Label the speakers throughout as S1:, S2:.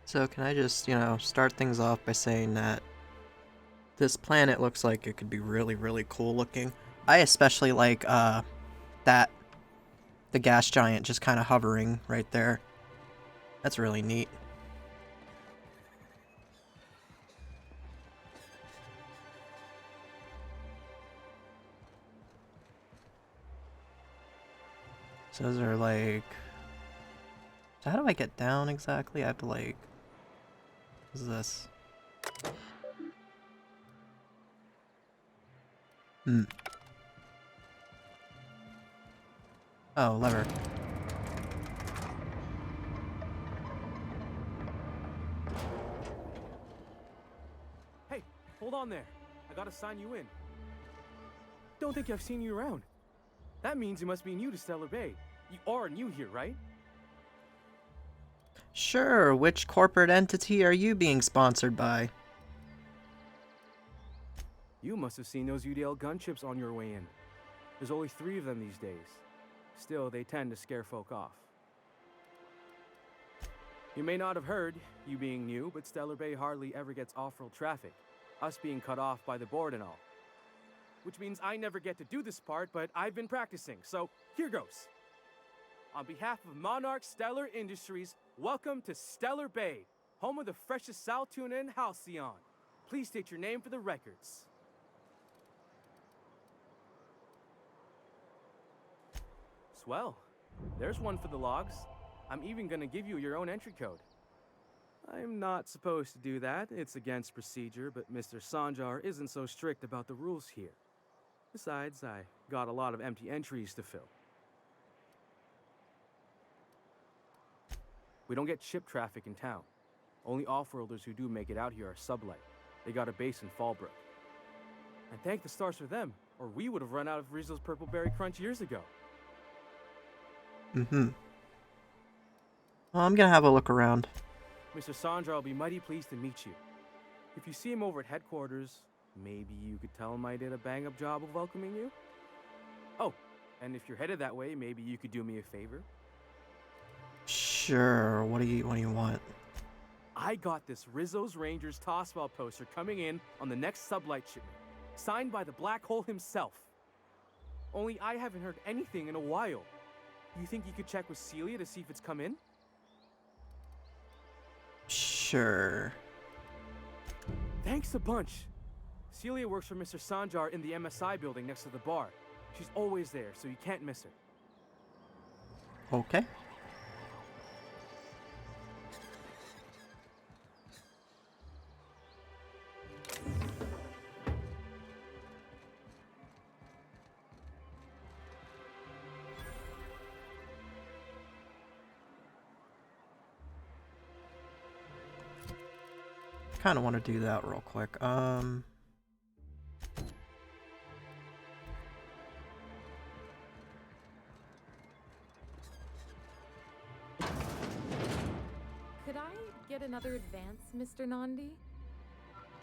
S1: So can I just, start things off by saying that this planet looks like it could be really, really cool looking. I especially like, that, the gas giant just kind of hovering right there. That's really neat. So those are like... So how do I get down exactly? I have to like... What is this? Hmm. Oh, lever.
S2: Hey, hold on there. I gotta sign you in. Don't think I've seen you around. That means you must be new to Stellar Bay. You are new here, right?
S1: Sure, which corporate entity are you being sponsored by?
S2: You must have seen those UDL gunships on your way in. There's only 3 of them these days. Still, they tend to scare folk off. You may not have heard, you being new, but Stellar Bay hardly ever gets off-road traffic. Us being cut off by the board and all. Which means I never get to do this part, but I've been practicing, so here goes. On behalf of Monarch Stellar Industries, welcome to Stellar Bay, home of the freshest sal tuna in Halcyon. Please state your name for the records. Swell. There's one for the logs. I'm even gonna give you your own entry code. I'm not supposed to do that. It's against procedure, but Mr. Sanjar isn't so strict about the rules here. Besides, I got a lot of empty entries to fill. We don't get ship traffic in town. Only off-worlders who do make it out here are sublight. They got a base in Fallbrook. And thank the stars for them, or we would have run out of Rizzo's Purple Berry Crunch years ago.
S1: Mm-hmm. Well, I'm gonna have a look around.
S2: Mr. Sandra will be mighty pleased to meet you. If you see him over at headquarters, maybe you could tell him I did a bang-up job of welcoming you? Oh, and if you're headed that way, maybe you could do me a favor?
S1: Sure, what do you want?
S2: I got this Rizzo's Rangers Tosswell poster coming in on the next sublight shipment, signed by the Black Hole himself. Only I haven't heard anything in a while. You think you could check with Celia to see if it's come in?
S1: Sure.
S2: Thanks a bunch. Celia works for Mr. Sanjar in the MSI building next to the bar. She's always there, so you can't miss her.
S1: Okay. Kind of want to do that real quick.
S3: Could I get another advance, Mr. Nandi?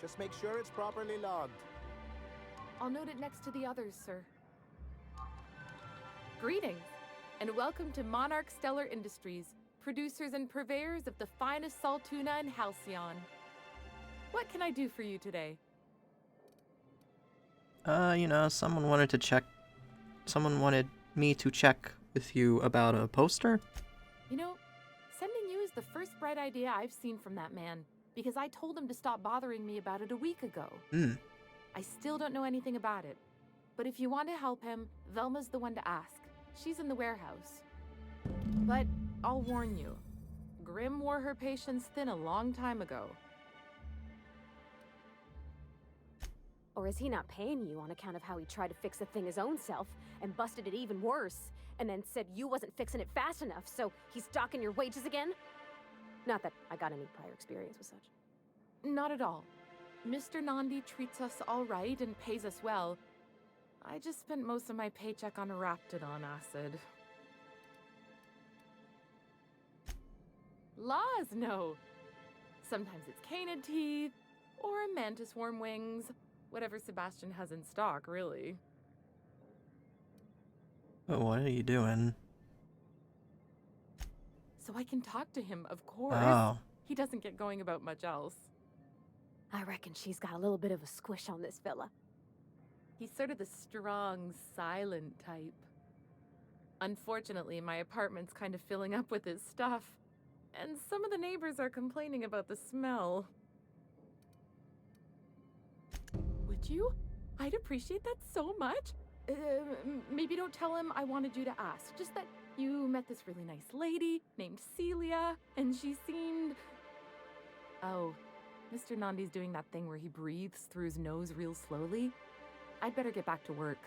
S4: Just make sure it's properly logged.
S3: I'll note it next to the others, sir. Greetings, and welcome to Monarch Stellar Industries, producers and purveyors of the finest salt tuna in Halcyon. What can I do for you today?
S1: Someone wanted me to check with you about a poster.
S3: You know, sending you is the first bright idea I've seen from that man, because I told him to stop bothering me about it a week ago. I still don't know anything about it, but if you want to help him, Velma's the one to ask. She's in the warehouse. But I'll warn you, Grim wore her patience thin a long time ago.
S5: Or is he not paying you on account of how he tried to fix the thing his own self and busted it even worse, and then said you wasn't fixing it fast enough, so he's docking your wages again? Not that I got any prior experience with such.
S3: Not at all. Mr. Nandi treats us all right and pays us well. I just spent most of my paycheck on Raptidon acid. Laws, no. Sometimes it's canid teeth, or a mantis worm wings. Whatever Sebastian has in stock, really.
S1: Oh, what are you doing?
S3: So I can talk to him, of course.
S1: Oh,
S3: He doesn't get going about much else.
S5: I reckon she's got a little bit of a squish on this fella.
S3: He's sort of the strong, silent type. Unfortunately, my apartment's kind of filling up with his stuff. And some of the neighbors are complaining about the smell. Would you? I'd appreciate that so much. Maybe don't tell him I wanted you to ask. Just that you met this really nice lady named Celia, and she seemed... Oh, Mr. Nandi's doing that thing where he breathes through his nose real slowly. I'd better get back to work.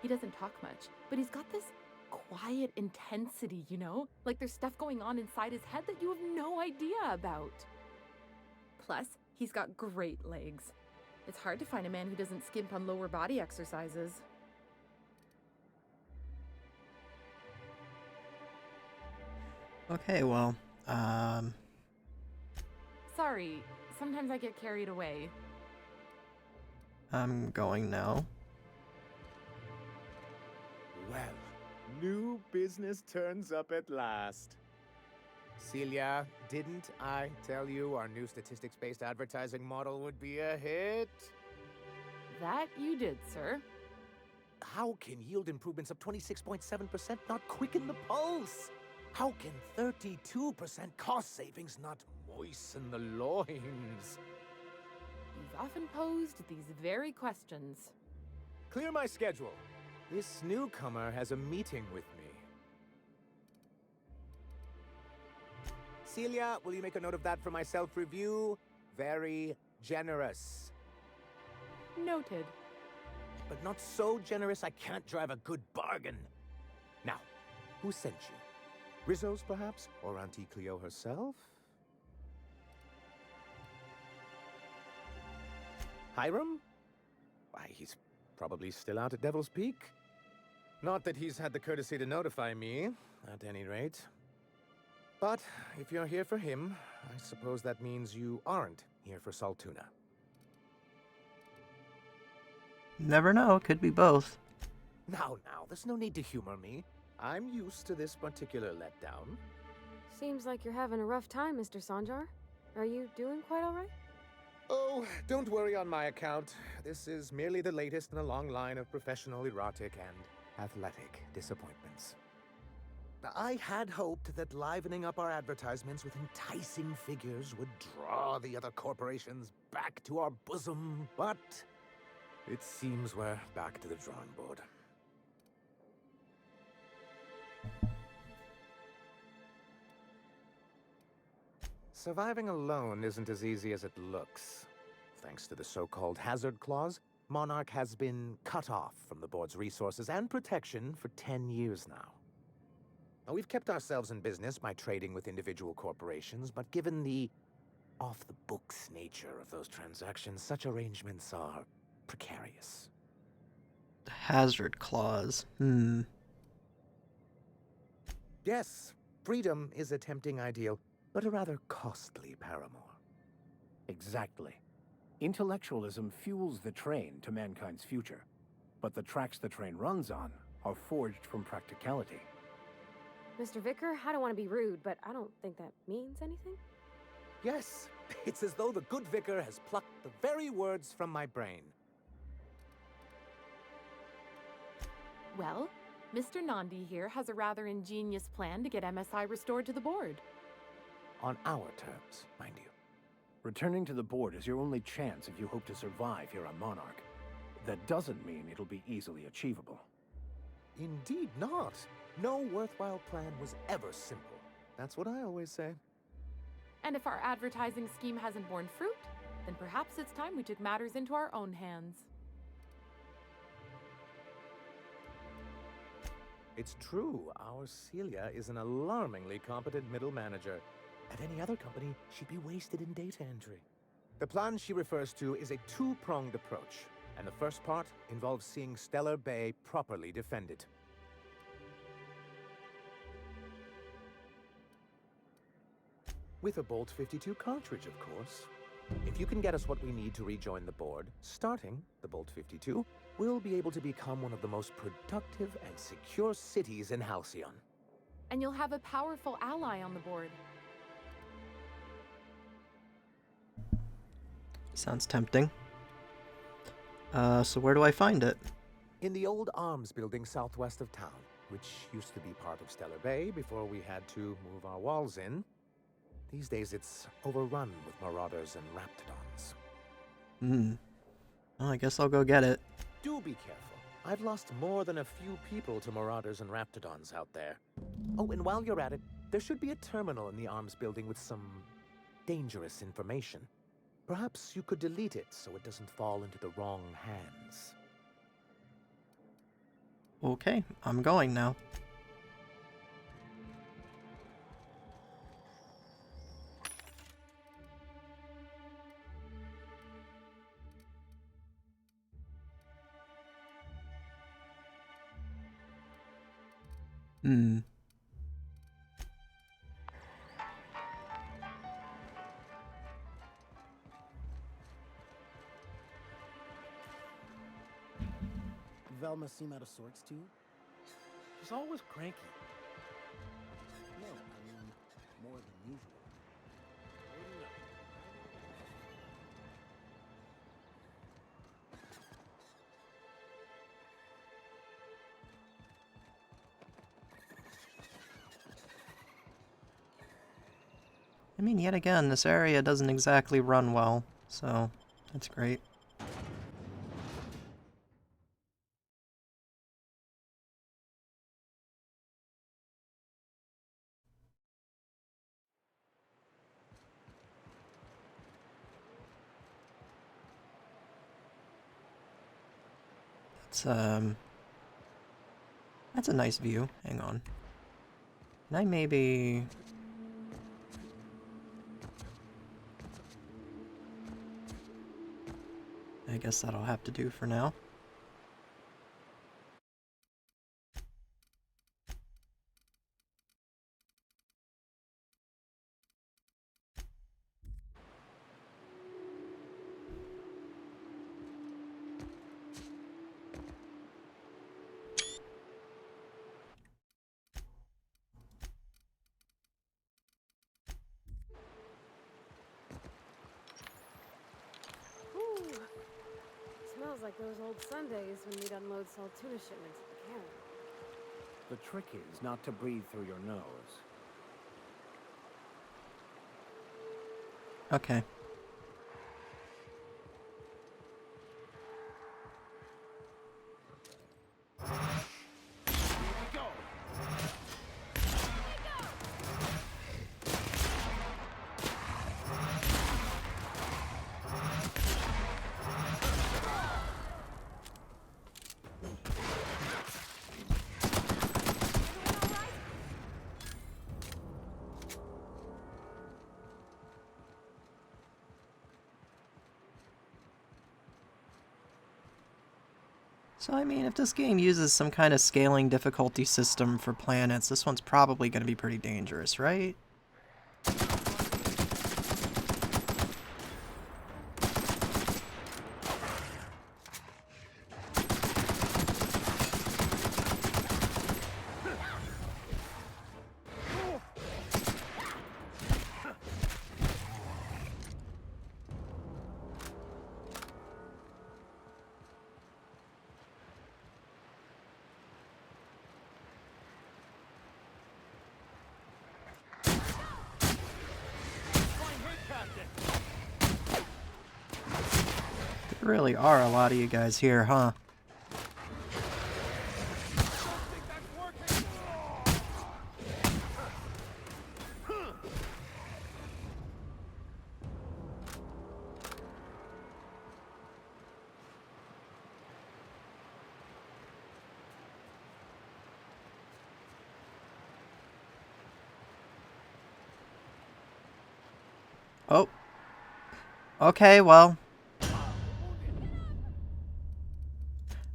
S3: He doesn't talk much, but he's got this quiet intensity, you know? Like there's stuff going on inside his head that you have no idea about. Plus, he's got great legs. It's hard to find a man who doesn't skimp on lower body exercises.
S1: Okay, well,
S3: Sorry, sometimes I get carried away.
S1: I'm going now.
S4: Well, new business turns up at last. Celia, didn't I tell you our new statistics-based advertising model would be a hit?
S3: That you did, sir.
S4: How can yield improvements of 26.7% not quicken the pulse? How can 32% cost savings not moisten the loins?
S3: You've often posed these very questions.
S4: Clear my schedule. This newcomer has a meeting with me. Celia, will you make a note of that for my self-review? Very generous.
S3: Noted.
S4: But not so generous I can't drive a good bargain. Now, who sent you? Rizzo's, perhaps? Or Auntie Cleo herself? Hiram? Why, he's probably still out at Devil's Peak. Not that he's had the courtesy to notify me, at any rate. But if you're here for him, I suppose that means you aren't here for Saltuna.
S1: Never know, could be both.
S4: Now, there's no need to humor me. I'm used to this particular letdown.
S5: Seems like you're having a rough time, Mr. Sanjar. Are you doing quite all right?
S4: Oh, don't worry on my account. This is merely the latest in a long line of professional, erotic, and athletic disappointments. I had hoped that livening up our advertisements with enticing figures would draw the other corporations back to our bosom, but it seems we're back to the drawing board. Surviving alone isn't as easy as it looks. Thanks to the so-called hazard clause, Monarch has been cut off from the board's resources and protection for 10 years now. Now, we've kept ourselves in business by trading with individual corporations, but given the off-the-books nature of those transactions, such arrangements are precarious.
S1: The hazard clause.
S4: Yes, freedom is a tempting ideal, but a rather costly paramour.
S6: Exactly. Intellectualism fuels the train to mankind's future, but the tracks the train runs on are forged from practicality.
S5: Mr. Vicar, I don't want to be rude, but I don't think that means anything.
S4: Yes, it's as though the good vicar has plucked the very words from my brain.
S3: Well, Mr. Nandi here has a rather ingenious plan to get MSI restored to the board.
S4: On our terms, mind you.
S6: Returning to the board is your only chance if you hope to survive here on Monarch. That doesn't mean it'll be easily achievable.
S4: Indeed not. No worthwhile plan was ever simple. That's what I always say.
S3: And if our advertising scheme hasn't borne fruit, then perhaps it's time we took matters into our own hands.
S4: It's true, our Celia is an alarmingly competent middle manager. At any other company, she'd be wasted in data entry. The plan she refers to is a two-pronged approach, and the first part involves seeing Stellar Bay properly defended. With a Bolt 52 cartridge, of course. If you can get us what we need to rejoin the board, starting the Bolt 52, we'll be able to become one of the most productive and secure cities in Halcyon.
S3: and you'll have a powerful ally on the board.
S1: Sounds tempting. So where do I find it?
S4: In the old arms building southwest of town, which used to be part of Stellar Bay before we had to move our walls in. These days it's overrun with marauders and raptidons.
S1: Well, I guess I'll go get it.
S4: Do be careful. I've lost more than a few people to marauders and raptidons out there. Oh, and while you're at it, there should be a terminal in the arms building with some dangerous information. Perhaps you could delete it so it doesn't fall into the wrong hands.
S1: Okay, I'm going now.
S7: Velma seem out of sorts to you?
S2: She's always cranky.
S7: No, I mean more than usual.
S1: I mean, yet again, this area doesn't exactly run well, so that's great. That's a nice view. Hang on. Can I maybe... I guess that'll have to do for now.
S5: Ooh. Smells like those old Sundays when we'd unload Saltuna shipments at the cannon.
S6: The trick is not to breathe through your nose.
S1: Okay. So, I mean, if this game uses some kind of scaling difficulty system for planets, this one's probably going to be pretty dangerous, right? There really are a lot of you guys here, huh? Oh. Okay, well.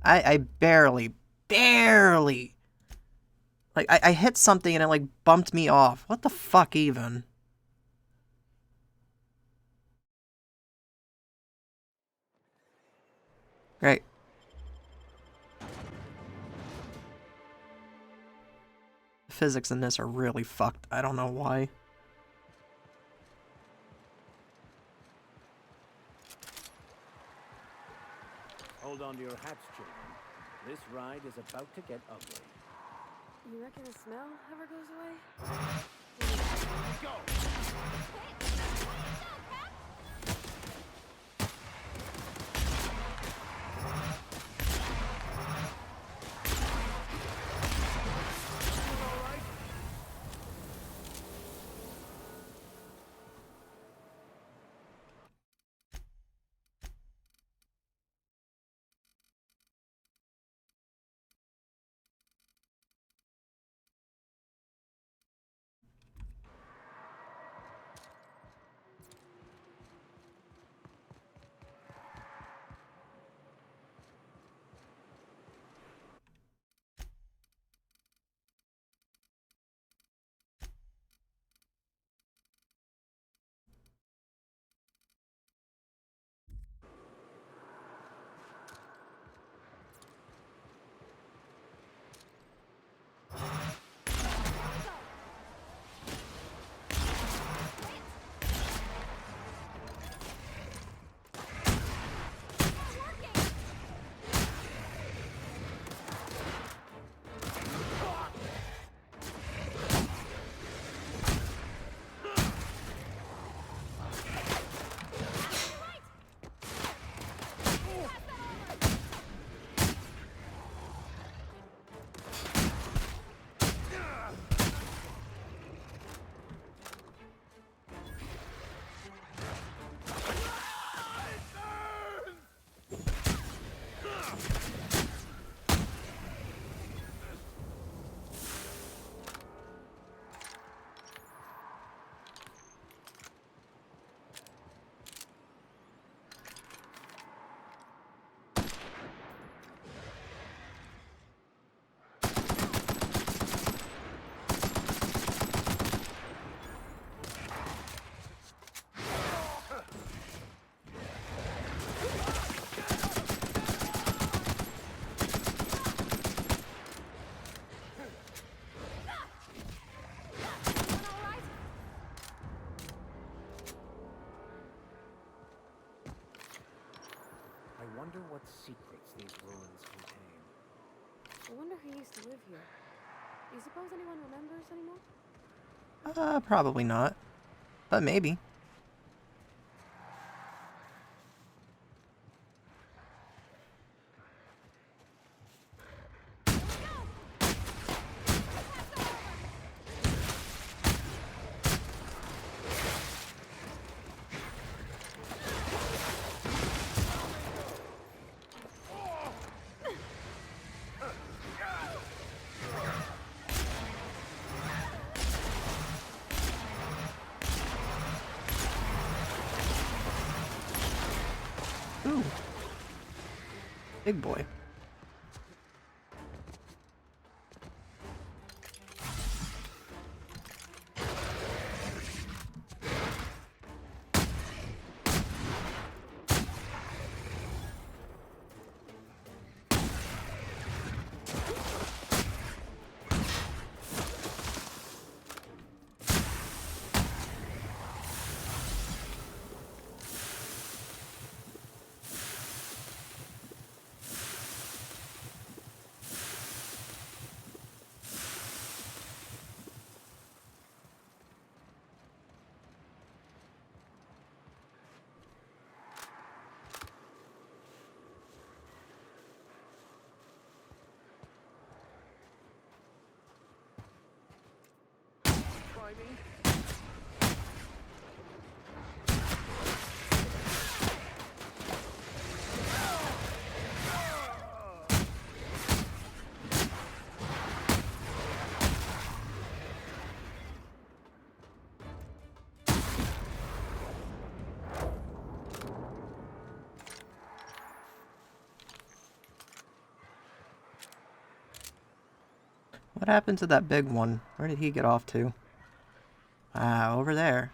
S1: I barely, like, I hit something and it, like, bumped me off. What the fuck, even? Great. physics in this are really fucked. I don't know why.
S6: Hold on to your hats, children. This ride is about to get ugly.
S5: You reckon the smell ever goes away?
S6: I wonder what secrets these ruins contain.
S5: I wonder who used to live here. Do you suppose anyone remembers anymore?
S1: Probably not. But maybe. Ooh. Big boy. What happened to that big one? Where did he get off to? Ah, over there.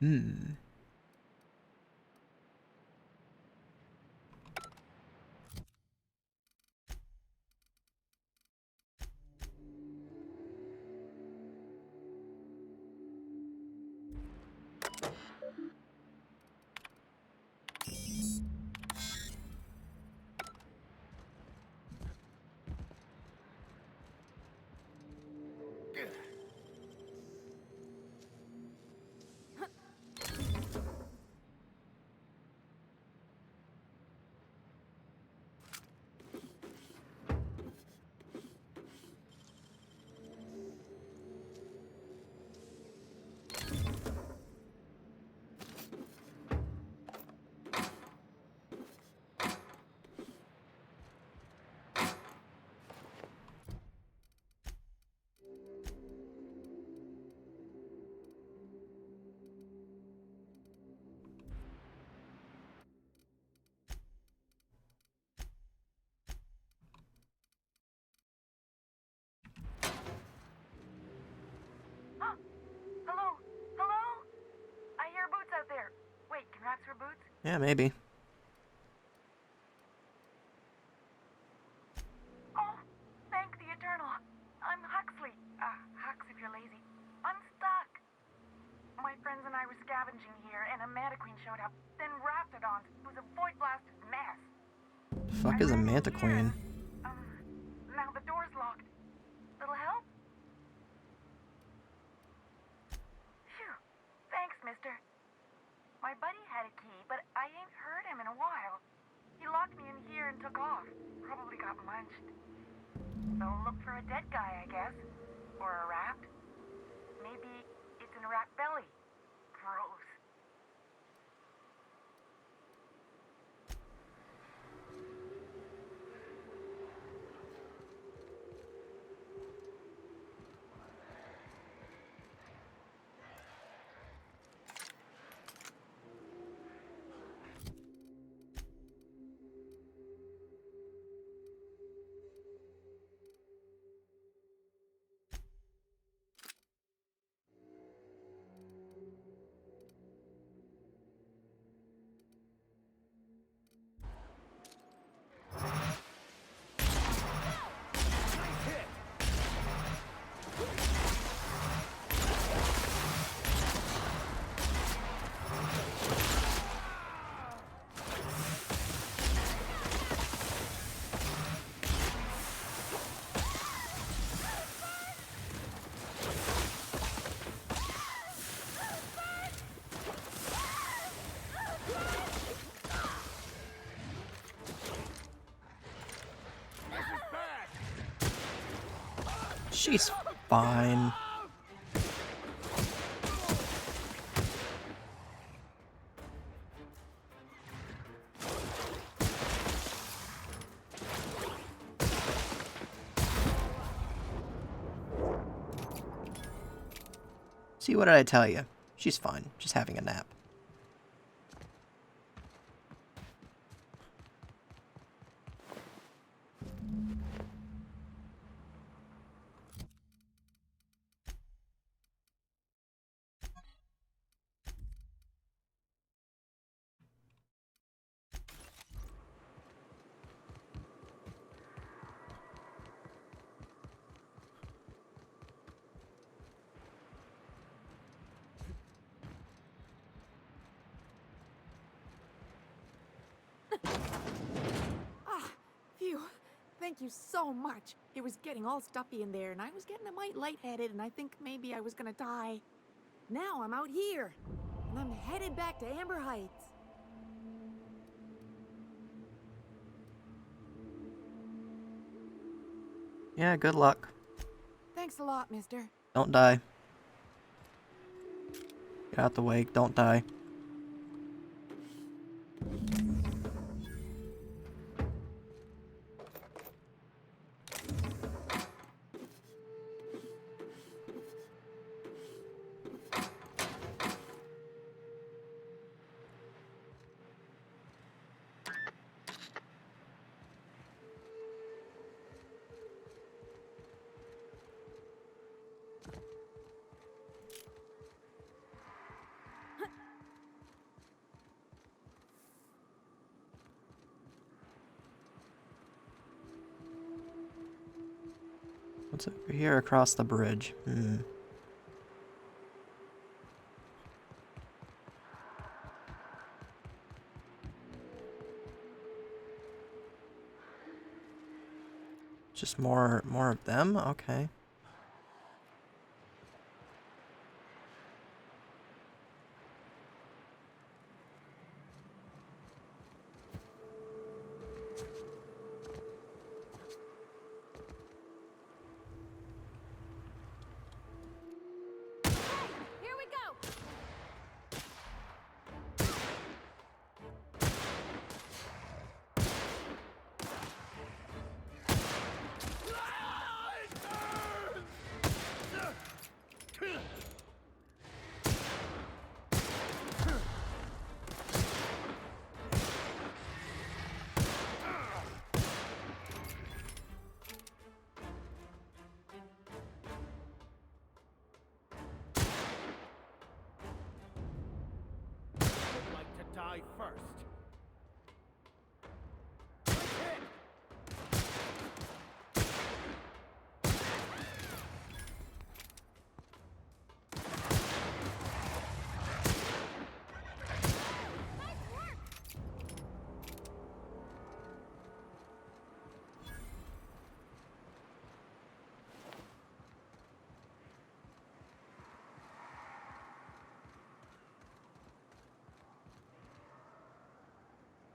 S1: Hmm.
S8: Hello? Hello? I hear boots out there. Wait, can rats wear boots?
S1: Yeah, maybe.
S8: Oh, thank the Eternal. I'm Huxley. Hux if you're lazy. I'm stuck. My friends and I were scavenging here, and a Manta Queen showed up. Then Raptidons. It was a void-blasted mess.
S1: The fuck is a
S8: ran in
S1: Manta
S8: here,
S1: Queen?
S8: Now the door's locked. Little help? Phew. Thanks, mister. My buddy had a key, but I ain't heard him in a while. He locked me in here and took off. Probably got munched. So look for a dead guy, I guess. Or a rat. Maybe it's in a rat belly. Gross.
S1: She's fine. See, what did I tell you? She's fine. She's having a nap.
S3: Phew. Thank you so much. It was getting all stuffy in there, and I was getting a mite lightheaded, and I think maybe I was gonna die. Now I'm out here, and I'm headed back to Amber Heights.
S1: Yeah, good luck.
S3: Thanks a lot, mister.
S1: Don't die. Get out the way. Don't die. What's over here across the bridge? Just more of them? Okay.
S5: Here we go!
S6: I'd like to die first.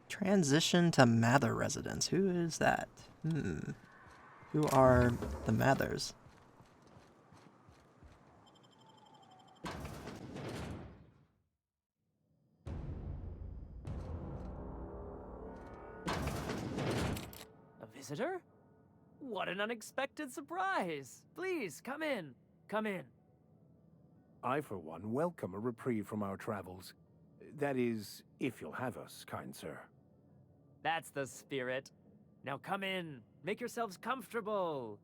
S1: Transition to Mather residence. Who is that? Who are the Mathers?
S9: A visitor? What an unexpected surprise! Please, come in. Come in.
S6: I, for one, welcome a reprieve from our travels. That is, if you'll have us, kind sir.
S9: That's the spirit. Now come in. Make yourselves comfortable.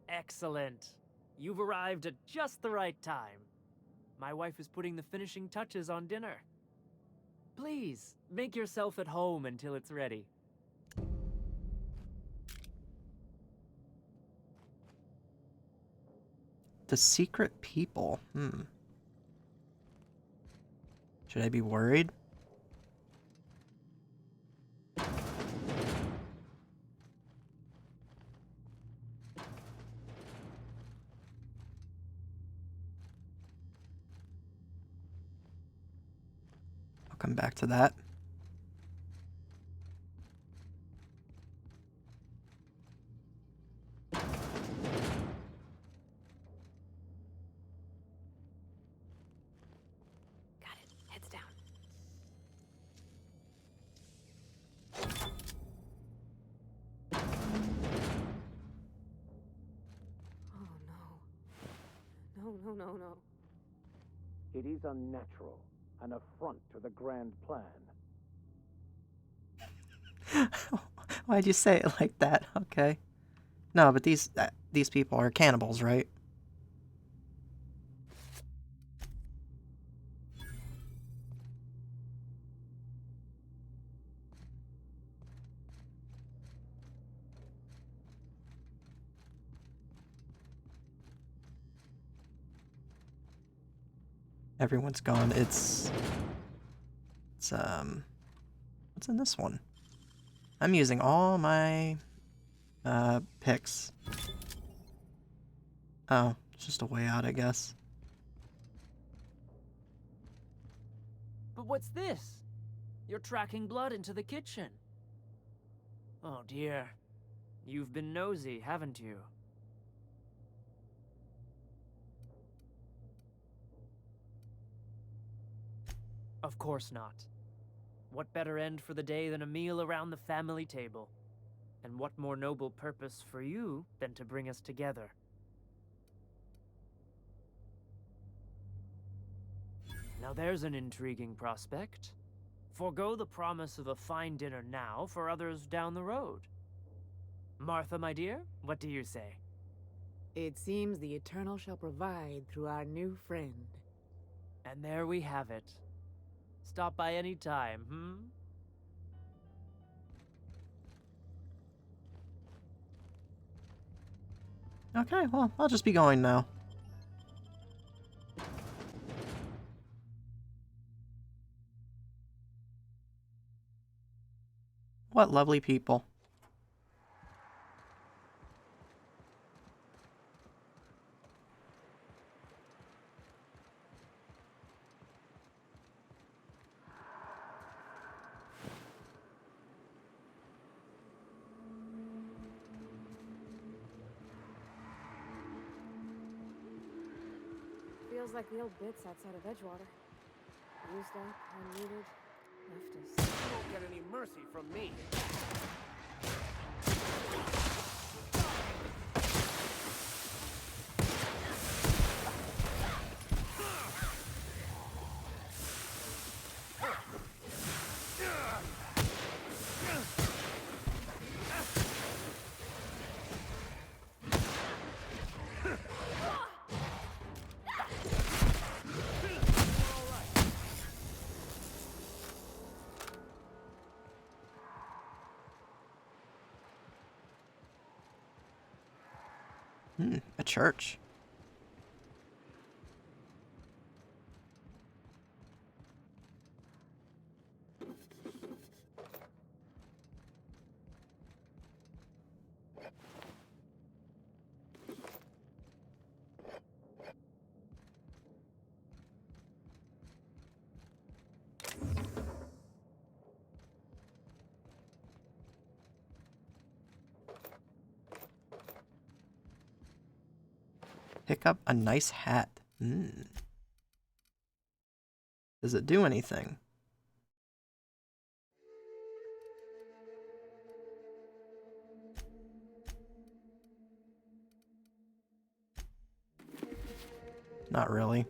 S9: Excellent. You've arrived at just the right time. My wife is putting the finishing touches on dinner. Please, make yourself at home until it's ready.
S1: The secret people. Should I be worried? I'll come back to that.
S5: Got it. Heads down. Oh no. No.
S6: It is unnatural, an affront to the grand plan.
S1: Why'd you say it like that? Okay. No, but these people are cannibals, right? Everyone's gone. It's what's in this one? I'm using all my picks. Oh, it's just a way out, I guess.
S9: But what's this? You're tracking blood into the kitchen. Oh dear. You've been nosy, haven't you? Of course not. What better end for the day than a meal around the family table? And what more noble purpose for you than to bring us together? Now there's an intriguing prospect. Forgo the promise of a fine dinner now for others down the road. Martha, my dear, what do you say?
S10: It seems the Eternal shall provide through our new friend.
S9: And there we have it. Stop by any time,
S1: Okay, well, I'll just be going now. What lovely people.
S5: Feels like the old bits outside of Edgewater. Used up, unneeded, left us.
S6: You won't get any mercy from me.
S1: A church. Pick up a nice hat. Does it do anything? Not really.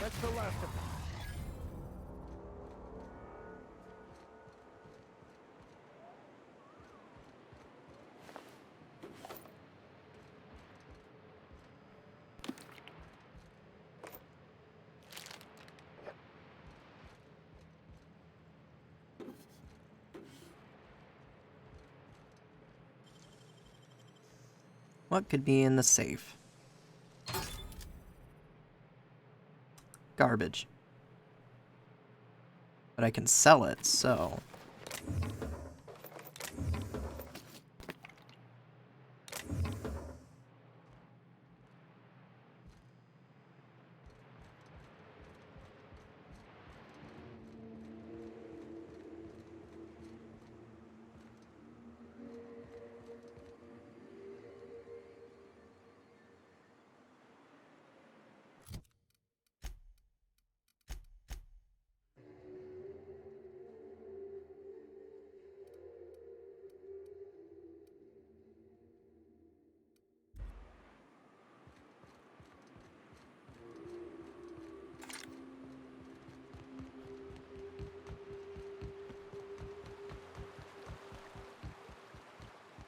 S6: That's the last of them.
S1: What could be in the safe? Garbage. But I can sell it, so...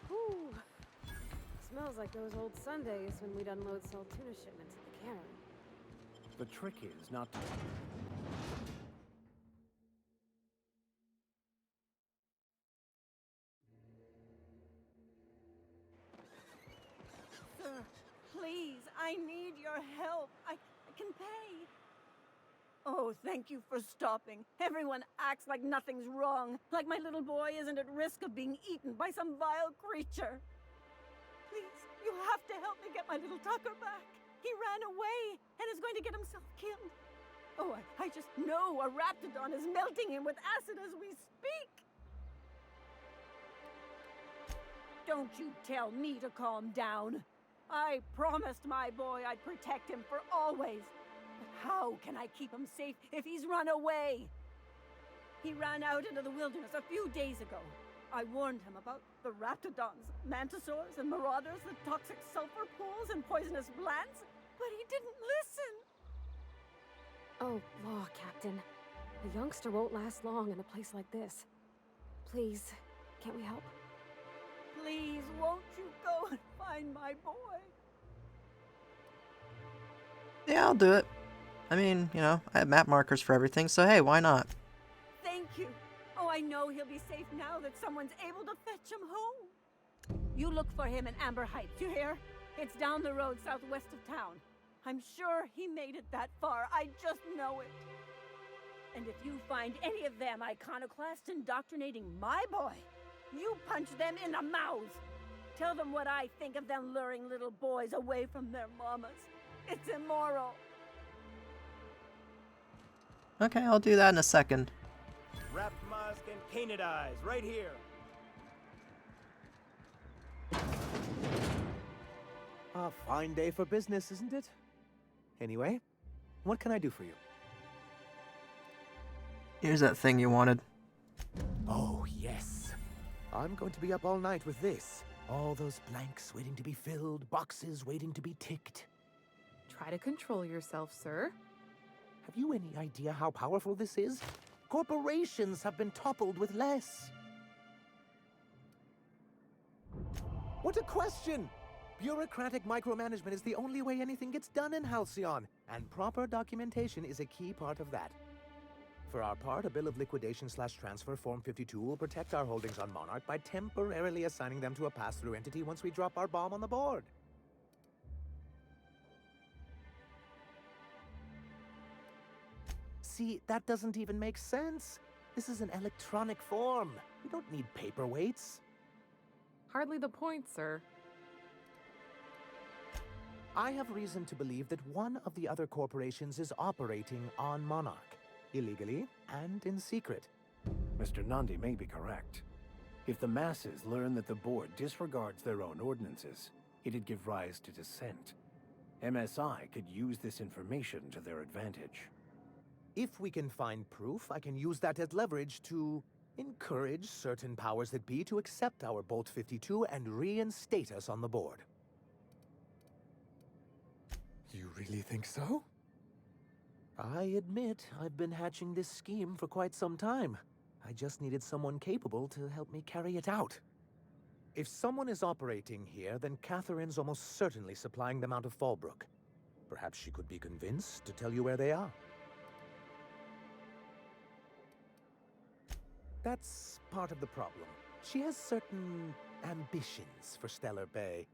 S5: Whew. Smells like those old Sundays when we'd unload salt tuna shipments at the cairn.
S6: The trick is not to...
S11: I need your help. I can pay. Oh, thank you for stopping. Everyone acts like nothing's wrong, like my little boy isn't at risk of being eaten by some vile creature. Please, you have to help me get my little Tucker back. He ran away and is going to get himself killed. Oh, I just know a raptidon is melting him with acid as we speak. Don't you tell me to calm down. I promised my boy I'd protect him for always. But how can I keep him safe if he's run away? He ran out into the wilderness a few days ago. I warned him about the raptidons, mantisaurs, and marauders, the toxic sulfur pools, and poisonous plants, but he didn't listen.
S5: Oh, law, Captain. The youngster won't last long in a place like this. Please, can't we help?
S11: Please, won't you go and find my boy?
S1: Yeah, I'll do it. I mean, you know, I have map markers for everything, so hey, why not?
S11: Thank you. Oh, I know he'll be safe now that someone's able to fetch him home. You look for him in Amber Heights, you hear? It's down the road southwest of town. I'm sure he made it that far. I just know it. And if you find any of them iconoclasts indoctrinating my boy, you punch them in the mouths. Tell them what I think of them luring little boys away from their mamas. It's immoral.
S1: Okay, I'll do that in a second.
S12: Wrapped musk and painted eyes, right here.
S4: A fine day for business, isn't it? Anyway, what can I do for you?
S1: Here's that thing you wanted.
S4: Oh, yes. I'm going to be up all night with this. All those blanks waiting to be filled, boxes waiting to be ticked.
S3: Try to control yourself, sir.
S4: Have you any idea how powerful this is? Corporations have been toppled with less. What a question! Bureaucratic micromanagement is the only way anything gets done in Halcyon, and proper documentation is a key part of that. For our part, a bill of liquidation/transfer Form 52 will protect our holdings on Monarch by temporarily assigning them to a pass-through entity once we drop our bomb on the board. See, that doesn't even make sense. This is an electronic form. We don't need paperweights.
S3: Hardly the point, sir.
S4: I have reason to believe that one of the other corporations is operating on Monarch, illegally and in secret.
S6: Mr. Nandi may be correct. If the masses learn that the board disregards their own ordinances, it'd give rise to dissent. MSI could use this information to their advantage.
S4: If we can find proof, I can use that as leverage to encourage certain powers that be to accept our Bolt 52 and reinstate us on the board. You really think so? I admit I've been hatching this scheme for quite some time. I just needed someone capable to help me carry it out. If someone is operating here, then Catherine's almost certainly supplying them out of Fallbrook. Perhaps she could be convinced to tell you where they are. That's part of the problem. She has certain ambitions for Stellar Bay,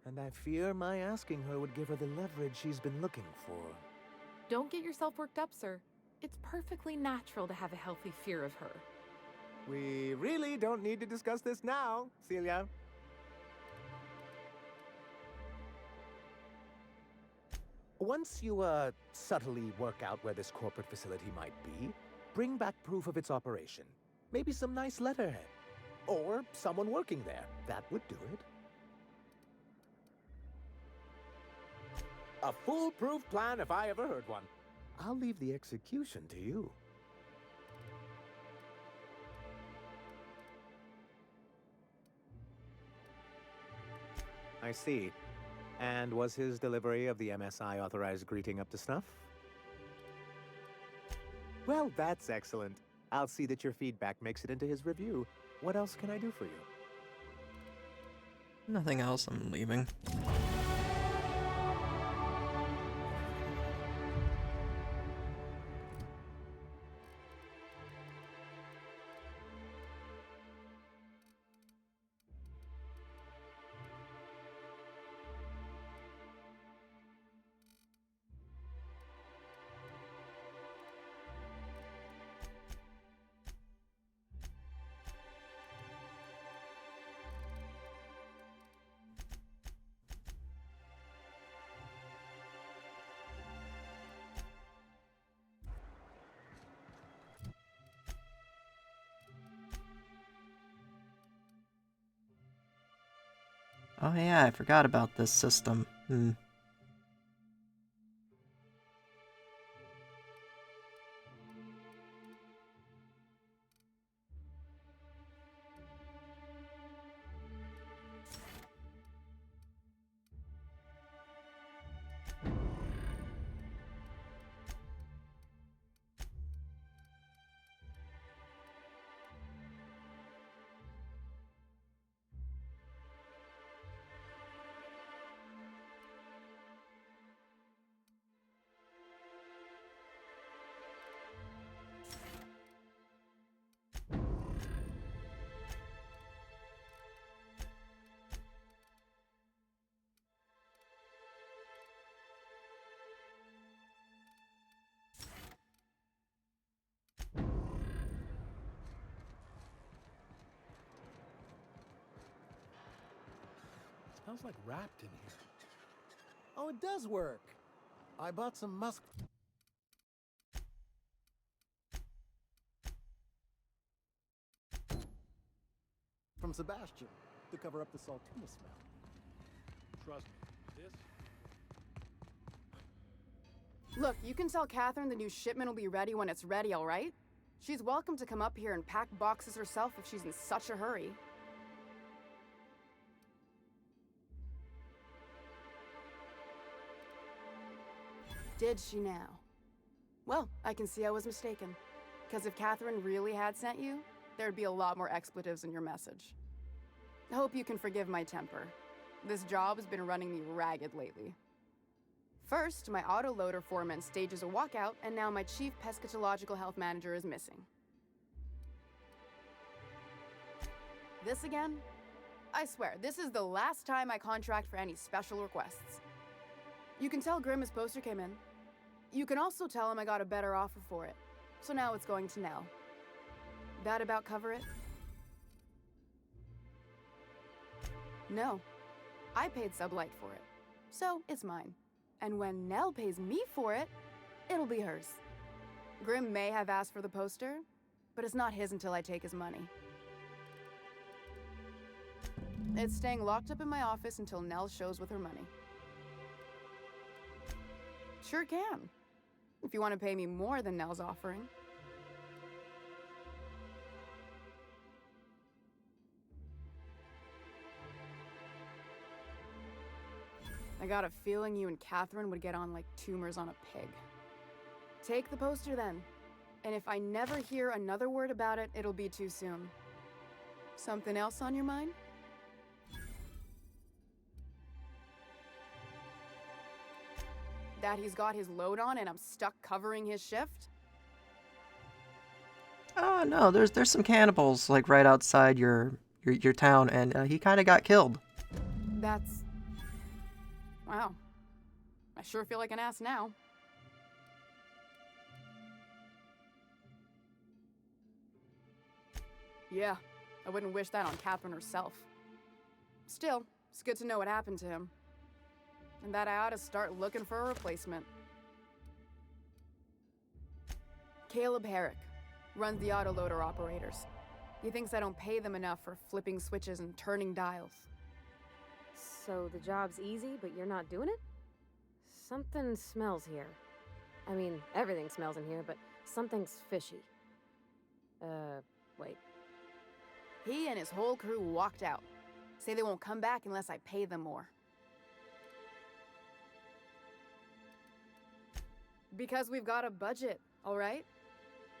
S4: and I fear my asking her would give her the leverage she's been looking for.
S3: Don't get yourself worked up, sir. It's perfectly natural to have a healthy fear of her.
S4: We really don't need to discuss this now, Celia. Once you, subtly work out where this corporate facility might be, bring back proof of its operation. Maybe some nice letterhead. Or someone working there. That would do it. A foolproof plan if I ever heard one. I'll leave the execution to you. I see. And was his delivery of the MSI authorized greeting up to snuff? Well, that's excellent. I'll see that your feedback makes it into his review. What else can I do for you?
S1: Nothing else, I'm leaving. Oh yeah, I forgot about this system.
S7: Smells like wrapped in here. Oh, it does work. I bought some musk from Sebastian to cover up the saltuna smell. Trust me, this...
S13: Look, you can tell Catherine the new shipment will be ready when it's ready, all right? She's welcome to come up here and pack boxes herself if she's in such a hurry. Did she now? Well, I can see I was mistaken. Because if Catherine really had sent you, there'd be a lot more expletives in your message. I hope you can forgive my temper. This job has been running me ragged lately. First, my autoloader foreman stages a walkout, and now my chief pescatological health manager is missing. This again? I swear, this is the last time I contract for any special requests. You can tell Grimm his poster came in. You can also tell him I got a better offer for it. So now it's going to Nell. That about cover it? No. I paid ZetaByt for it. So it's mine. And when Nell pays me for it, it'll be hers. Grimm may have asked for the poster, but it's not his until I take his money. It's staying locked up in my office until Nell shows with her money. Sure can. If you want to pay me more than Nell's offering. I got a feeling you and Catherine would get on like tumors on a pig. Take the poster then. And if I never hear another word about it, it'll be too soon. Something else on your mind? That he's got his load on and I'm stuck covering his shift?
S1: Oh no, there's some cannibals like right outside your town, and he kind of got killed.
S13: That's... Wow. I sure feel like an ass now. Yeah, I wouldn't wish that on Catherine herself. Still, it's good to know what happened to him. And that I ought to start looking for a replacement. Caleb Herrick runs the autoloader operators. He thinks I don't pay them enough for flipping switches and turning dials.
S5: So the job's easy, but you're not doing it? Something smells here. I mean, everything smells in here, but something's fishy. Wait.
S13: He and his whole crew walked out. Say they won't come back unless I pay them more. Because we've got a budget, all right?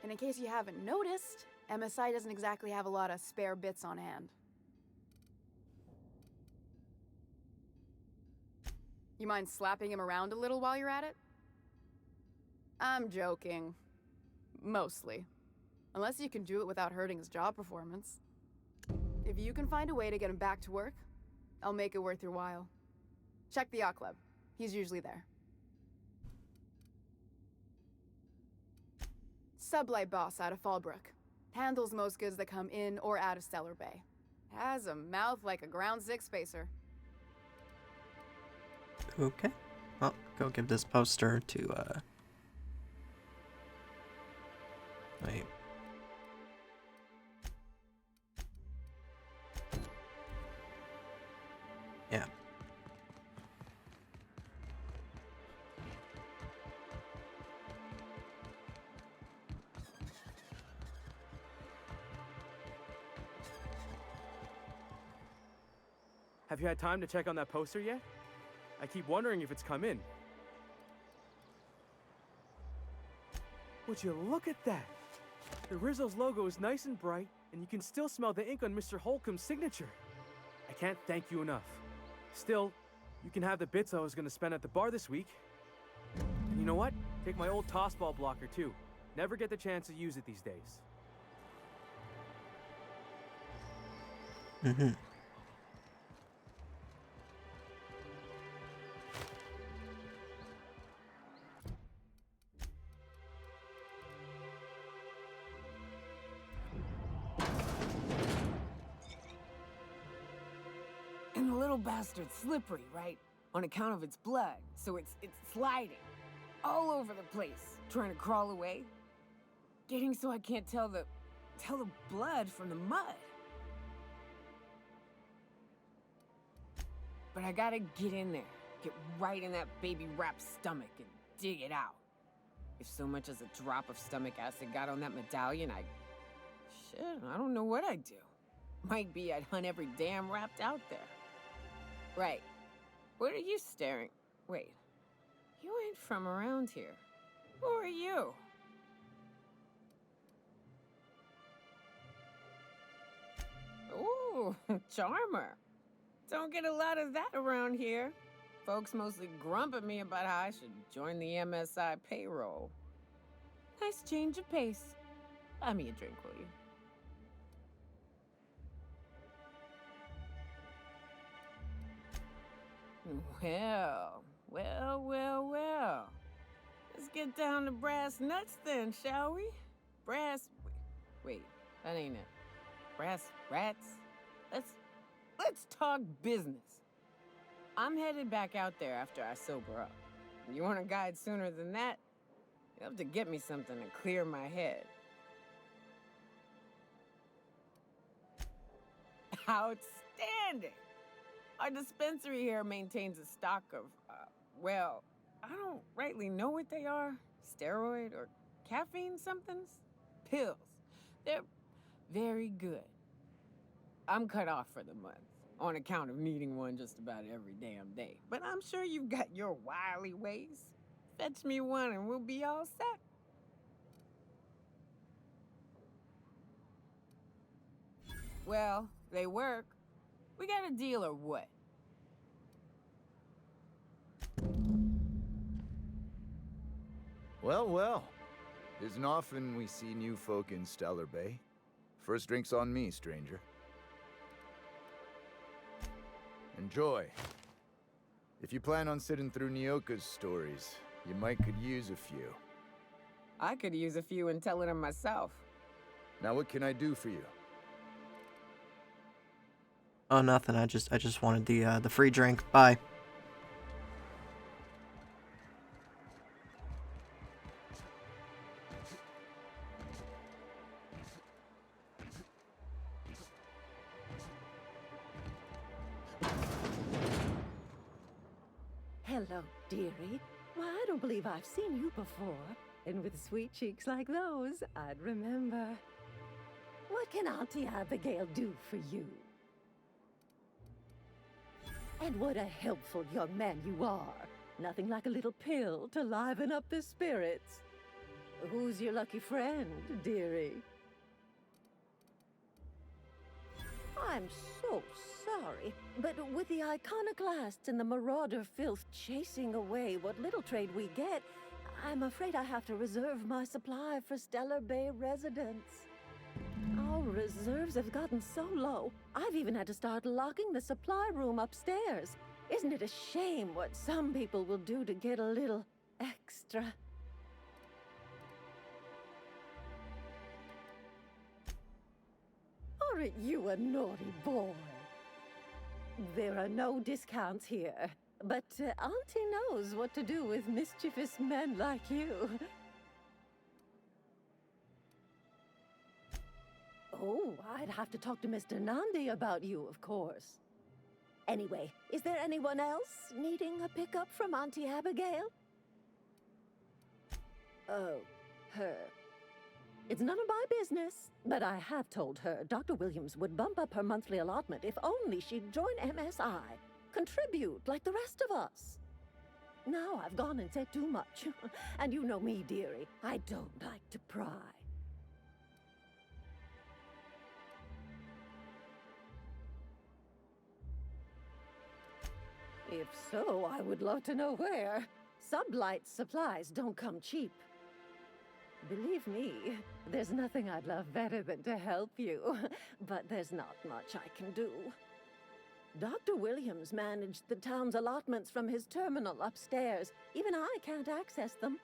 S13: And in case you haven't noticed, MSI doesn't exactly have a lot of spare bits on hand. You mind slapping him around a little while you're at it? I'm joking. Mostly. Unless you can do it without hurting his job performance. If you can find a way to get him back to work, I'll make it worth your while. Check the yacht club. He's usually there. Sublight boss out of Fallbrook. Handles most goods that come in or out of Stellar Bay. Has a mouth like a ground six spacer.
S1: Okay. Well, go give this poster to, wait. Yeah,
S2: Have you had time to check on that poster yet? I keep wondering if it's come in. Would you look at that? The Rizzo's logo is nice and bright, and you can still smell the ink on Mr. Holcomb's signature. I can't thank you enough. Still, you can have the bits I was gonna spend at the bar this week. And you know what? Take my old tossball blocker too. Never get the chance to use it these days.
S1: Mm-hmm.
S10: And the little bastard's slippery, right? On account of its blood, so it's sliding all over the place, trying to crawl away. Getting so I can't tell the blood from the mud. But I gotta get in there, get right in that baby-wrapped stomach and dig it out. If so much as a drop of stomach acid got on that medallion, I don't know what I'd do. Might be I'd hunt every damn wrapped out there. Right. What are you staring? Wait. You ain't from around here. Who are you? Ooh, charmer. Don't get a lot of that around here. Folks mostly grump at me about how I should join the MSI payroll. Nice change of pace. Buy me a drink, will you? Well. Let's get down to brass nuts then, shall we? Wait, that ain't it. Brass rats? Let's talk business. I'm headed back out there after I sober up. You want a guide sooner than that? You'll have to get me something to clear my head. Outstanding! Our dispensary here maintains a stock of, well, I don't rightly know what they are. Steroid or caffeine somethings? Pills. They're very good. I'm cut off for the month, on account of needing one just about every damn day. But I'm sure you've got your wily ways. Fetch me one and we'll be all set. Well, they work. We got a deal or what?
S14: Well. Isn't often we see new folk in Stellar Bay. First drink's on me, stranger. Enjoy. If you plan on sitting through Nyoka's stories, you might could use a few.
S10: I could use a few and telling them myself.
S14: Now what can I do for you?
S1: Oh, nothing. I just wanted the free drink. Bye.
S15: Hello, dearie. Why, I don't believe I've seen you before. And with sweet cheeks like those, I'd remember. What can Auntie Abigail do for you? And what a helpful young man you are. Nothing like a little pill to liven up the spirits. Who's your lucky friend, dearie? I'm so sorry, but with the iconoclasts and the marauder filth chasing away what little trade we get, I'm afraid I have to reserve my supply for Stellar Bay residents. Our reserves have gotten so low, I've even had to start locking the supply room upstairs. Isn't it a shame what some people will do to get a little extra? Aren't you a naughty boy? There are no discounts here, but Auntie knows what to do with mischievous men like you. Oh, I'd have to talk to Mr. Nandi about you, of course. Anyway, is there anyone else needing a pickup from Auntie Abigail? Oh, her. It's none of my business, but I have told her Dr. Williams would bump up her monthly allotment if only she'd join MSI. Contribute like the rest of us. Now I've gone and said too much. And you know me, dearie. I don't like to pry. If so, I would love to know where. Sublight supplies don't come cheap. Believe me, there's nothing I'd love better than to help you. But there's not much I can do. Dr. Williams managed the town's allotments from his terminal upstairs. Even I can't access them.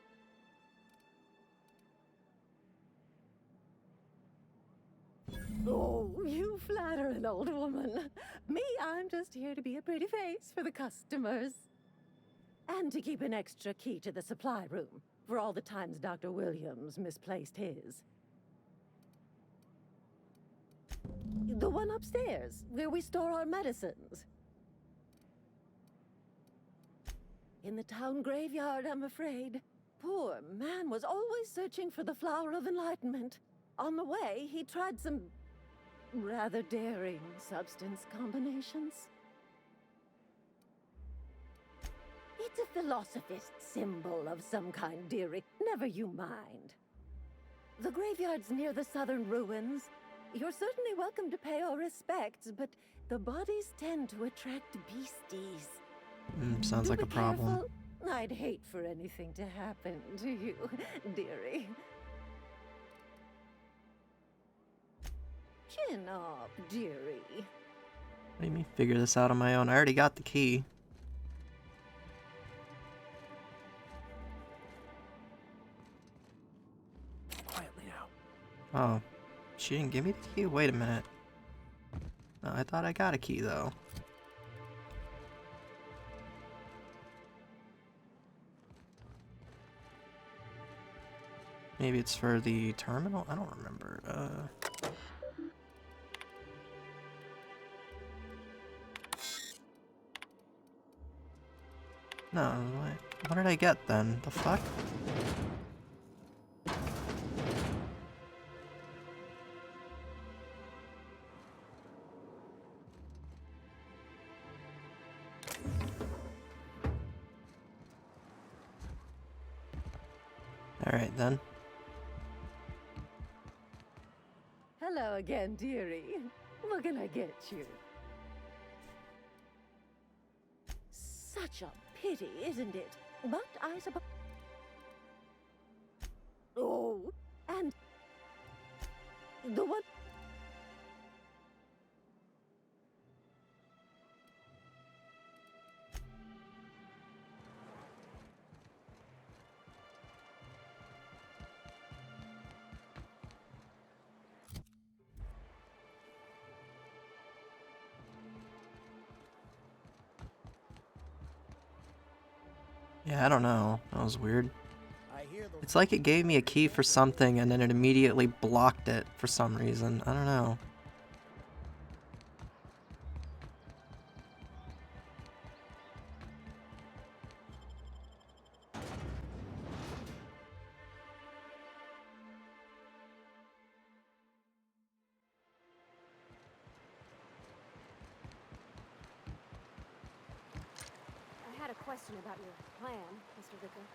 S15: Oh, you flatter an old woman. Me, I'm just here to be a pretty face for the customers. And to keep an extra key to the supply room, for all the times Dr. Williams misplaced his. The one upstairs, where we store our medicines. In the town graveyard, I'm afraid. Poor man was always searching for the flower of enlightenment. On the way, he tried some rather daring substance combinations. It's a philosophist symbol of some kind, dearie. Never you mind. The graveyard's near the southern ruins. You're certainly welcome to pay our respects, but the bodies tend to attract beasties.
S1: Sounds like a problem.
S15: Careful. I'd hate for anything to happen to you, dearie. Chin up, dearie.
S1: Let me figure this out on my own. I already got the key.
S6: Quietly now.
S1: Oh, she didn't give me the key? Wait a minute. No, I thought I got a key, though. Maybe it's for the terminal? I don't remember. No, what did I get then? The fuck? Alright then.
S15: Hello again, dearie. What can I get you? Such a pity, isn't it? But I suppose... Oh, and... the one...
S1: Yeah, I don't know. That was weird. It's like it gave me a key for something and then it immediately blocked it for some reason. I don't know.
S5: I had a question about your plan, Mr. Vicker.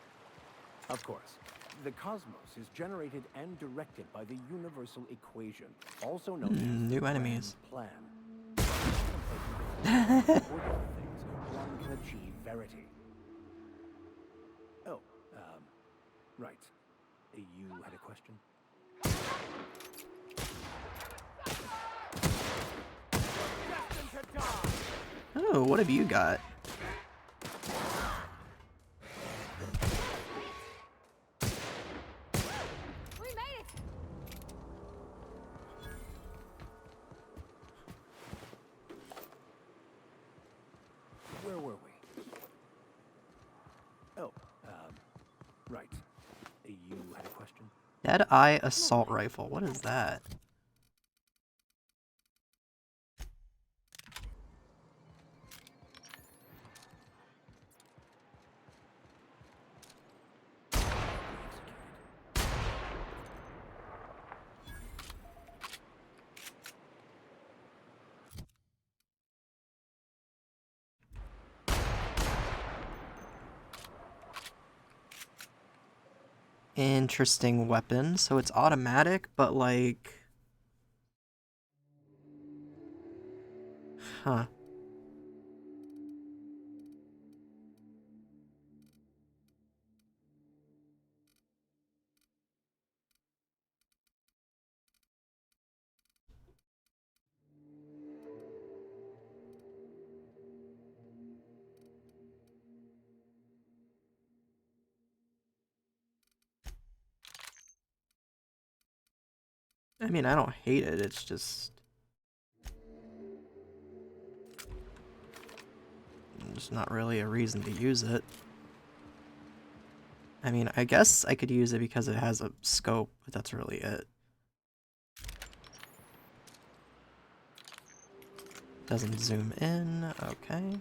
S6: Of course. The cosmos is generated and directed by the universal equation, also known as
S1: new enemies.
S6: Plan. Things one can achieve verity. Oh, right. You had a question?
S1: Oh, what have you got?
S6: Where were we? Oh, right. You had a question?
S1: Dead Eye Assault Rifle. What is that? interesting weapon. So it's automatic, but like... Huh. I mean, I don't hate it, it's just... There's not really a reason to use it. I mean, I guess I could use it because it has a scope, but that's really it. Doesn't zoom in, okay.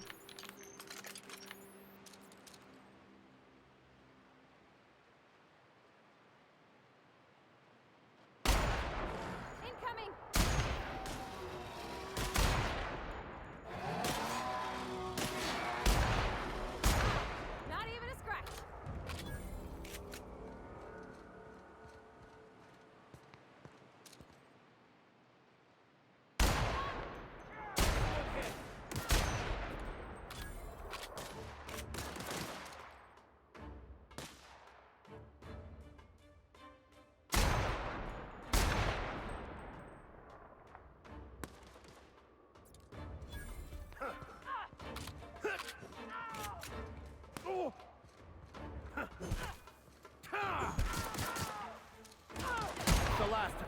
S5: Incoming! Not even a scratch.
S2: The last time.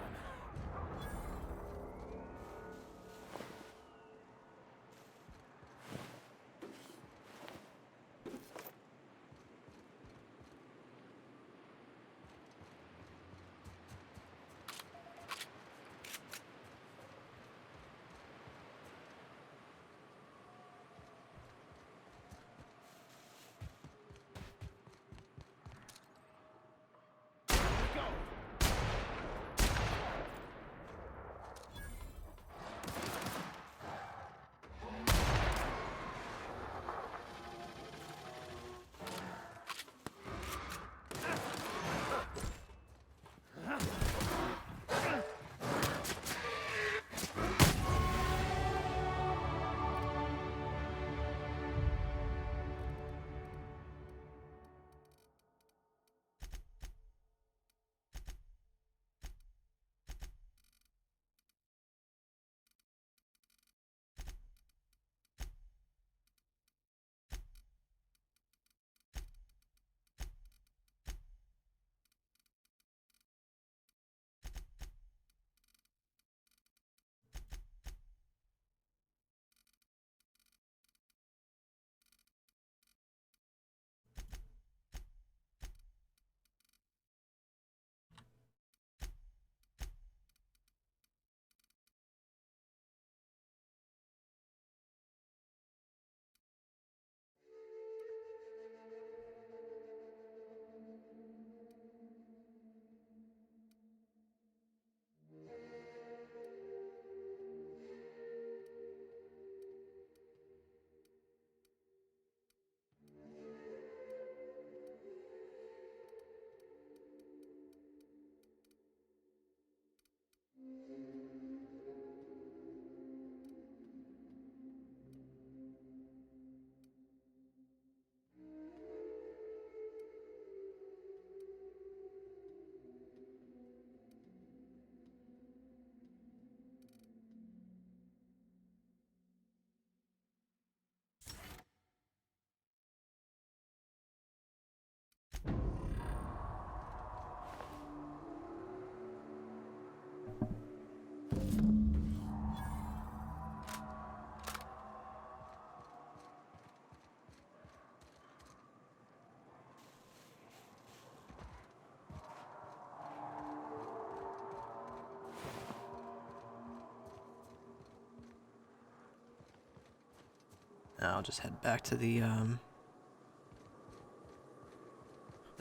S1: I'll just head back to the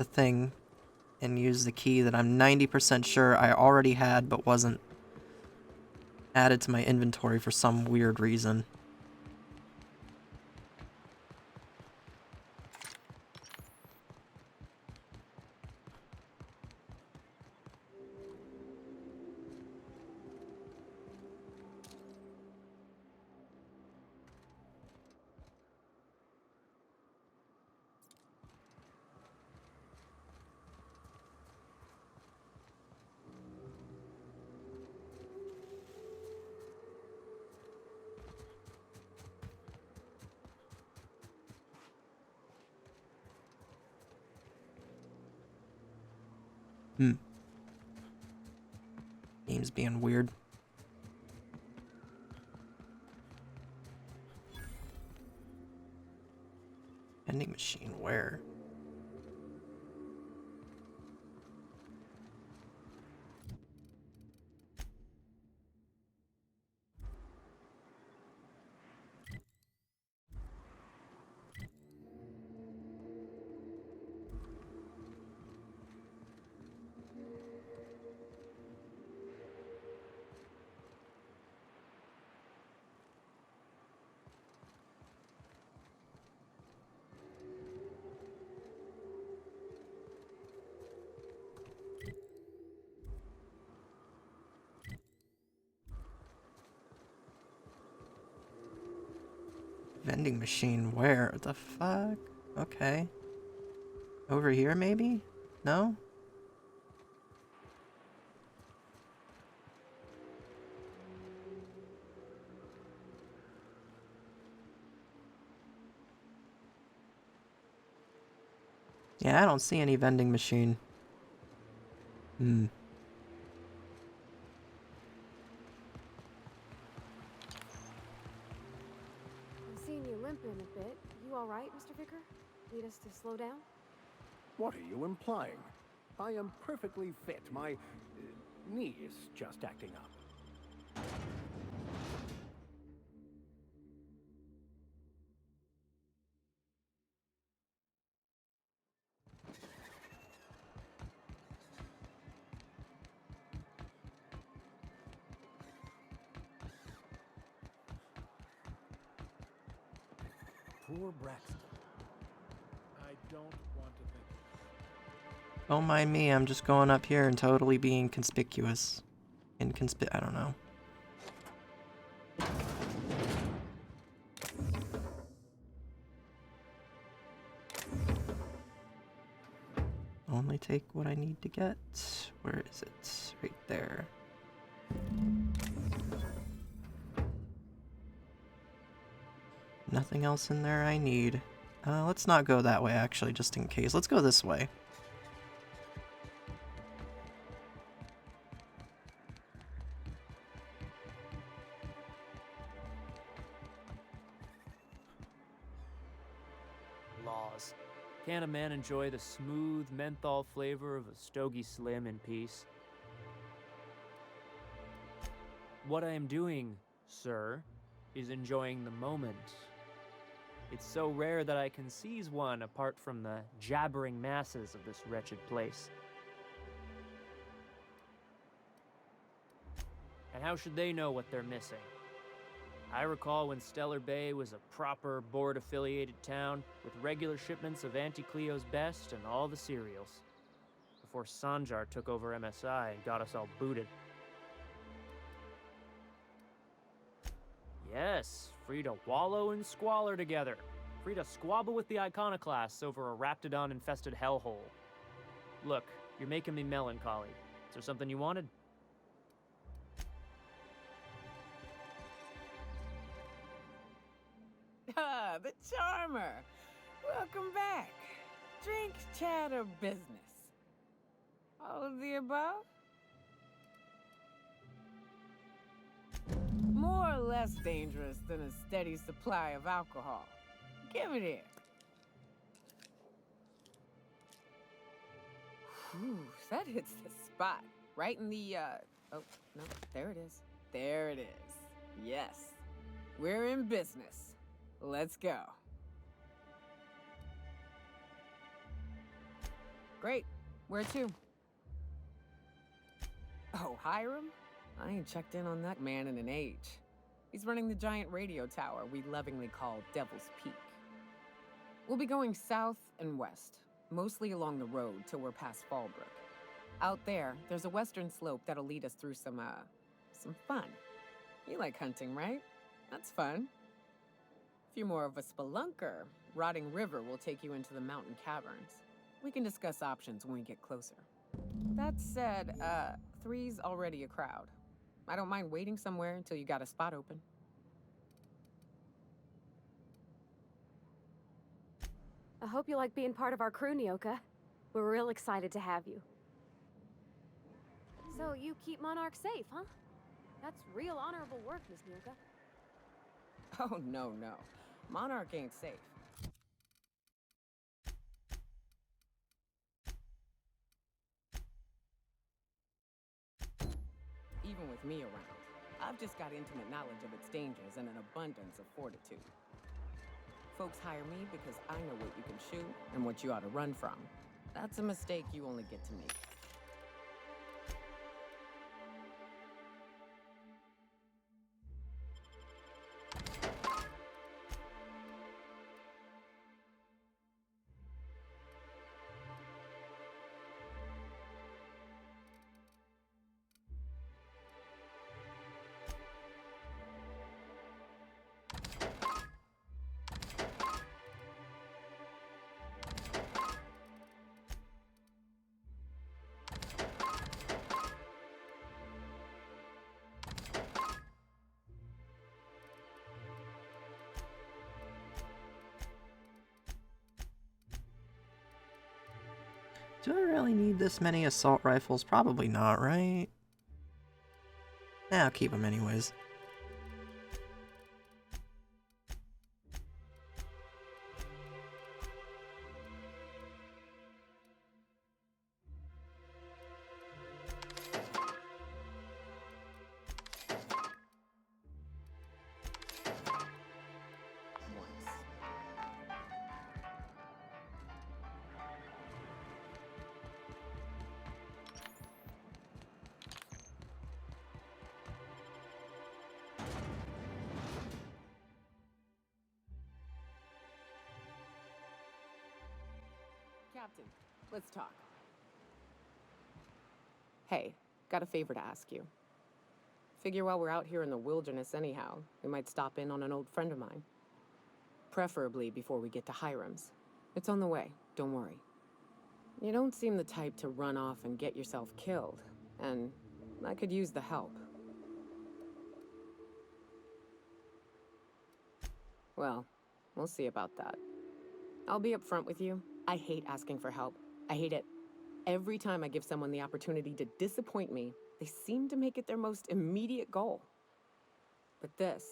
S1: thing and use the key that I'm 90% sure I already had but wasn't added to my inventory for some weird reason. Game's being weird. Vending machine, where? Vending machine, where? What the fuck? Okay. Over here, maybe? No? Yeah, I don't see any vending machine.
S13: I'm seeing you limping a bit. You all right, Mr. Vicar? Need us to slow down?
S6: What are you implying? I am perfectly fit. My knee is just acting up.
S7: Poor Braxton. I don't want to think.
S1: Don't mind me, I'm just going up here and totally being conspicuous. I don't know. Only take what I need to get. Where is it? Right there. Nothing else in there I need. Let's not go that way, actually, just in case. Let's go this way.
S9: Laws. Can a man enjoy the smooth menthol flavor of a Stogie Slim in peace? What I am doing, sir, is enjoying the moment. It's so rare that I can seize one apart from the jabbering masses of this wretched place. And how should they know what they're missing? I recall when Stellar Bay was a proper board-affiliated town with regular shipments of Auntie Cleo's best and all the cereals, before Sanjar took over MSI and got us all booted. Yes, free to wallow in squalor together. Free to squabble with the iconoclasts over a raptidon-infested hellhole. Look, you're making me melancholy. Is there something you wanted?
S10: Ah, the charmer. Welcome back. Drink, chat, or business? All of the above? More or less dangerous than a steady supply of alcohol. Give it here. Whew, that hits the spot. Right in the, oh, no, there it is. There it is. Yes. We're in business. Let's go. Great. Where to? Oh, Hiram? I ain't checked in on that man in an age. He's running the giant radio tower we lovingly call Devil's Peak. We'll be going south and west, mostly along the road till we're past Fallbrook. Out there, there's a western slope that'll lead us through some fun. You like hunting, right? That's fun. If you're more of a spelunker, Rotting River will take you into the mountain caverns. We can discuss options when we get closer. That said, 3's already a crowd. I don't mind waiting somewhere until you got a spot open.
S5: I hope you like being part of our crew, Nyoka. We're real excited to have you. So you keep Monarch safe, huh? That's real honorable work, Miss Nilka.
S10: Oh, no, no. Monarch ain't safe. Even with me around, I've just got intimate knowledge of its dangers and an abundance of fortitude. Folks hire me because I know what you can shoot and what you ought to run from. That's a mistake you only get to make.
S1: Do I really need this many assault rifles? Probably not, right? I'll keep them anyways.
S10: Captain, let's talk. Hey, got a favor to ask you. Figure while we're out here in the wilderness anyhow, we might stop in on an old friend of mine. Preferably before we get to Hiram's. It's on the way, don't worry. You don't seem the type to run off and get yourself killed, and I could use the help. Well, we'll see about that. I'll be upfront with you. I hate asking for help. I hate it. Every time I give someone the opportunity to disappoint me, they seem to make it their most immediate goal. But this,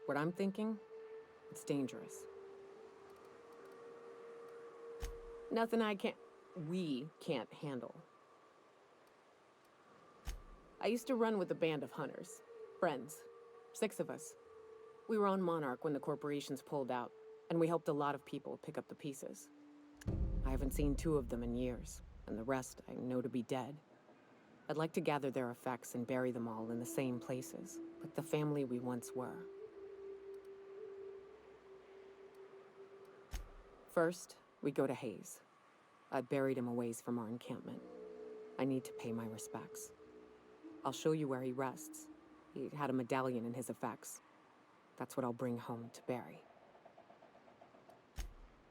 S10: what I'm thinking, it's dangerous. Nothing we can't handle. I used to run with a band of hunters. Friends. 6 of us. We were on Monarch when the corporations pulled out, and we helped a lot of people pick up the pieces. I haven't seen 2 of them in years, and the rest I know to be dead. I'd like to gather their effects and bury them all in the same places, like the family we once were. First, we go to Hayes. I buried him a ways from our encampment. I need to pay my respects. I'll show you where he rests. He had a medallion in his effects. That's what I'll bring home to bury.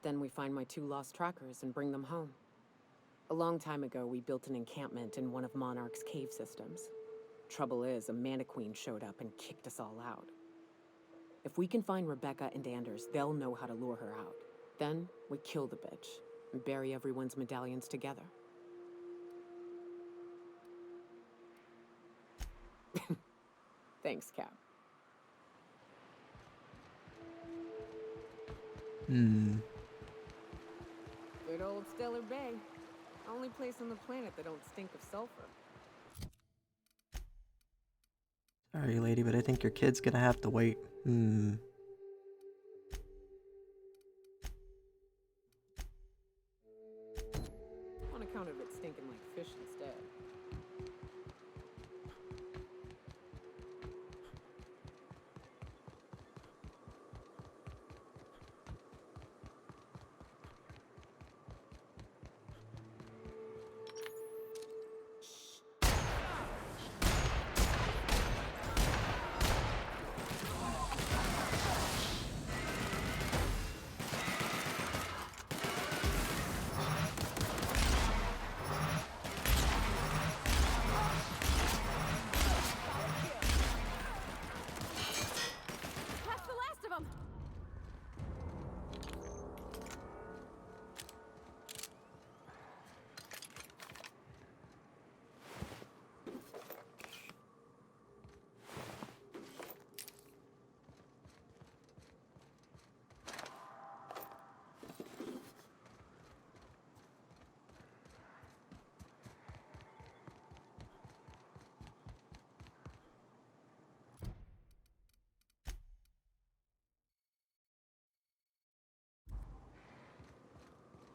S10: Then we find my 2 lost trackers and bring them home. A long time ago, we built an encampment in one of Monarch's cave systems. Trouble is, a Mannequin showed up and kicked us all out. If we can find Rebecca and Anders, they'll know how to lure her out. Then, we kill the bitch and bury everyone's medallions together. Thanks, Cap. Good old Stellar Bay. Only place on the planet that don't stink of sulfur.
S1: Sorry, lady, but I think your kid's gonna have to wait. On
S10: account of it stinking like fish instead.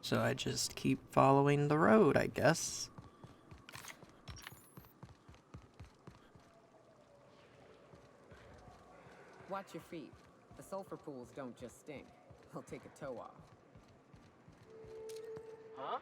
S1: So I just keep following the road, I guess.
S10: Watch your feet. The sulfur pools don't just stink. They'll take a toe off.
S2: Huh?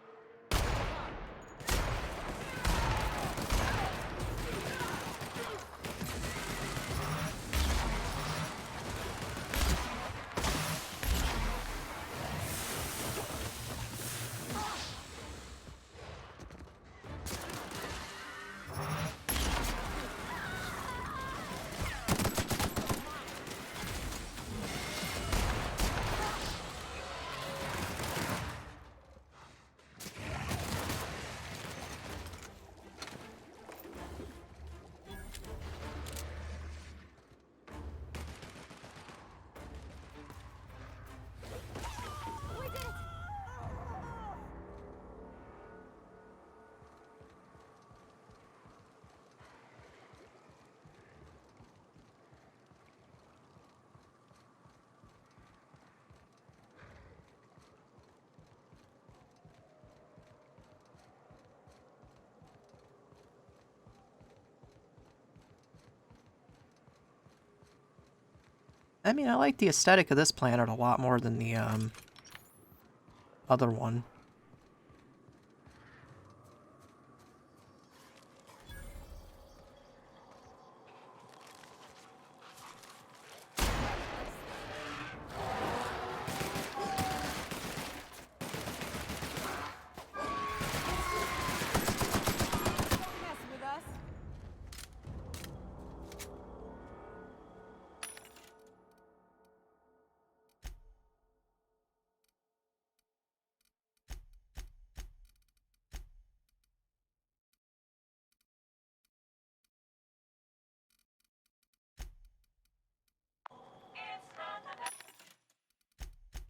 S1: I mean, I like the aesthetic of this planet a lot more than the, other one.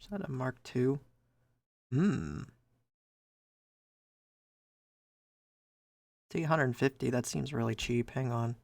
S1: Is that a Mark II? Hmm. 350, that seems really cheap. Hang on.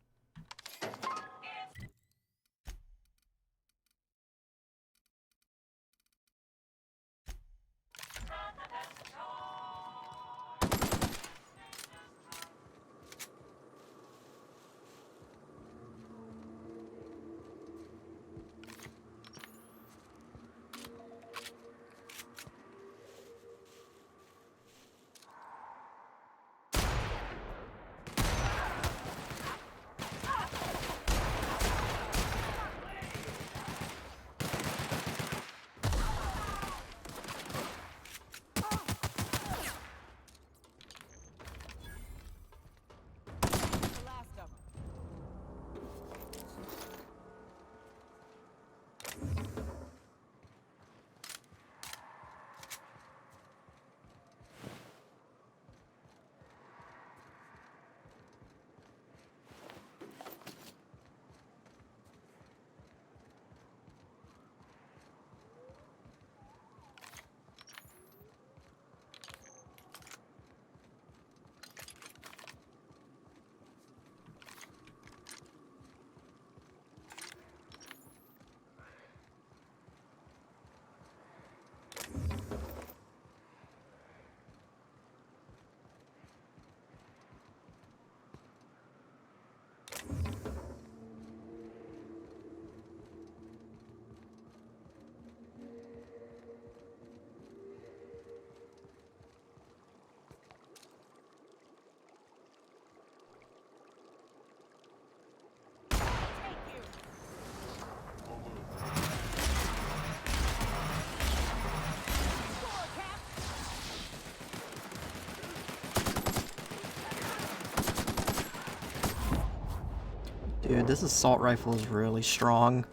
S1: Dude, this assault rifle is really strong.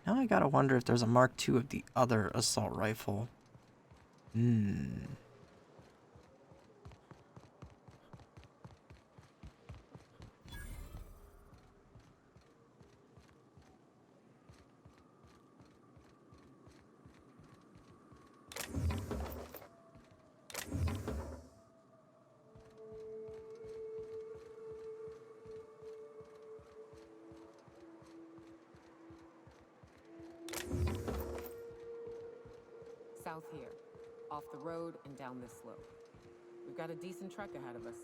S1: Now I gotta wonder if there's a Mark II of the other assault rifle.
S10: South here, off the road and down this slope. We've got a decent trek ahead of us.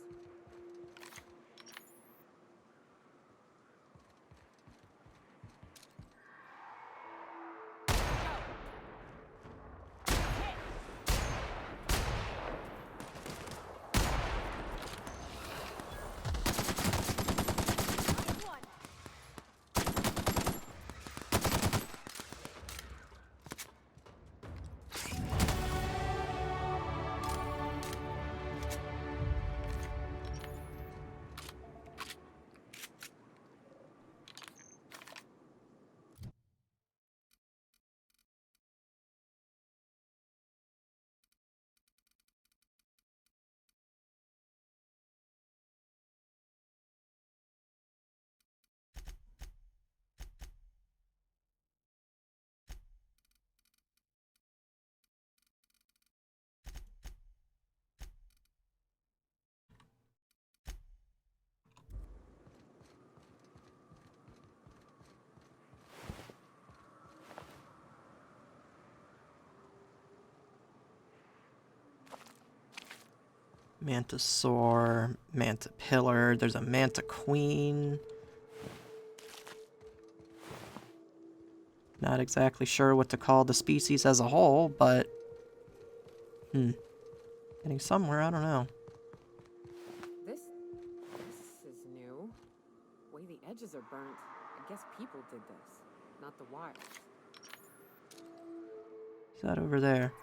S1: Mantisaur, Manta Pillar, there's a Manta Queen. Not exactly sure what to call the species as a whole, but... Getting somewhere, I don't know.
S10: This is new. The way the edges are burnt. I guess people did this, not the wires.
S1: What's that over there?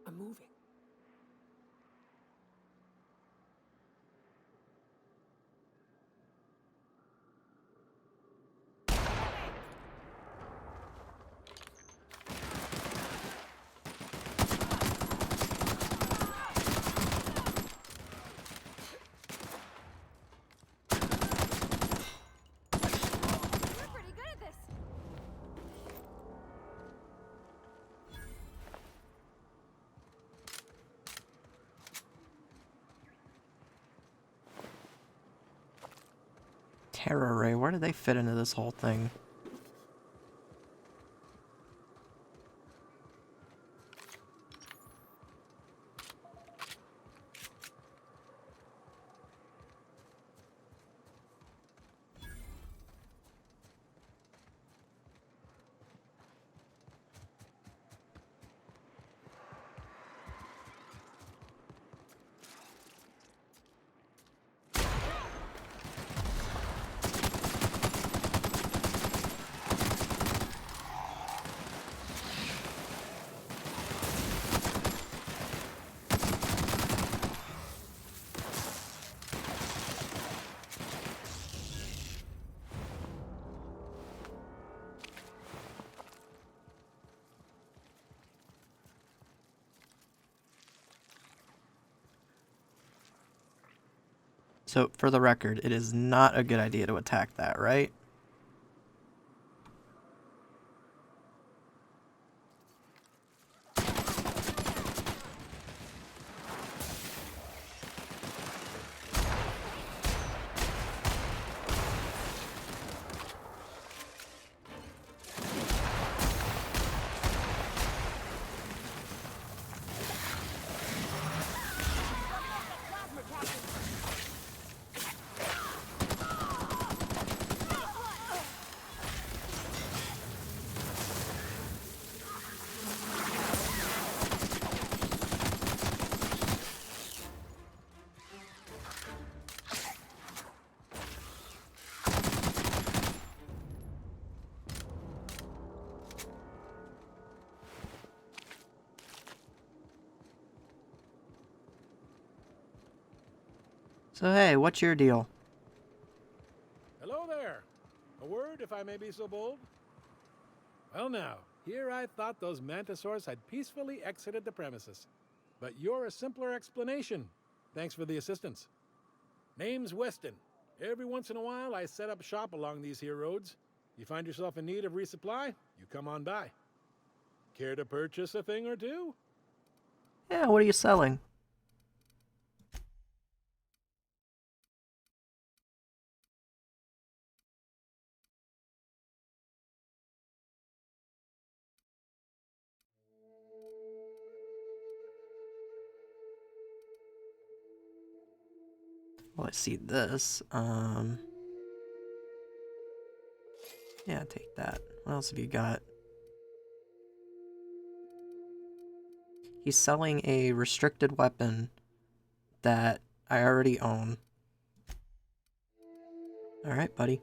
S10: I'm moving.
S1: Terror Ray, where do they fit into this whole thing? So, for the record, it is not a good idea to attack that, right? So hey, what's your deal?
S16: Hello there. A word, if I may be so bold? Well now, here I thought those mantisaurs had peacefully exited the premises. But you're a simpler explanation. Thanks for the assistance. Name's Weston. Every once in a while, I set up shop along these here roads. You find yourself in need of resupply, you come on by. Care to purchase a thing or two?
S1: Yeah, what are you selling? Well, I see this. Yeah, take that. What else have you got? He's selling a restricted weapon that I already own. Alright, buddy.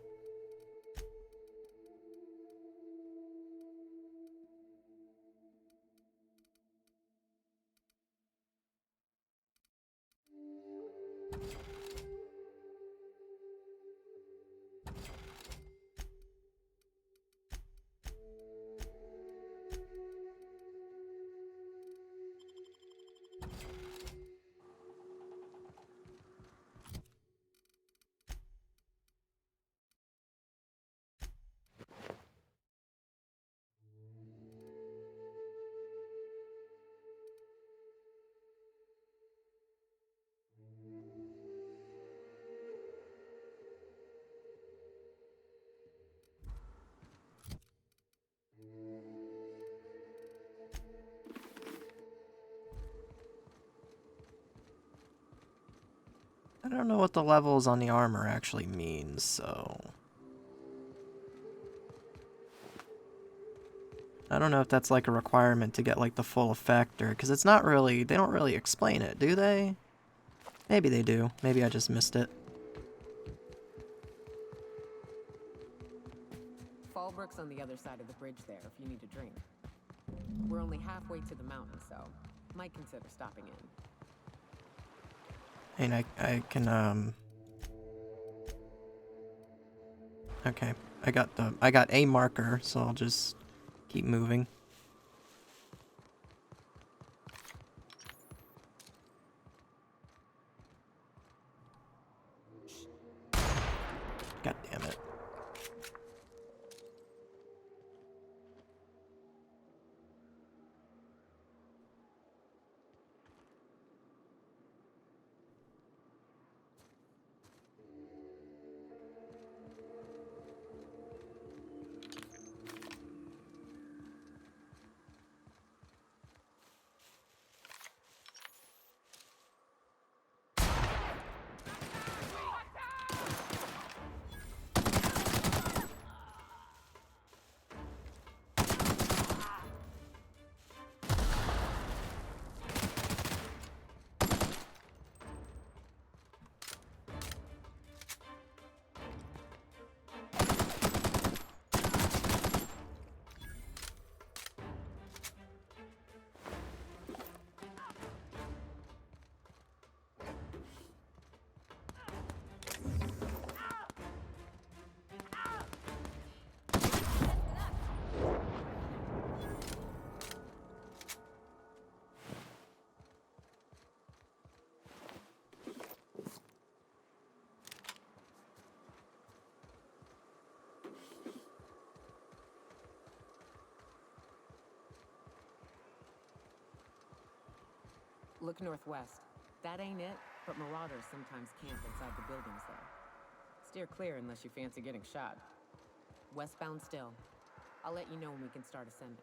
S1: I don't know what the levels on the armor actually mean, so... I don't know if that's like a requirement to get like the full effect, or... because it's not really... they don't really explain it, do they? Maybe they do. Maybe I just missed it.
S10: Fallbrook's on the other side of the bridge there if you need a drink. We're only halfway to the mountain, so might consider stopping in.
S1: And I can, okay, I got a marker, so I'll just keep moving. God damn it.
S10: Look northwest. That ain't it, but marauders sometimes camp inside the buildings there. Steer clear unless you fancy getting shot. Westbound still. I'll let you know when we can start ascending.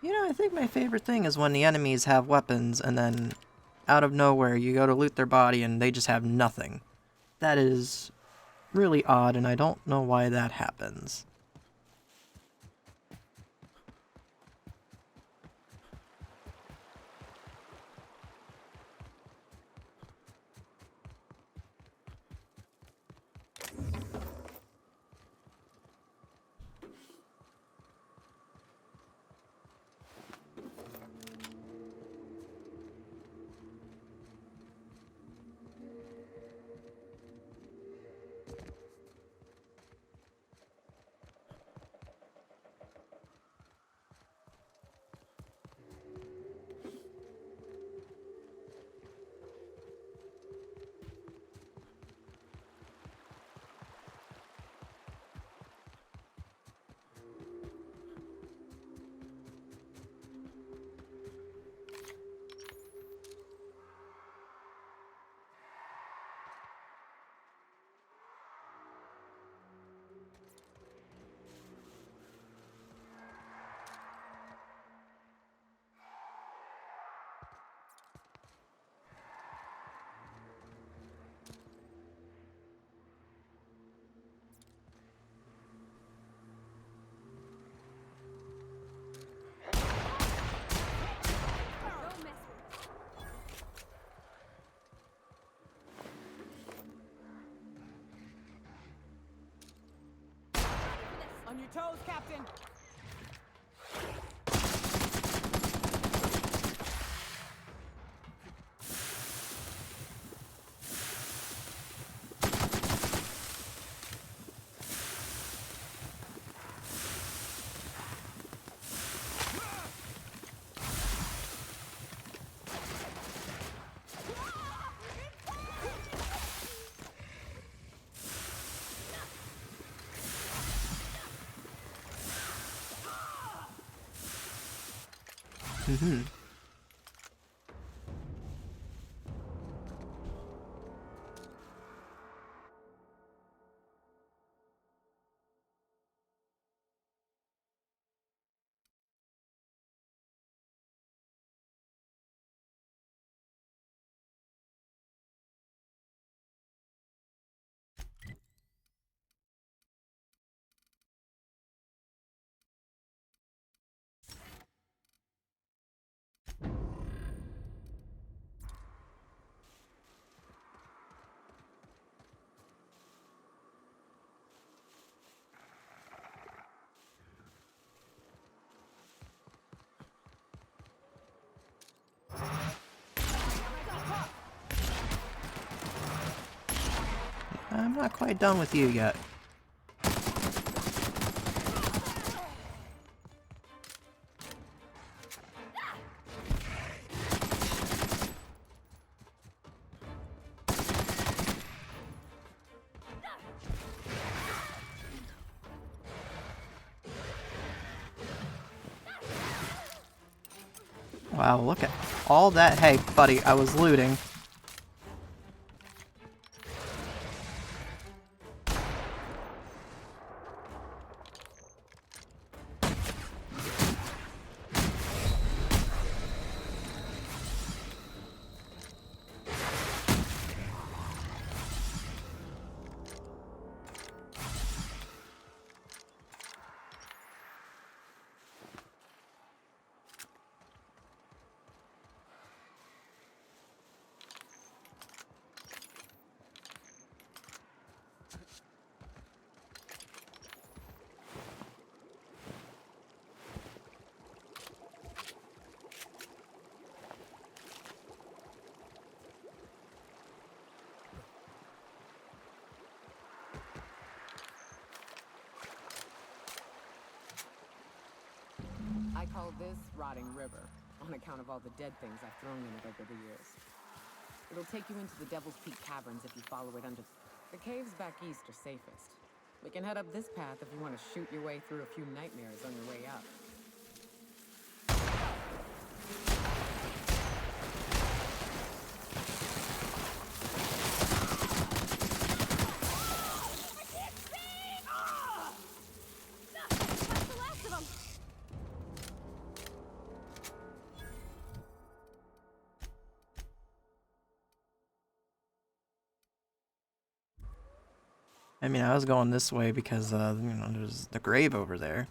S1: You know, I think my favorite thing is when the enemies have weapons and then out of nowhere you go to loot their body and they just have nothing. That is really odd, and I don't know why that happens.
S10: On your toes, Captain!
S1: Mm-hmm. I'm not quite done with you yet. Wow, look at all that. Hey, buddy, I was looting.
S10: I call this Rotting River, on account of all the dead things I've thrown in it over the years. It'll take you into the Devil's Peak Caverns if you follow it under... The caves back east are safest. We can head up this path if you want to shoot your way through a few nightmares on your way up.
S1: I mean, I was going this way because, there's the grave over there.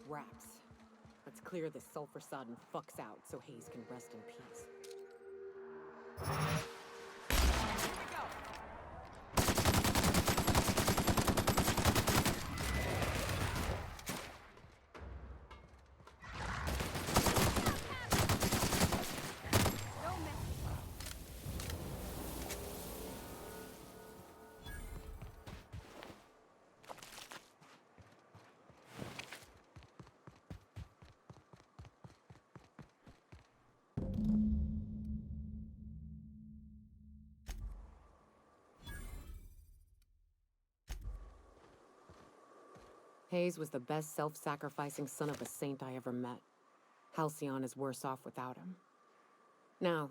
S17: Wraps. Let's clear this sulfur-sodden fucks out so Hayes can rest in peace. Hayes was the best self-sacrificing son of a saint I ever met. Halcyon is worse off without him. Now,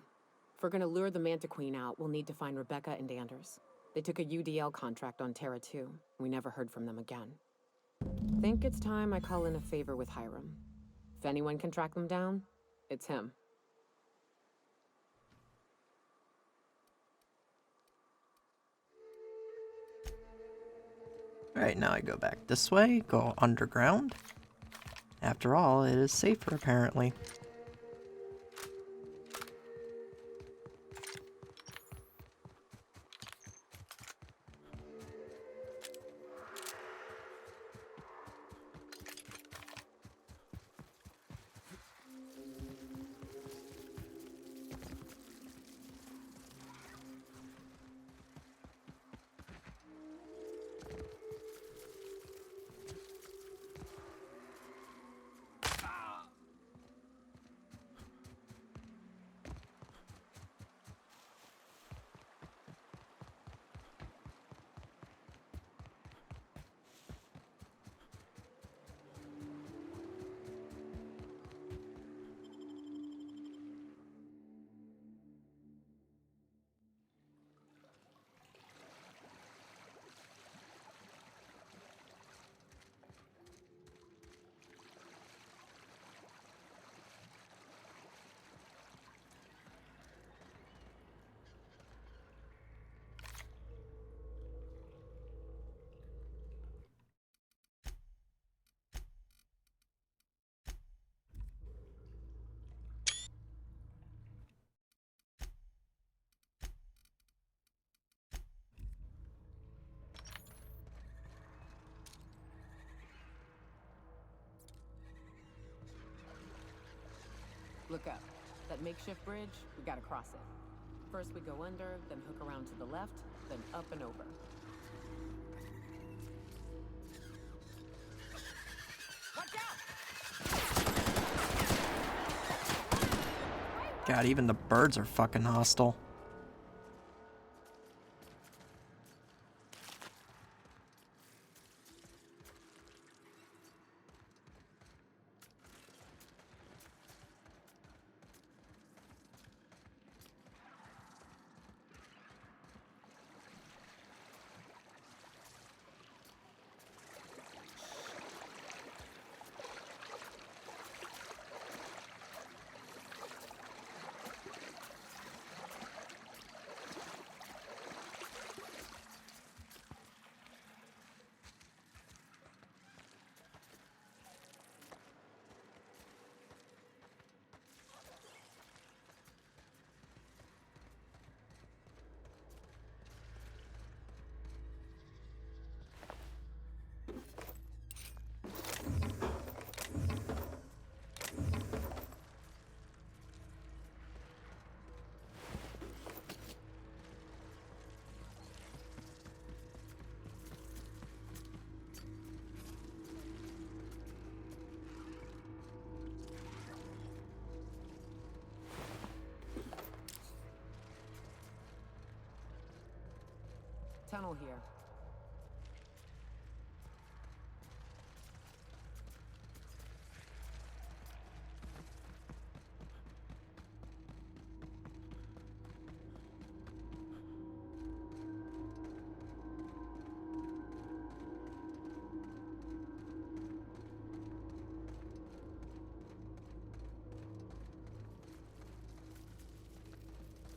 S17: if we're gonna lure the Manta Queen out, we'll need to find Rebecca and Anders. They took a UDL contract on Terra 2. We never heard from them again. Think it's time I call in a favor with Hiram. If anyone can track them down, it's him.
S1: Alright, now I go back this way, go underground. After all, it is safer apparently.
S17: Look up. That makeshift bridge, we gotta cross it. First we go under, then hook around to the left, then up and over.
S1: God, even the birds are fucking hostile.
S17: Tunnel here.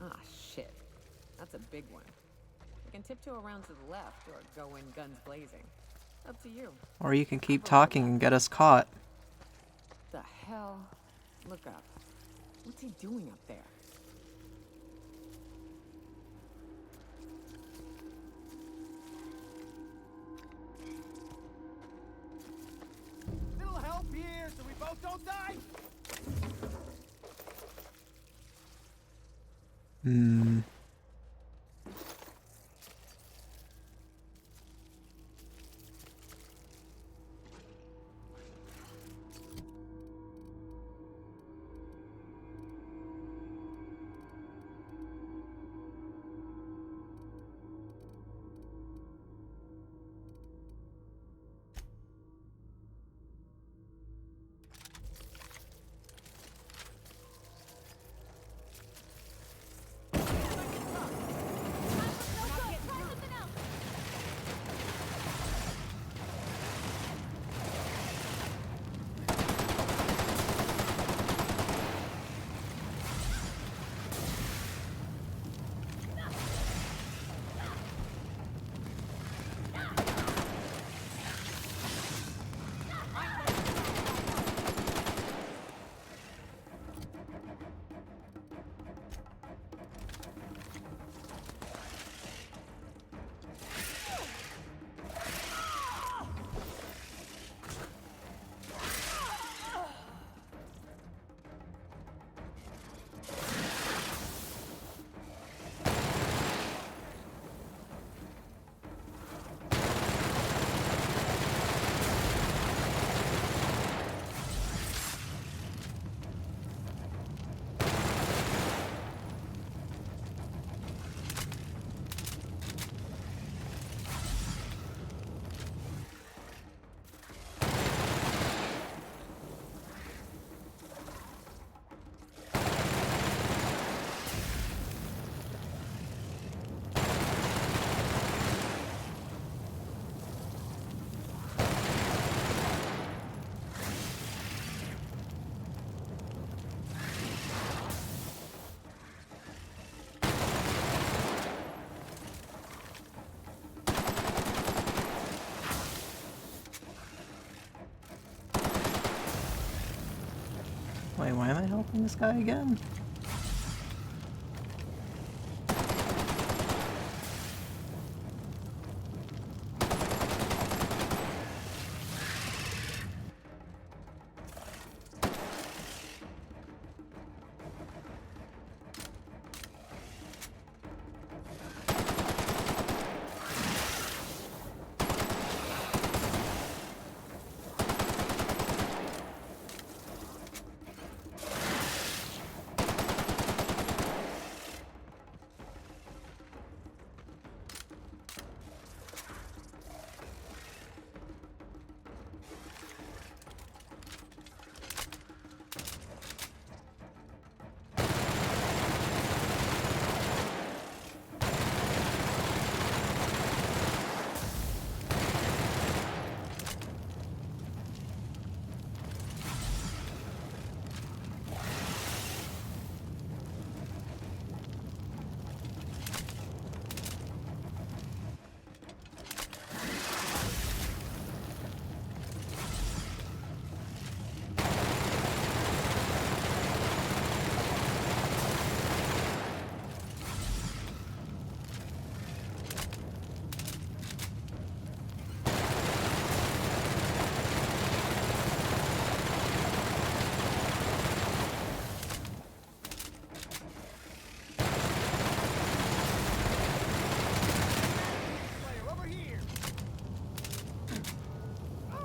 S17: Ah, shit. That's a big one. We can tiptoe around to the left or go in guns blazing. Up to you.
S1: Or you can keep talking and get us caught.
S17: The hell? Look up. What's he doing up there?
S12: Little help here so we both don't die.
S1: Hmm. Wait, why am I helping this guy again?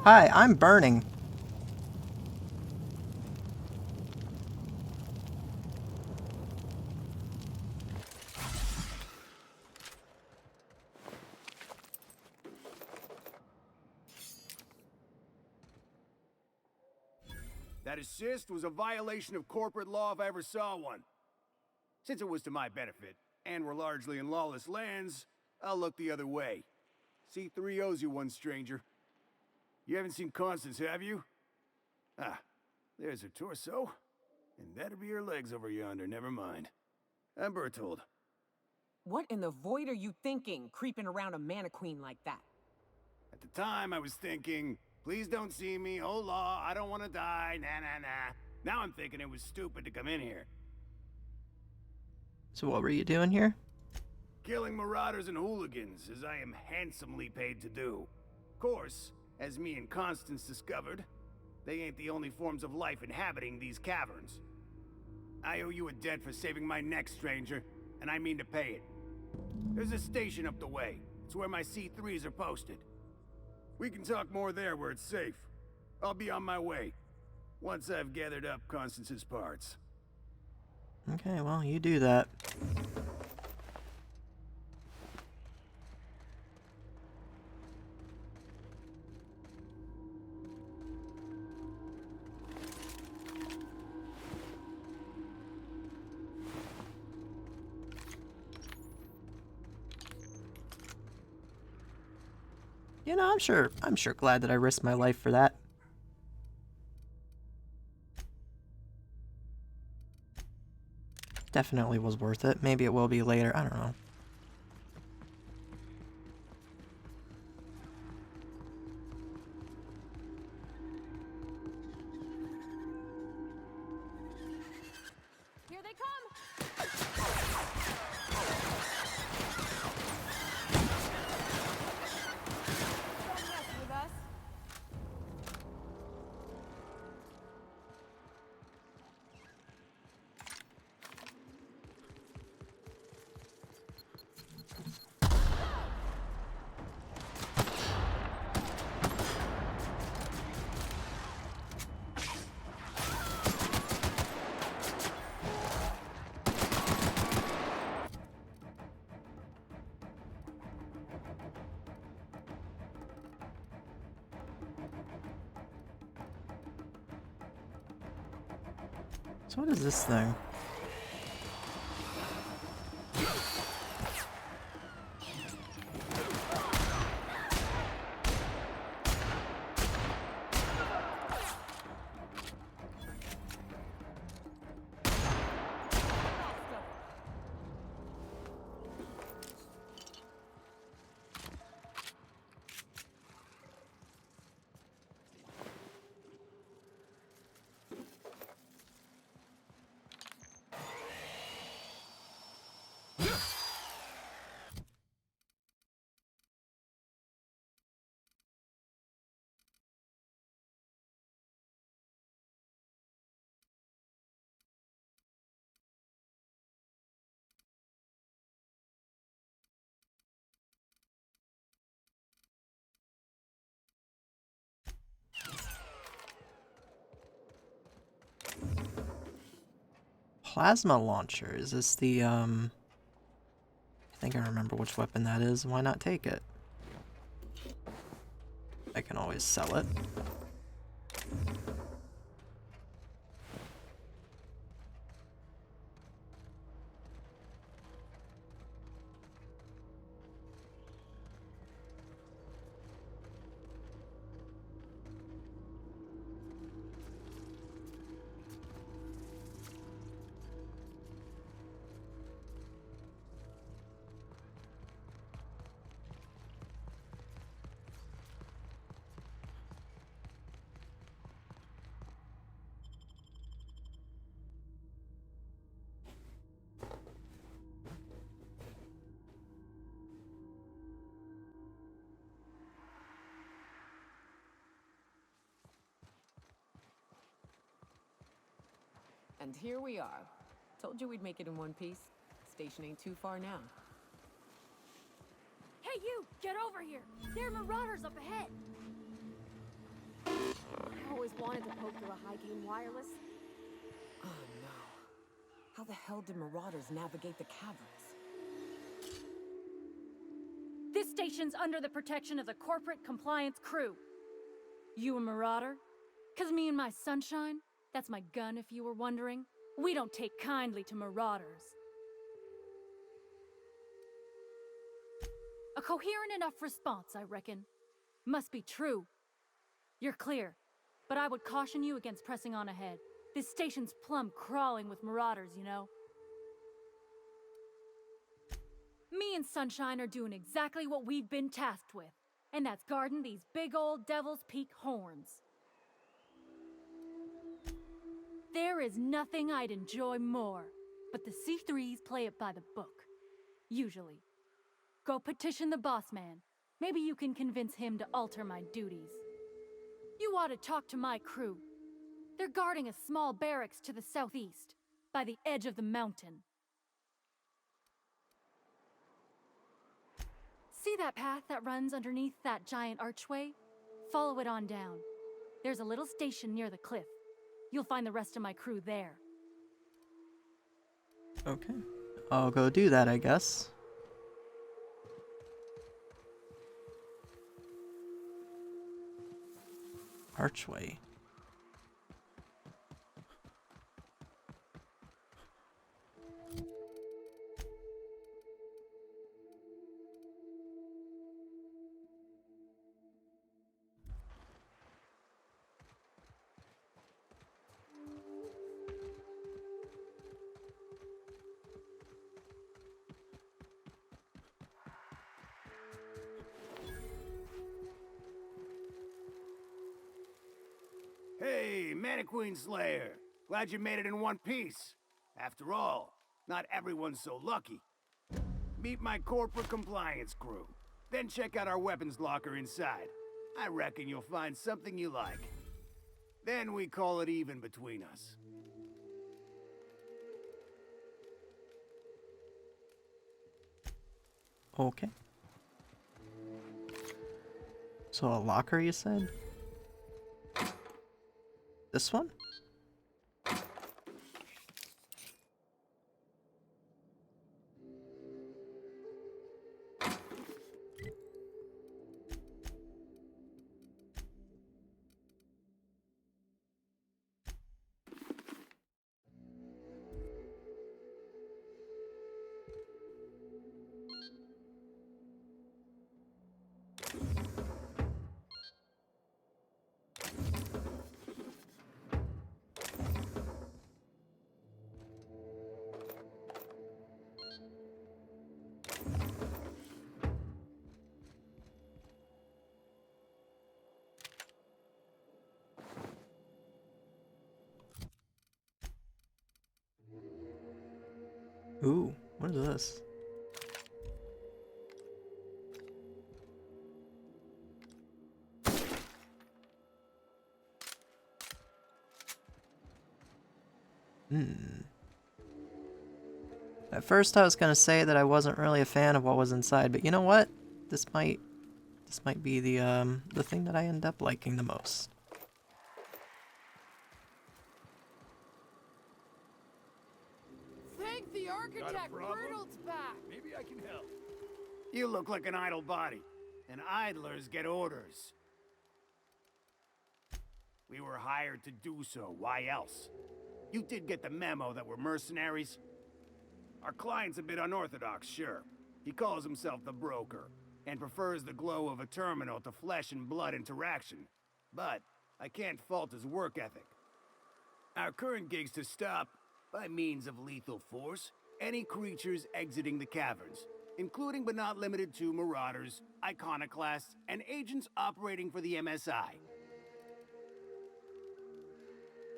S1: Hi, I'm burning.
S18: That assist was a violation of corporate law if I ever saw one. Since it was to my benefit, and we're largely in lawless lands, I'll look the other way. C3 owes you one, stranger. You haven't seen Constance, have you? Ah, there's her torso. And that'll be her legs over yonder, never mind. I'm Bertold.
S17: What in the void are you thinking, creeping around a mannequin like that?
S18: At the time, I was thinking, please don't see me, oh law, I don't want to die, nah. Now I'm thinking it was stupid to come in here.
S1: So what were you doing here?
S18: Killing marauders and hooligans, as I am handsomely paid to do. Of course, as me and Constance discovered, they ain't the only forms of life inhabiting these caverns. I owe you a debt for saving my neck, stranger, and I mean to pay it. There's a station up the way. It's where my C3s are posted. We can talk more there where it's safe. I'll be on my way, once I've gathered up Constance's parts.
S1: Okay, well, you do that. You know, I'm sure glad that I risked my life for that. Definitely was worth it. Maybe it will be later. I don't know.
S3: Here they come! Don't mess with us.
S1: So what is this thing? Plasma launcher. Is this the, I think I remember which weapon that is. Why not take it? I can always sell it.
S17: And here we are. Told you we'd make it in one piece. Station ain't too far now.
S11: Hey, you! Get over here! There are marauders up ahead!
S5: I always wanted to poke through a high-gain wireless.
S17: Oh no. How the hell did marauders navigate the caverns?
S11: This station's under the protection of the corporate compliance crew. You a marauder? 'Cause me and my sunshine,
S19: That's my gun, if you were wondering. We don't take kindly to marauders. A coherent enough response, I reckon. Must be true. You're clear, but I would caution you against pressing on ahead. This station's plumb crawling with marauders, you know. Me and Sunshine are doing exactly what we've been tasked with, and that's guarding these big old Devil's Peak horns. There is nothing I'd enjoy more, but the C3s play it by the book. Usually. Go petition the boss man. Maybe you can convince him to alter my duties. You ought to talk to my crew. They're guarding a small barracks to the southeast, by the edge of the mountain. See that path that runs underneath that giant archway? Follow it on down. There's a little station near the cliff. You'll find the rest of my crew there.
S1: Okay. I'll go do that, I guess. Archway.
S18: Hey, Mannequin Slayer. Glad you made it in one piece. After all, not everyone's so lucky. Meet my corporate compliance crew. Then check out our weapons locker inside. I reckon you'll find something you like. Then we call it even between us.
S1: Okay. So a locker, you said? This one? Ooh, what is this? At first I was gonna say that I wasn't really a fan of what was inside, but you know what? This might be the thing that I end up liking the most.
S10: Thank the architect, Myrtle's back.
S12: Maybe I can help.
S18: You look like an idle body, and idlers get orders. We were hired to do so, why else? You did get the memo that we're mercenaries? Our client's a bit unorthodox, sure. He calls himself the broker, and prefers the glow of a terminal to flesh and blood interaction. But I can't fault his work ethic. Our current gig's to stop, by means of lethal force, any creatures exiting the caverns, including but not limited to marauders, iconoclasts, and agents operating for the MSI.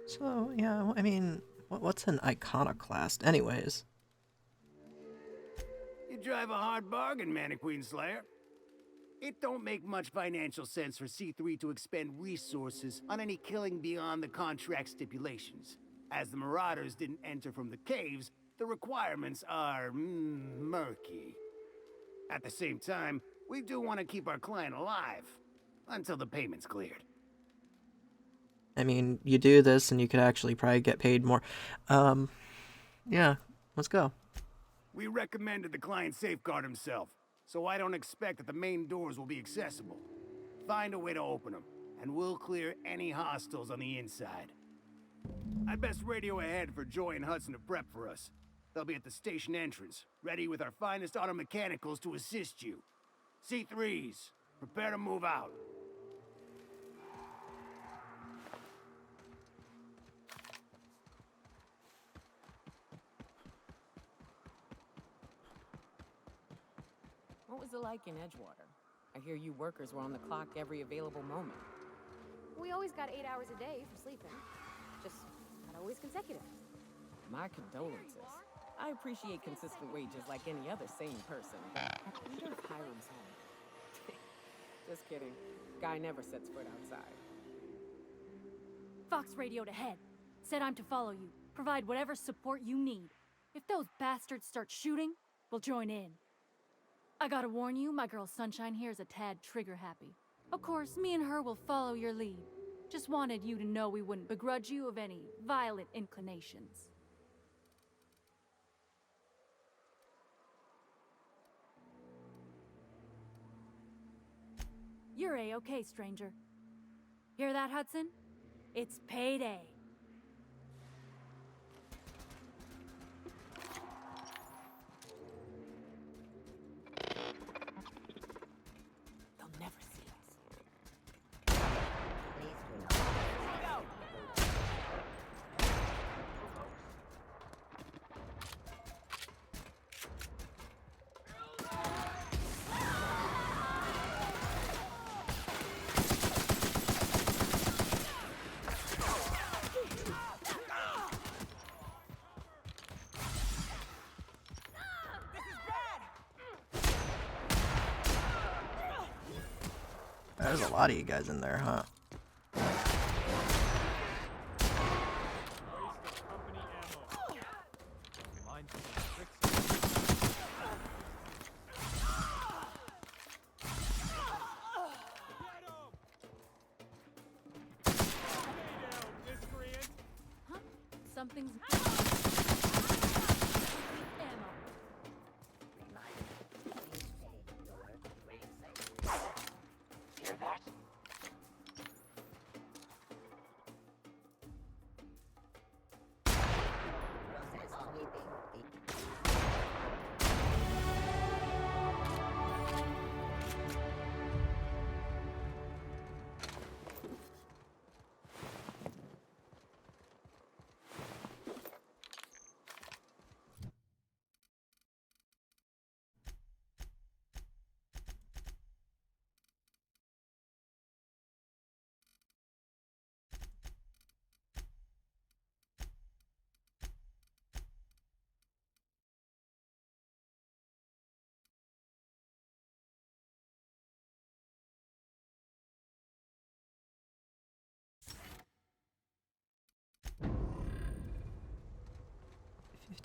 S1: So, yeah, I mean, what's an iconoclast anyways?
S18: You drive a hard bargain, Mannequin Slayer. It don't make much financial sense for C3 to expend resources on any killing beyond the contract stipulations. As the Marauders didn't enter from the caves, the requirements are murky. At the same time, we do want to keep our client alive, until the payment's cleared.
S1: I mean, you do this and you could actually probably get paid more. Yeah, let's go.
S18: We recommended the client safeguard himself, so I don't expect that the main doors will be accessible. Find a way to open them, and we'll clear any hostiles on the inside. I'd best radio ahead for Joy and Hudson to prep for us. They'll be at the station entrance, ready with our finest auto mechanicals to assist you. C3s, prepare to move out.
S17: What was it like in Edgewater? I hear you workers were on the clock every available moment.
S5: We always got 8 hours a day for sleeping. Just not always consecutive.
S17: My condolences. I appreciate consistent wages like any other sane person. I wonder if Hiram's home. Just kidding. Guy never sets foot outside.
S19: Fox radioed ahead. Said I'm to follow you. Provide whatever support you need. If those bastards start shooting, we'll join in. I gotta warn you, my girl Sunshine here is a tad trigger-happy. Of course, me and her will follow your lead. Just wanted you to know we wouldn't begrudge you of any violent inclinations. You're A-okay, stranger. Hear that, Hudson? It's payday.
S17: They'll never see us.
S1: There's a lot of you guys in there, huh?
S19: Something's...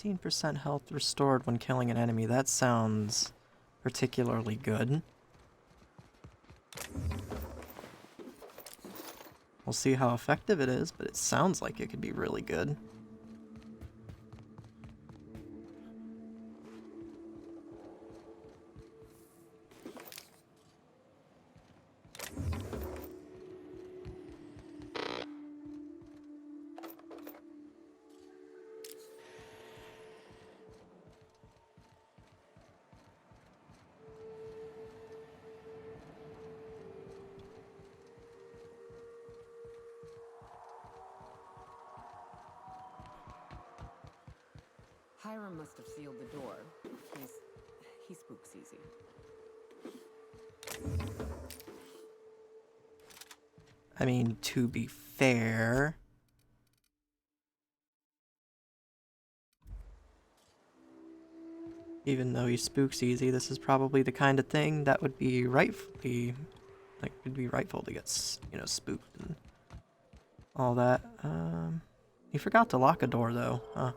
S1: %15 health restored when killing an enemy. That sounds particularly good. We'll see how effective it is, but it sounds like it could be really good.
S17: Hiram must have sealed the door. He spooks easy.
S1: I mean, to be fair... Even though he spooks easy, this is probably the kind of thing that would be rightfully... Like, would be rightful to get, you know, spooked and all that. He forgot to lock a door, though, huh?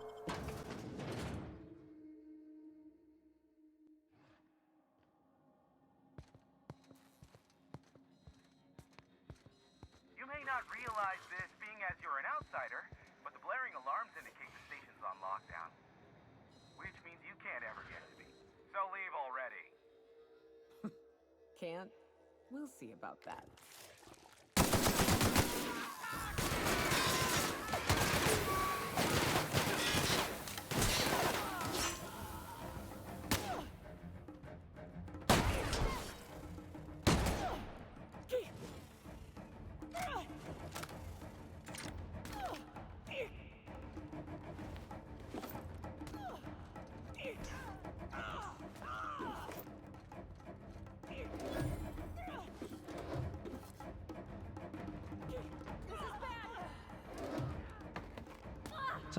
S20: You may not realize this being as you're an outsider, but the blaring alarms indicate the station's on lockdown. Which means you can't ever get to me. So leave already.
S17: Can't? We'll see about that.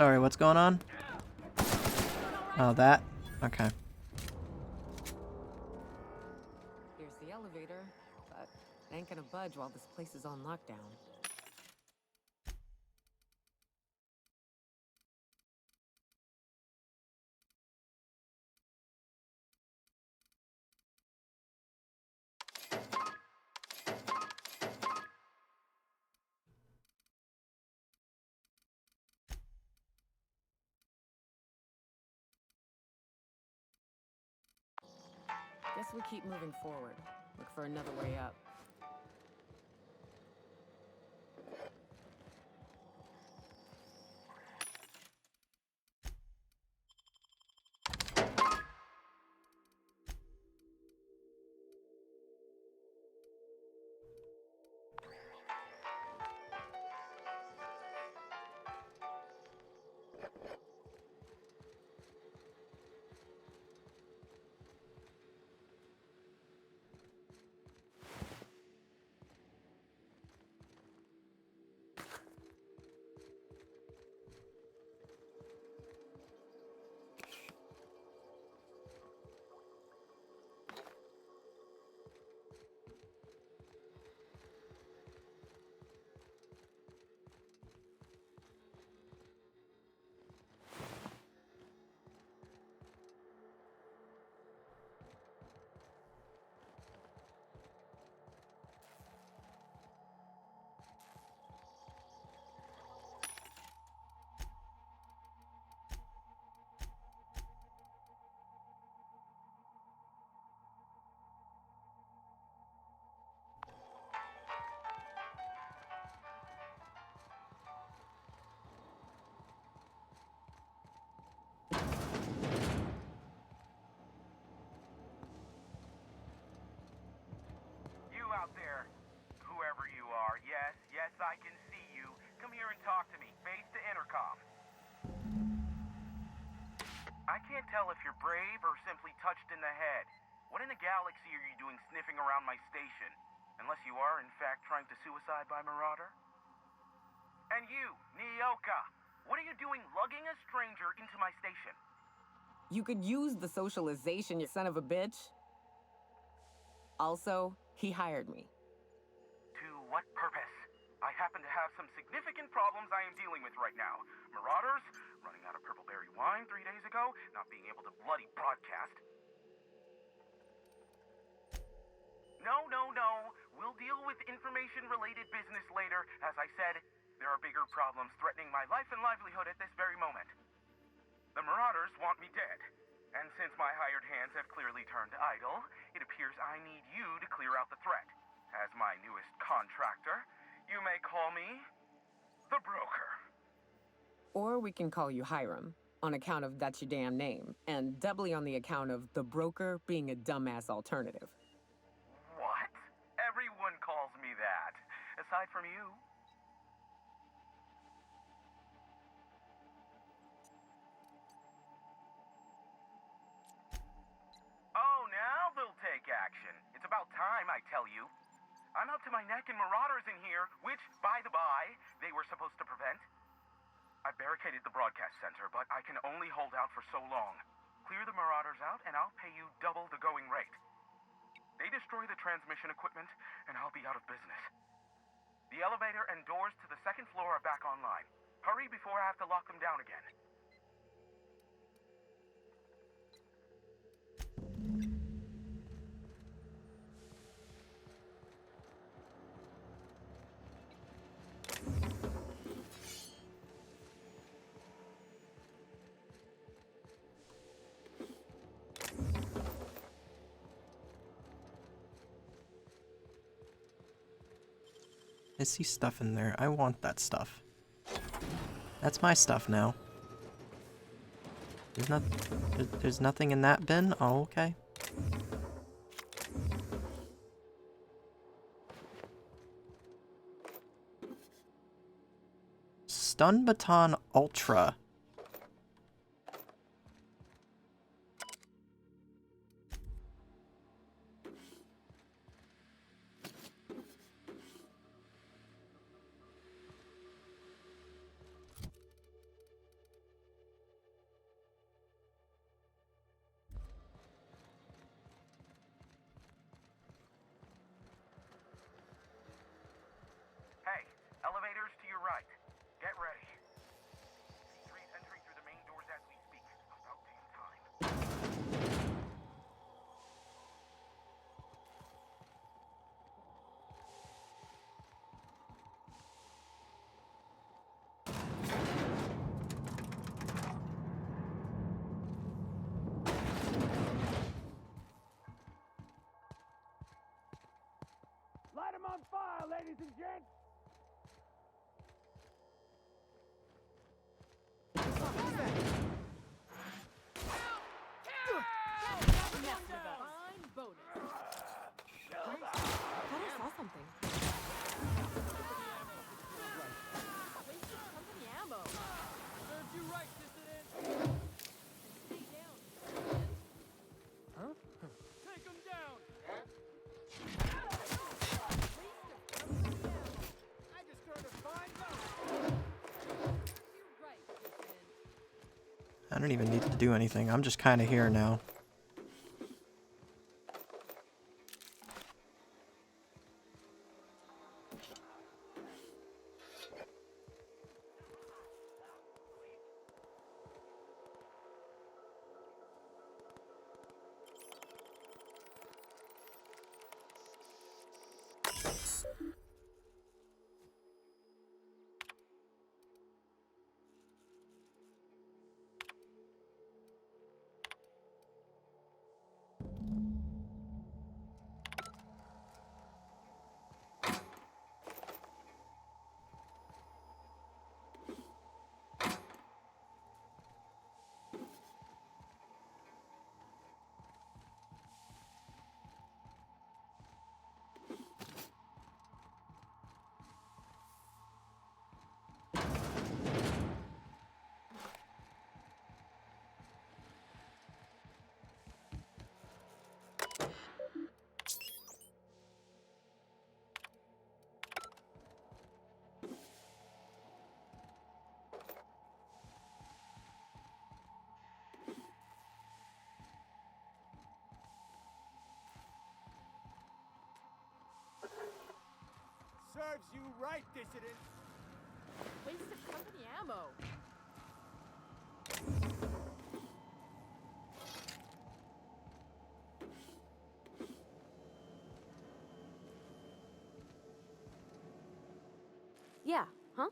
S1: Sorry, what's going on? Oh, that? Okay.
S17: Here's the elevator, but it ain't gonna budge while this place is on lockdown. Guess we keep moving forward. Look for another way up.
S20: You out there, whoever you are, yes, I can see you. Come here and talk to me, face to intercom. I can't tell if you're brave or simply touched in the head. What in the galaxy are you doing sniffing around my station? Unless you are, in fact, trying to suicide by Marauder? And you, Nyoka, what are you doing lugging a stranger into my station?
S17: You could use the socialization, you son of a bitch. Also, he hired me.
S20: To what purpose? I happen to have some significant problems I am dealing with right now. Marauders, running out of purple berry wine 3 days ago, not being able to bloody broadcast. No. We'll deal with information-related business later. As I said, there are bigger problems threatening my life and livelihood at this very moment. The Marauders want me dead. And since my hired hands have clearly turned idle, it appears I need you to clear out the threat. As my newest contractor, you may call me the Broker.
S17: Or we can call you Hiram, on account of that's your damn name, and doubly on the account of the Broker being a dumbass alternative.
S20: What? Everyone calls me that, aside from you. Oh, now they'll take action. It's about time, I tell you. I'm up to my neck in Marauders in here, which, by the by, they were supposed to prevent. I barricaded the broadcast center, but I can only hold out for so long. Clear the Marauders out, and I'll pay you double the going rate. They destroy the transmission equipment, and I'll be out of business. The elevator and doors to the second floor are back online. Hurry before I have to lock them down again.
S1: I see stuff in there. I want that stuff. That's my stuff now. There's nothing in that bin? Oh, okay. Stun Baton Ultra.
S12: on fire, ladies and gents!
S3: Fine bonus. Nice. I thought I saw something. Wasted company ammo.
S2: Serves you right, dissident.
S3: Stay down.
S2: Huh? Take him down.
S12: I just earned a fine bonus.
S3: You're right, dissident.
S1: I don't even need to do anything. I'm just kind of here now.
S12: Serves you right, dissident.
S3: Wasted company ammo.
S5: Yeah, huh?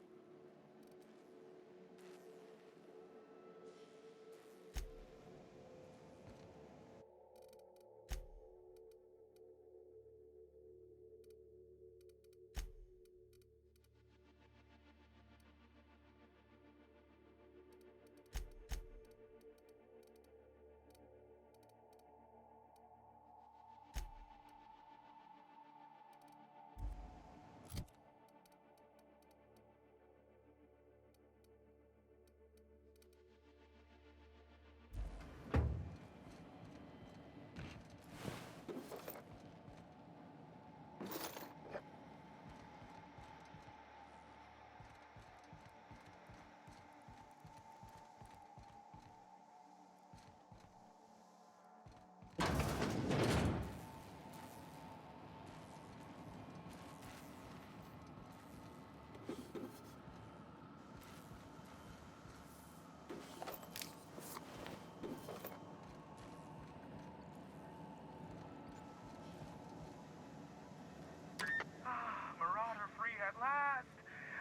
S20: Marauder free at last.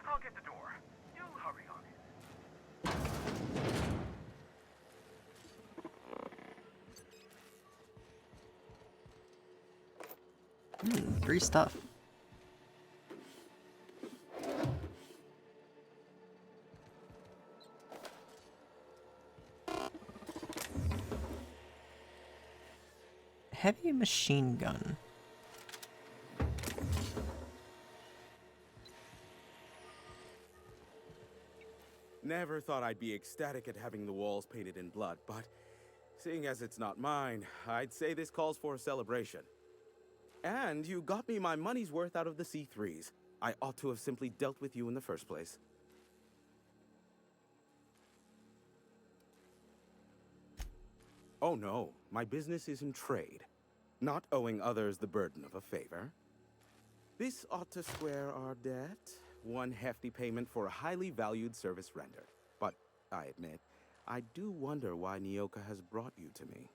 S20: I'll get the door. You hurry on in.
S1: Free stuff. Heavy machine gun.
S21: Never thought I'd be ecstatic at having the walls painted in blood, but seeing as it's not mine, I'd say this calls for a celebration. And you got me my money's worth out of the C3s. I ought to have simply dealt with you in the first place. Oh no, my business is in trade, not owing others the burden of a favor. This ought to square our debt. One hefty payment for a highly valued service rendered. But, I admit, I do wonder why Nyoka has brought you to me.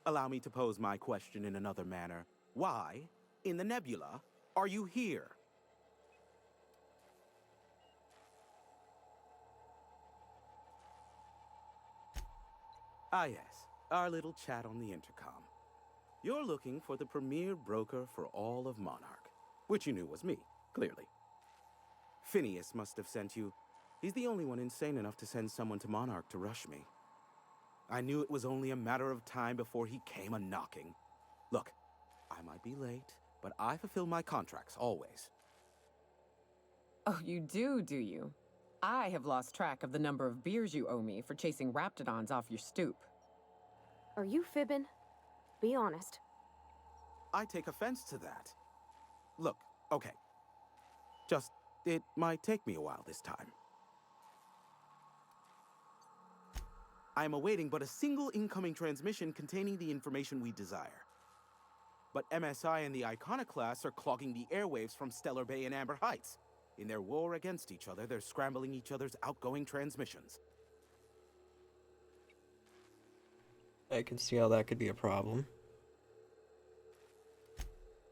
S21: Allow me to pose my question in another manner. Why, in the nebula, are you here? Ah yes, our little chat on the intercom. You're looking for the premier broker for all of Monarch. Which you knew was me, clearly. Phineas must have sent you. He's the only one insane enough to send someone to Monarch to rush me. I knew it was only a matter of time before he came a-knocking. Look, I might be late, but I fulfill my contracts, always.
S17: Oh, you do you? I have lost track of the number of beers you owe me for chasing raptidons off your stoop.
S5: Are you fibbing? Be honest.
S21: I take offense to that. Look, okay. Just, it might take me a while this time. I am awaiting but a single incoming transmission containing the information we desire. But MSI and the Iconoclasts are clogging the airwaves from Stellar Bay and Amber Heights. In their war against each other, they're scrambling each other's outgoing transmissions.
S1: I can see how that could be a problem.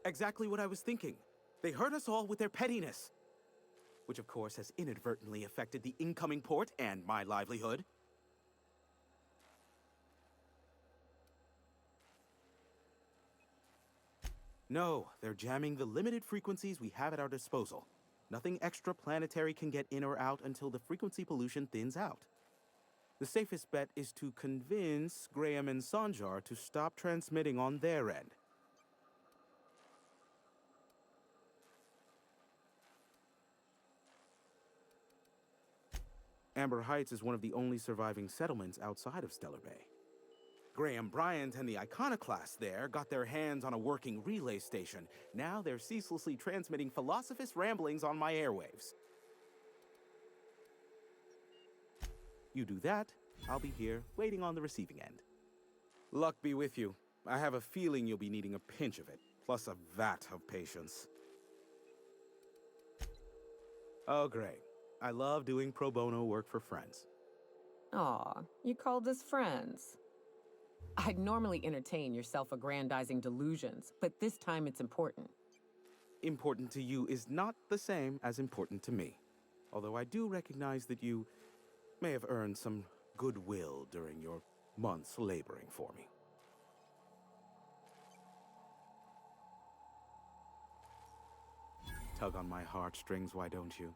S21: Exactly what I was thinking. They hurt us all with their pettiness. Which of course has inadvertently affected the incoming port and my livelihood. No, they're jamming the limited frequencies we have at our disposal. Nothing extraplanetary can get in or out until the frequency pollution thins out. The safest bet is to convince Graham and Sanjar to stop transmitting on their end. Amber Heights is one of the only surviving settlements outside of Stellar Bay. Graham Bryant and the Iconoclasts there got their hands on a working relay station. Now they're ceaselessly transmitting philosophist ramblings on my airwaves. You do that, I'll be here, waiting on the receiving end. Luck be with you. I have a feeling you'll be needing a pinch of it, plus a vat of patience. Oh, great. I love doing pro bono work for friends.
S17: Aw, you called us friends. I'd normally entertain your self-aggrandizing delusions, but this time it's important.
S21: Important to you is not the same as important to me. Although I do recognize that you may have earned some goodwill during your months laboring for me. Tug on my heartstrings, why don't you?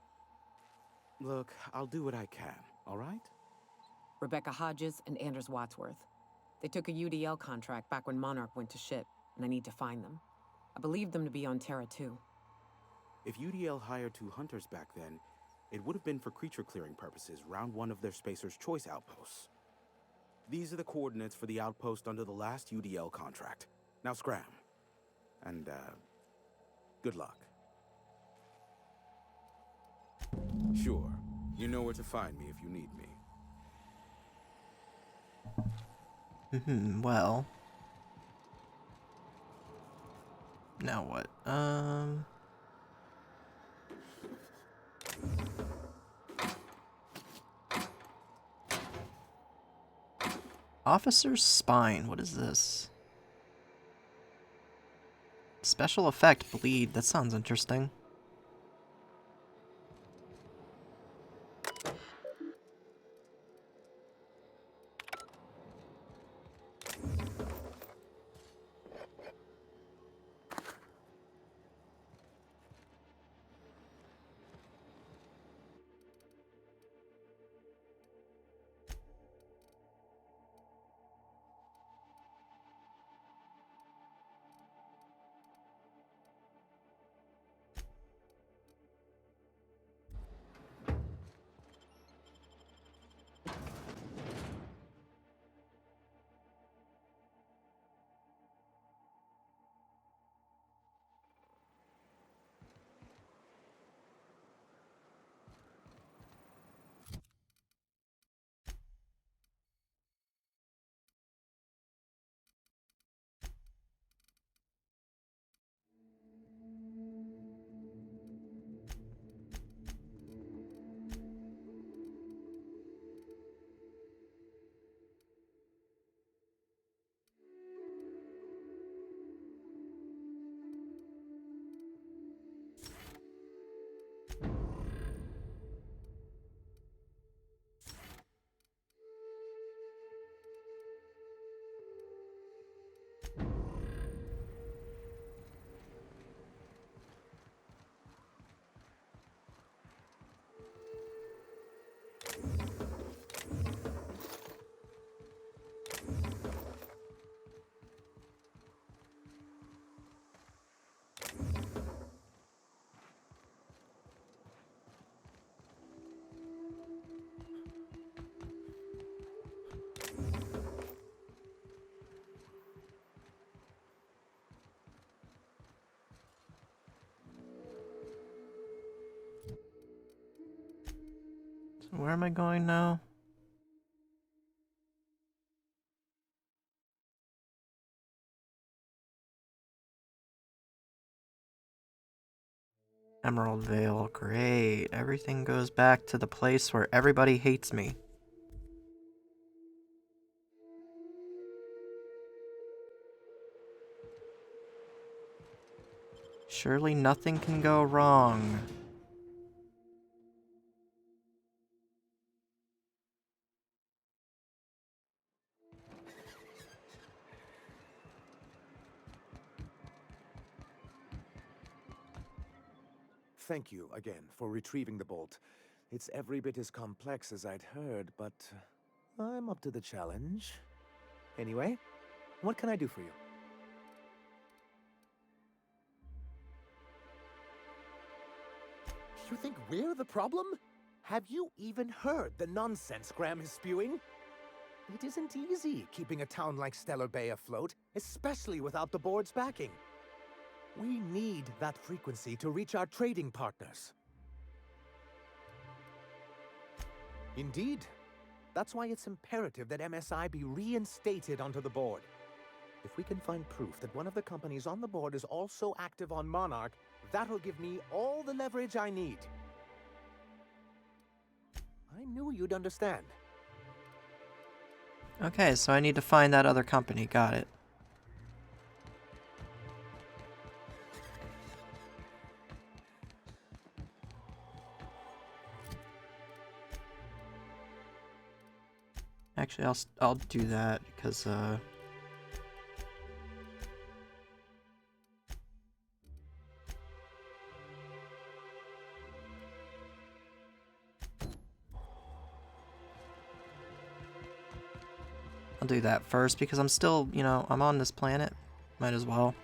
S21: Look, I'll do what I can, all right?
S17: Rebecca Hodges and Anders Wadsworth. They took a UDL contract back when Monarch went to shit, and I need to find them. I believe them to be on Terra too.
S21: If UDL hired 2 hunters back then, it would have been for creature clearing purposes, round 1 of their Spacer's Choice outposts. These are the coordinates for the outpost under the last UDL contract. Now scram. And, good luck. Sure. You know where to find me if you need me.
S1: Well. Now what? Officer's Spine. What is this? Special effect bleed. That sounds interesting. Where am I going now? Emerald Vale, great. Everything goes back to the place where everybody hates me. Surely nothing can go wrong.
S4: Thank you again for retrieving the bolt. It's every bit as complex as I'd heard, but I'm up to the challenge. Anyway, what can I do for you? You think we're the problem? Have you even heard the nonsense Graham is spewing? It isn't easy keeping a town like Stellar Bay afloat, especially without the board's backing. We need that frequency to reach our trading partners. Indeed. That's why it's imperative that MSI be reinstated onto the board. If we can find proof that one of the companies on the board is also active on Monarch, that'll give me all the leverage I need. I knew you'd understand.
S1: Okay, so I need to find that other company. Got it. Actually, I'll do that because I'll do that first because I'm still, you know, I'm on this planet. Might as well.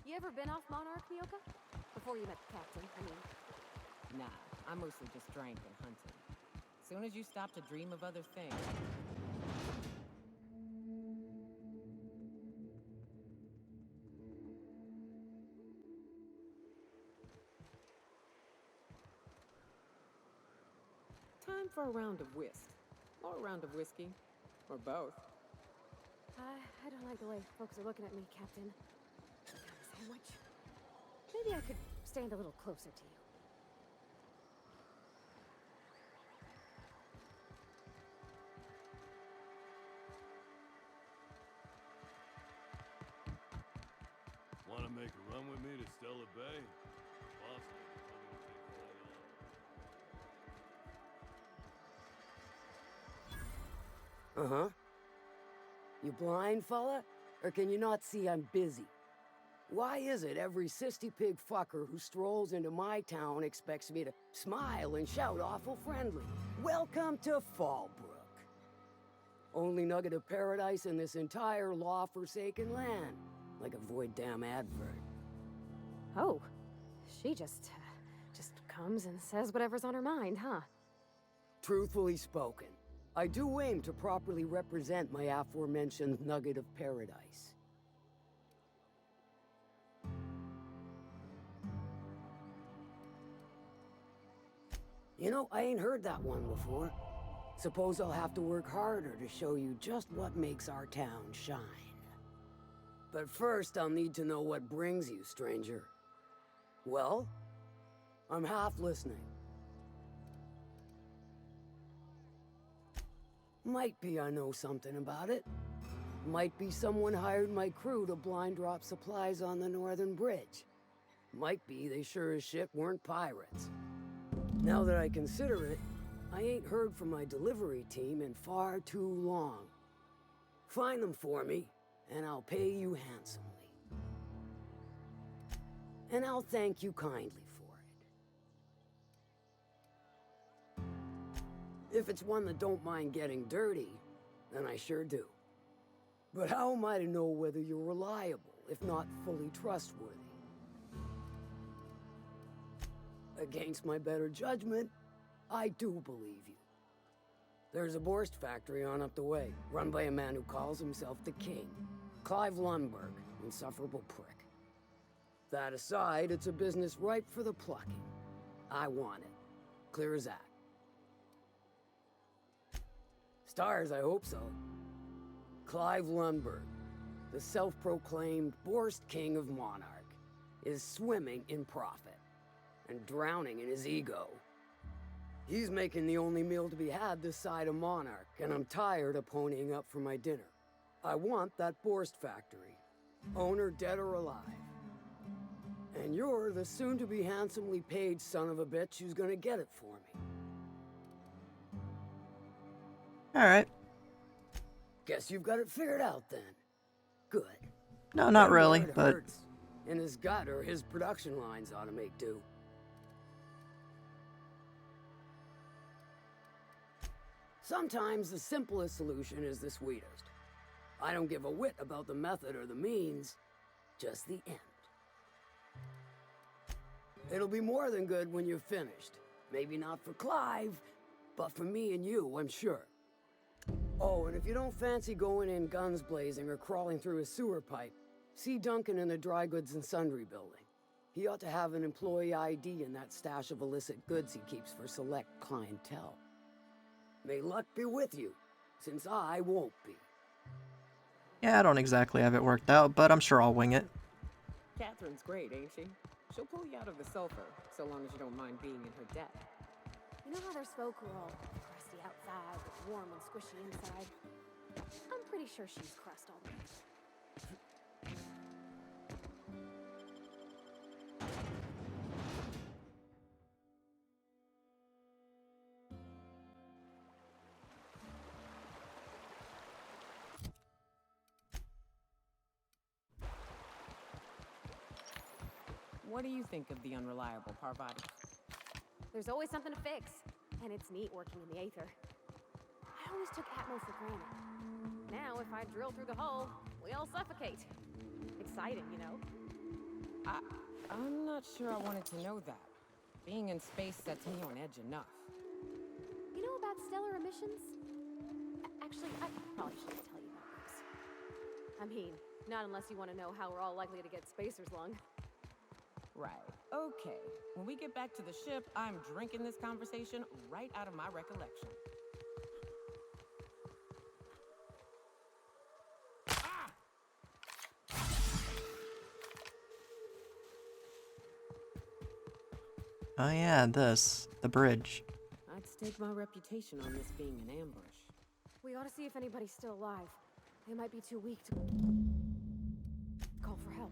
S5: You ever been off Monarch, Mioka? Before you met the captain, I mean.
S17: Nah, I mostly just drank and hunted. As soon as you stop to dream of other things. Time for a round of whist. Or a round of whiskey. Or both.
S5: I don't like the way folks are looking at me, Captain. Got a sandwich? Maybe I could stand a little closer to you.
S8: Want to make a run with me to Stellar Bay?
S22: Uh-huh. You blind, fella? Or can you not see I'm busy? Why is it every sissy pig fucker who strolls into my town expects me to smile and shout awful friendly? Welcome to Fallbrook. Only nugget of paradise in this entire law-forsaken land. Like a void damn advert.
S5: Oh, she just comes and says whatever's on her mind, huh?
S22: Truthfully spoken, I do aim to properly represent my aforementioned nugget of paradise. You know, I ain't heard that one before. Suppose I'll have to work harder to show you just what makes our town shine. But first, I'll need to know what brings you, stranger. Well, I'm half listening. Might be I know something about it. Might be someone hired my crew to blind drop supplies on the Northern Bridge. Might be they sure as shit weren't pirates. Now that I consider it, I ain't heard from my delivery team in far too long. Find them for me, and I'll pay you handsomely. And I'll thank you kindly for it. If it's one that don't mind getting dirty, then I sure do. But how am I to know whether you're reliable, if not fully trustworthy? Against my better judgment, I do believe you. There's a Borst factory on up the way, run by a man who calls himself the King. Clive Lundberg, insufferable prick. That aside, it's a business ripe for the plucking. I want it. Clear as that. Stars, I hope so. Clive Lundberg, the self-proclaimed Borst King of Monarch, is swimming in profit and drowning in his ego. He's making the only meal to be had this side of Monarch, and I'm tired of ponying up for my dinner. I want that Borst factory, owner dead or alive. And you're the soon-to-be handsomely paid son of a bitch who's gonna get it for me.
S1: Alright.
S22: Guess you've got it figured out then. Good.
S1: No, not
S22: Then
S1: really,
S22: where it
S1: but...
S22: hurts, in his gut or his production lines ought to make do. Sometimes the simplest solution is the sweetest. I don't give a whit about the method or the means, just the end. It'll be more than good when you're finished. Maybe not for Clive, but for me and you, I'm sure. Oh, and if you don't fancy going in guns blazing or crawling through a sewer pipe, see Duncan in the dry goods and sundry building. He ought to have an employee ID in that stash of illicit goods he keeps for select clientele. May luck be with you, since I won't be.
S1: Yeah, I don't exactly have it worked out, but I'm sure I'll wing it.
S17: Catherine's great, ain't she? She'll pull you out of the sulfur, so long as you don't mind being in her debt.
S5: You know how there's folk who are all crusty outside, but warm and squishy inside? I'm pretty sure she's crust all right.
S17: What do you think of the unreliable Parvati?
S5: There's always something to fix, and it's neat working in the Aether. I always took Atmo for granted. Now, if I drill through the hull, we all suffocate. Exciting, you know?
S17: I'm not sure I wanted to know that. Being in space sets me on edge enough.
S5: You know about stellar emissions? Actually, I probably shouldn't tell you about those. I mean, not unless you want to know how we're all likely to get spacers lung.
S17: Right. Okay. When we get back to the ship, I'm drinking this conversation right out of my recollection.
S1: Oh yeah, the bridge.
S17: I'd stake my reputation on this being an ambush.
S5: We ought to see if anybody's still alive. They might be too weak to call for help.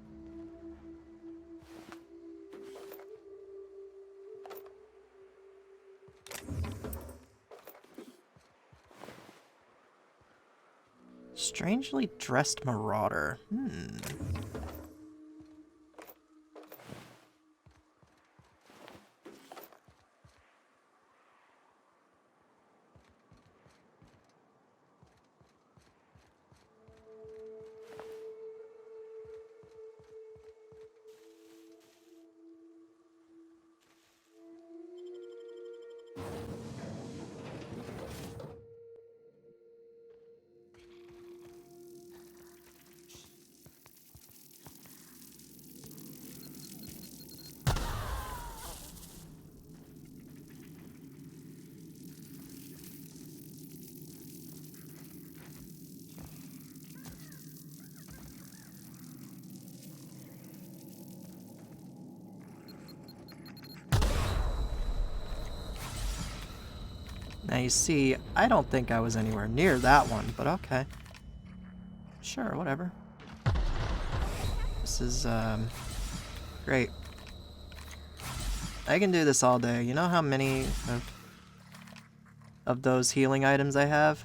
S1: Strangely dressed marauder. Now you see, I don't think I was anywhere near that one, but okay. Sure, whatever. This is, great. I can do this all day. You know how many of those healing items I have?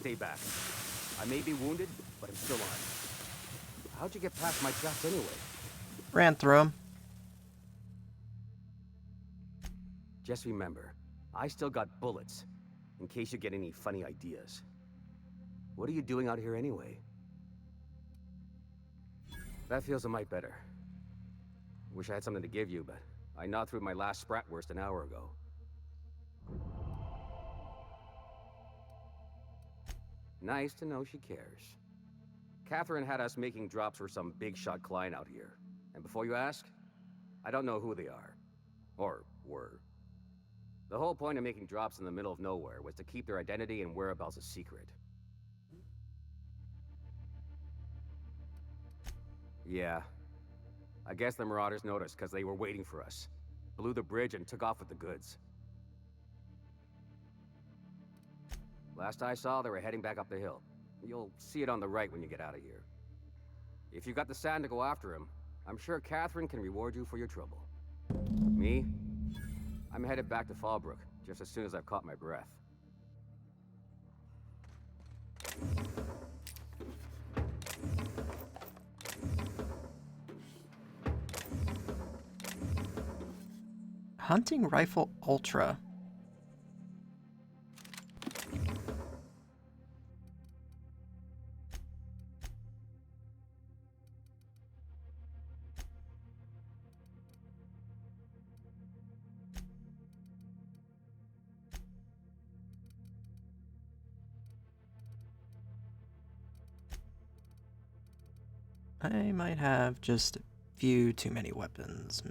S14: stay back. I may be wounded, but I'm still on. How'd you get past my traps anyway?
S1: Ran through him.
S14: Just remember, I still got bullets, in case you get any funny ideas. What are you doing out here anyway? That feels a mite better. Wish I had something to give you, but I gnawed through my last Spratwurst an hour ago. Nice to know she cares. Catherine had us making drops for some big-shot client out here. And before you ask, I don't know who they are. Or were. The whole point of making drops in the middle of nowhere was to keep their identity and whereabouts a secret. Yeah. I guess the Marauders noticed because they were waiting for us. Blew the bridge and took off with the goods. Last I saw, they were heading back up the hill. You'll see it on the right when you get out of here. If you've got the sand to go after him, I'm sure Catherine can reward you for your trouble. Me? I'm headed back to Fallbrook, just as soon as I've caught my breath.
S1: Hunting Rifle Ultra. I might have just a few too many weapons.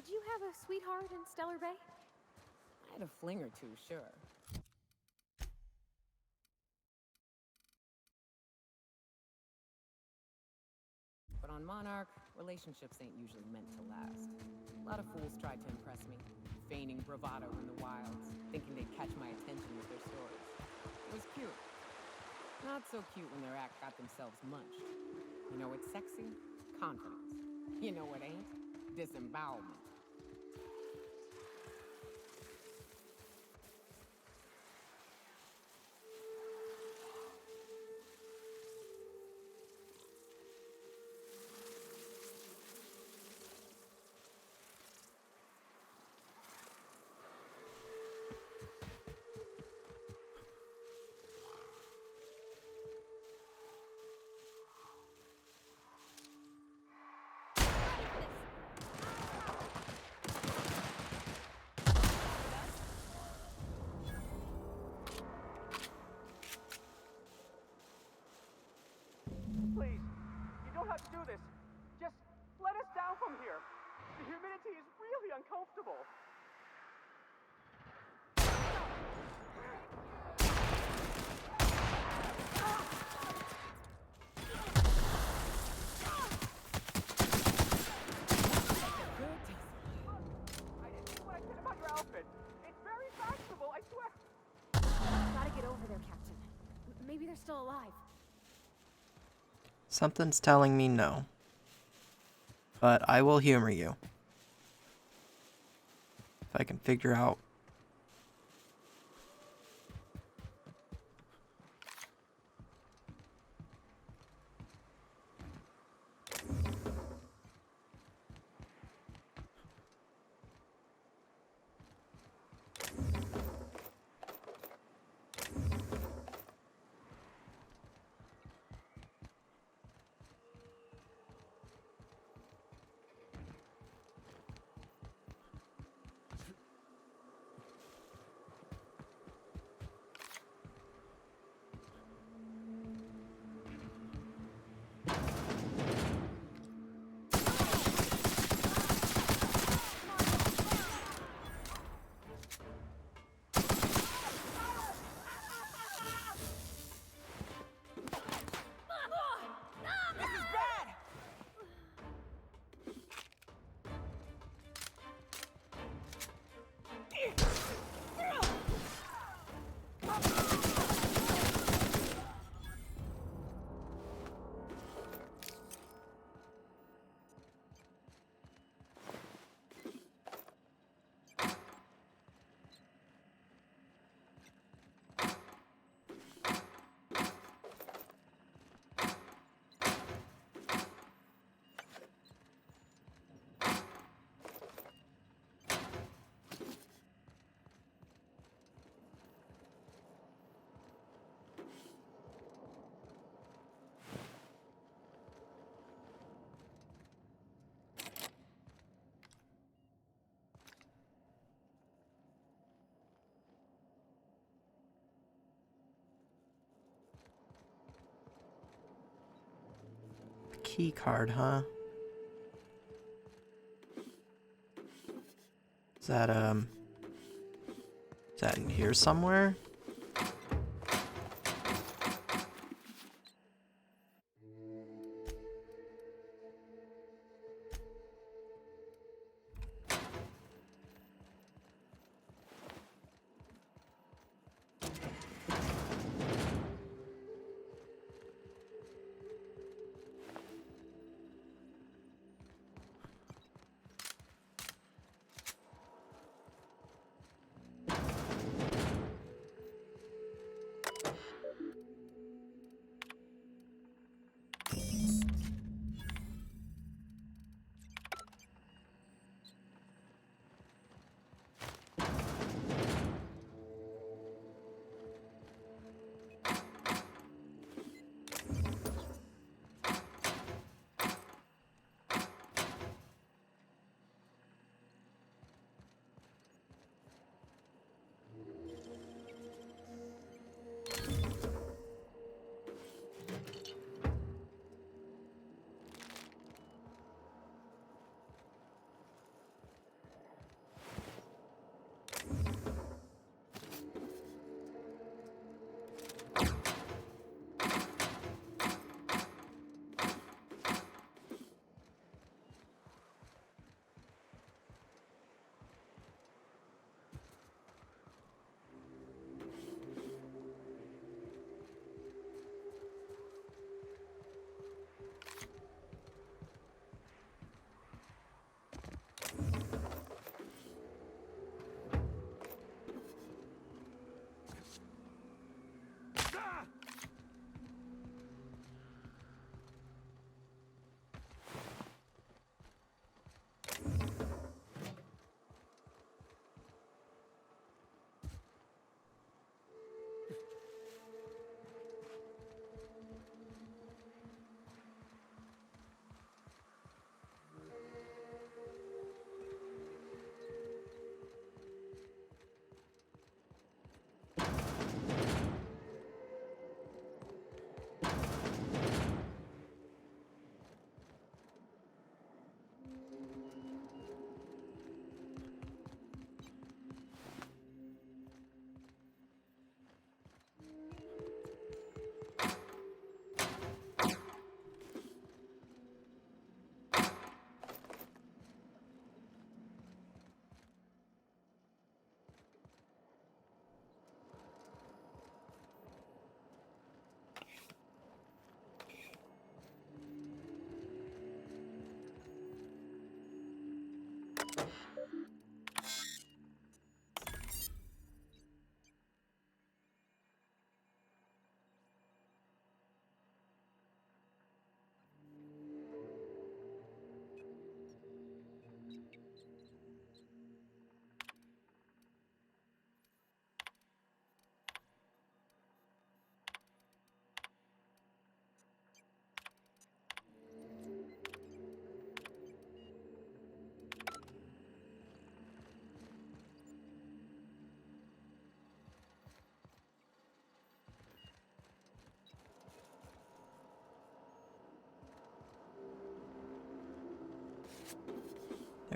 S5: Did you have a sweetheart in Stellar Bay?
S17: I had a fling or two, sure. But on Monarch, relationships ain't usually meant to last. A lot of fools tried to impress me, feigning bravado in the wilds, thinking they'd catch my attention with their stories. It was cute. Not so cute when their act got themselves munched. You know what's sexy? Confidence. You know what ain't? Disembowelment.
S5: Maybe they're still alive.
S1: Something's telling me no. But I will humor you. If I can figure out. Key card, huh? Is that in here somewhere?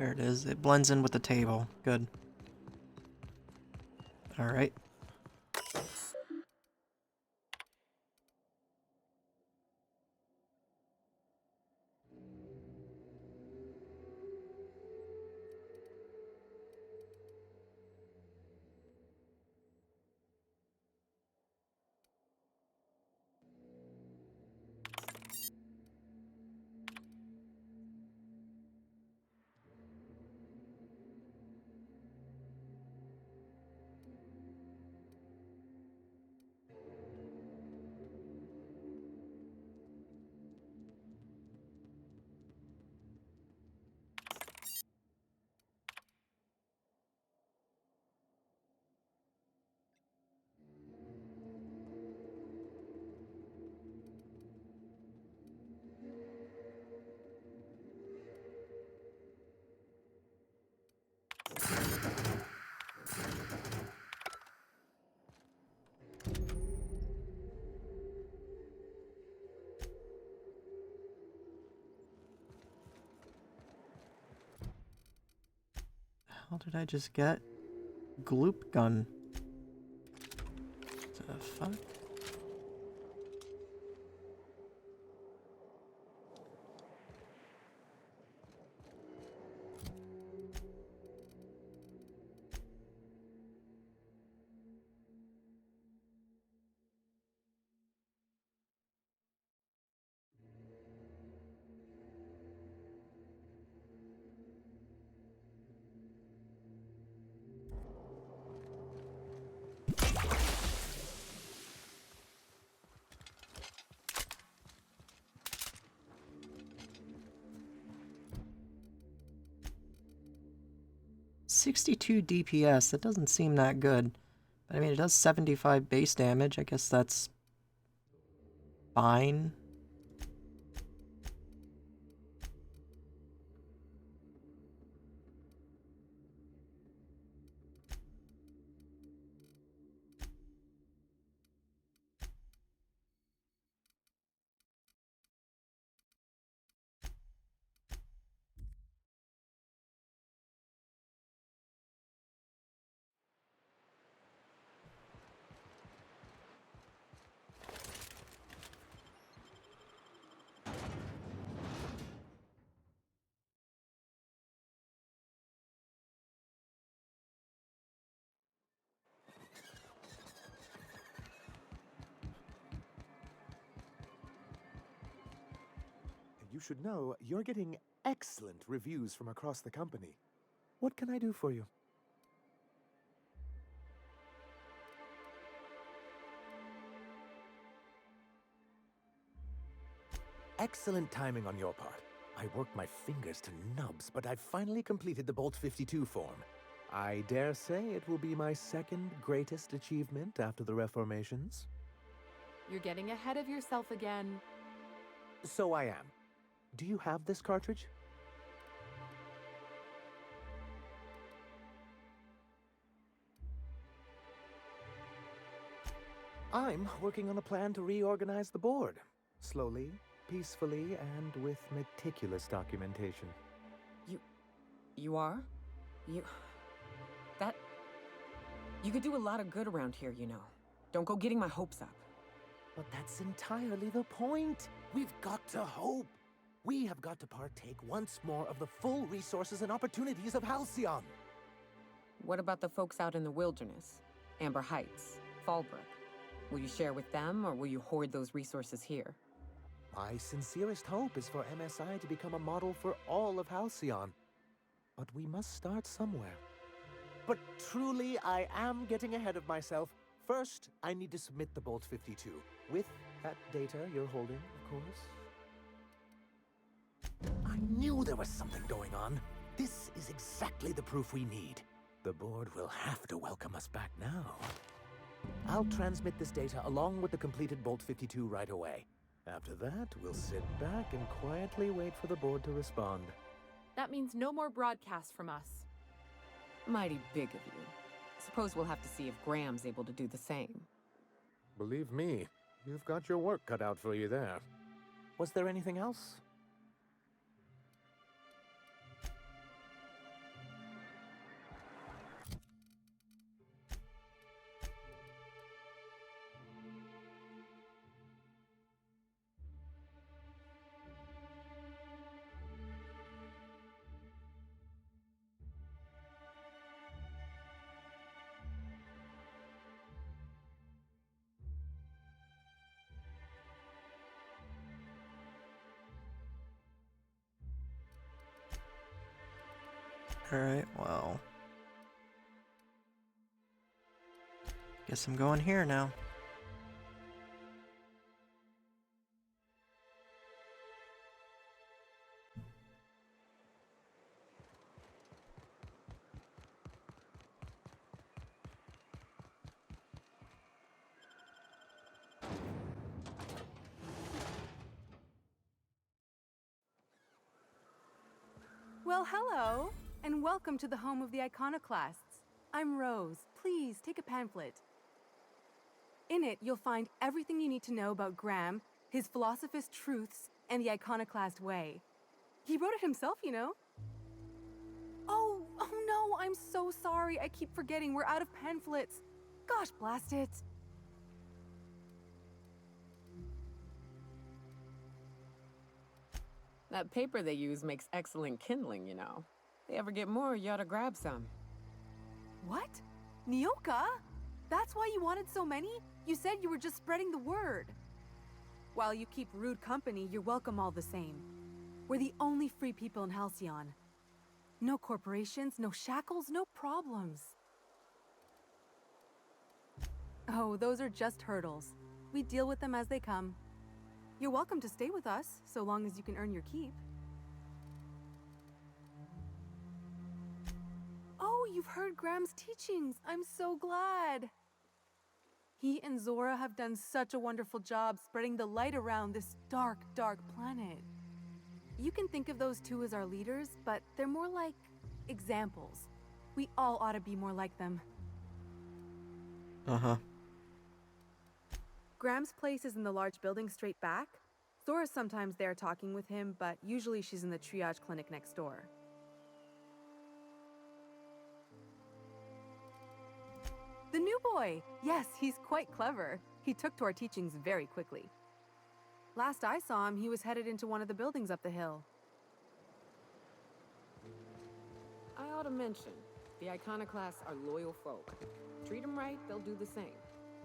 S1: There it is. It blends in with the table. Good. Alright. How did I just get? Gloop gun. What the fuck? .62 DPS, that doesn't seem that good. But I mean, it does 75 base damage. I guess that's fine.
S4: You should know you're getting excellent reviews from across the company. What can I do for you? Excellent timing on your part. I worked my fingers to nubs, but I've finally completed the Bolt 52 form. I dare say it will be my second greatest achievement after the reformations.
S3: You're getting ahead of yourself again.
S4: So I am. Do you have this cartridge? I'm working on a plan to reorganize the board. Slowly, peacefully, and with meticulous documentation.
S10: You are? You could do a lot of good around here, you know. Don't go getting my hopes up.
S4: But that's entirely the point. We've got to hope. We have got to partake once more of the full resources and opportunities of Halcyon.
S10: What about the folks out in the wilderness? Amber Heights, Fallbrook. Will you share with them, or will you hoard those resources here?
S4: My sincerest hope is for MSI to become a model for all of Halcyon. But we must start somewhere. But truly, I am getting ahead of myself. First, I need to submit the Bolt 52, with that data you're holding, of course. I knew there was something going on. This is exactly the proof we need. The board will have to welcome us back now. I'll transmit this data along with the completed Bolt 52 right away. After that, we'll sit back and quietly wait for the board to respond.
S3: That means no more broadcasts from us.
S10: Mighty big of you. Suppose we'll have to see if Graham's able to do the same.
S4: Believe me, you've got your work cut out for you there. Was there anything else?
S1: Alright, well. Guess I'm going here now.
S13: Well, hello, and welcome to the home of the Iconoclasts. I'm Rose. Please take a pamphlet. In it, you'll find everything you need to know about Graham, his philosophist truths, and the Iconoclast way. He wrote it himself, you know. Oh no, I'm so sorry. I keep forgetting we're out of pamphlets. Gosh, blast it.
S15: That paper they use makes excellent kindling, you know. If they ever get more, you ought to grab some.
S13: What? Nyoka? That's why you wanted so many? You said you were just spreading the word. While you keep rude company, you're welcome all the same. We're the only free people in Halcyon. No corporations, no shackles, no problems. Oh, those are just hurdles. We deal with them as they come. You're welcome to stay with us, so long as you can earn your keep. Oh, you've heard Graham's teachings. I'm so glad. He and Zora have done such a wonderful job spreading the light around this dark, dark planet. You can think of those two as our leaders, but they're more like examples. We all ought to be more like them.
S1: Uh-huh.
S13: Graham's place is in the large building straight back. Zora's sometimes there talking with him, but usually she's in the triage clinic next door. The new boy! Yes, he's quite clever. He took to our teachings very quickly. Last I saw him, he was headed into one of the buildings up the hill.
S15: I ought to mention, the Iconoclasts are loyal folk. Treat them right, they'll do the same.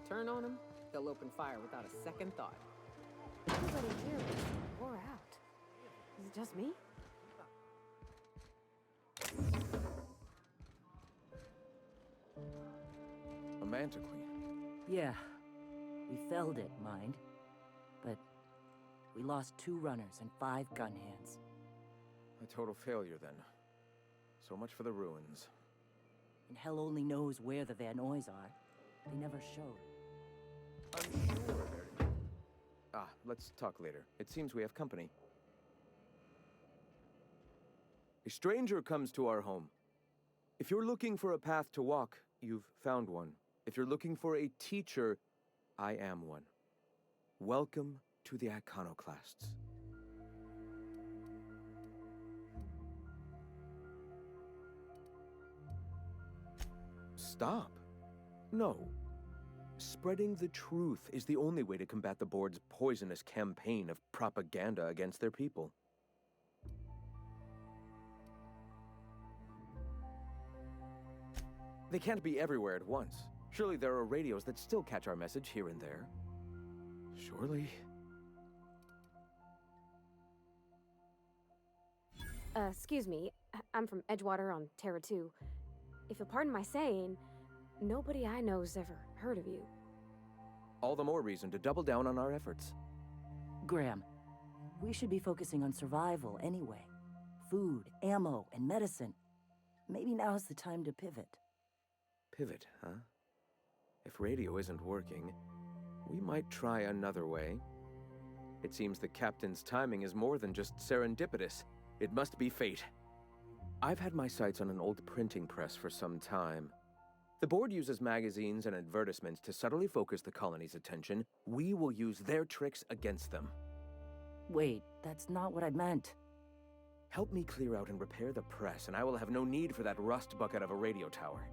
S15: Turn on them, they'll open fire without a second thought.
S5: Everybody here is wore out. Is it just me?
S23: Romantically.
S24: Yeah. We felled it, mind. But we lost 2 runners and 5 gun hands.
S23: A total failure, then. So much for the ruins.
S24: And hell only knows where the Van Noys are. They never showed.
S23: I'm sure they're... Ah, let's talk later. It seems we have company. A stranger comes to our home. If you're looking for a path to walk, you've found one. If you're looking for a teacher, I am one. Welcome to the Iconoclasts. Stop. No. Spreading the truth is the only way to combat the board's poisonous campaign of propaganda against their people. They can't be everywhere at once. Surely there are radios that still catch our message here and there. Surely.
S5: Excuse me. I'm from Edgewater on Terra 2. If you'll pardon my saying, nobody I know's ever heard of you.
S23: All the more reason to double down on our efforts.
S24: Graham, we should be focusing on survival anyway. Food, ammo, and medicine. Maybe now's the time to pivot.
S23: Pivot, huh? If radio isn't working, we might try another way. It seems the captain's timing is more than just serendipitous. It must be fate. I've had my sights on an old printing press for some time. The board uses magazines and advertisements to subtly focus the colony's attention. We will use their tricks against them.
S24: Wait, that's not what I meant.
S23: Help me clear out and repair the press, and I will have no need for that rust bucket of a radio tower.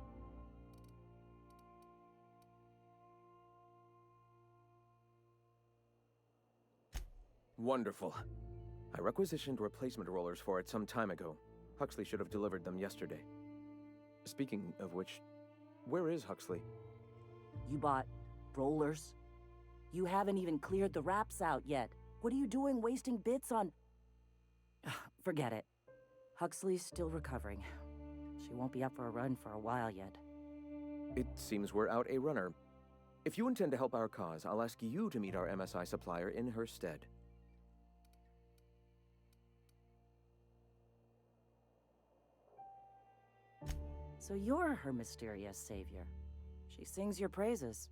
S23: Wonderful. I requisitioned replacement rollers for it some time ago. Huxley should have delivered them yesterday. Speaking of which, where is Huxley?
S24: You bought rollers? You haven't even cleared the wraps out yet. What are you doing wasting bits on... Forget it. Huxley's still recovering. She won't be up for a run for a while yet.
S23: It seems we're out a runner. If you intend to help our cause, I'll ask you to meet our MSI supplier in her stead.
S24: So you're her mysterious savior. She sings your praises.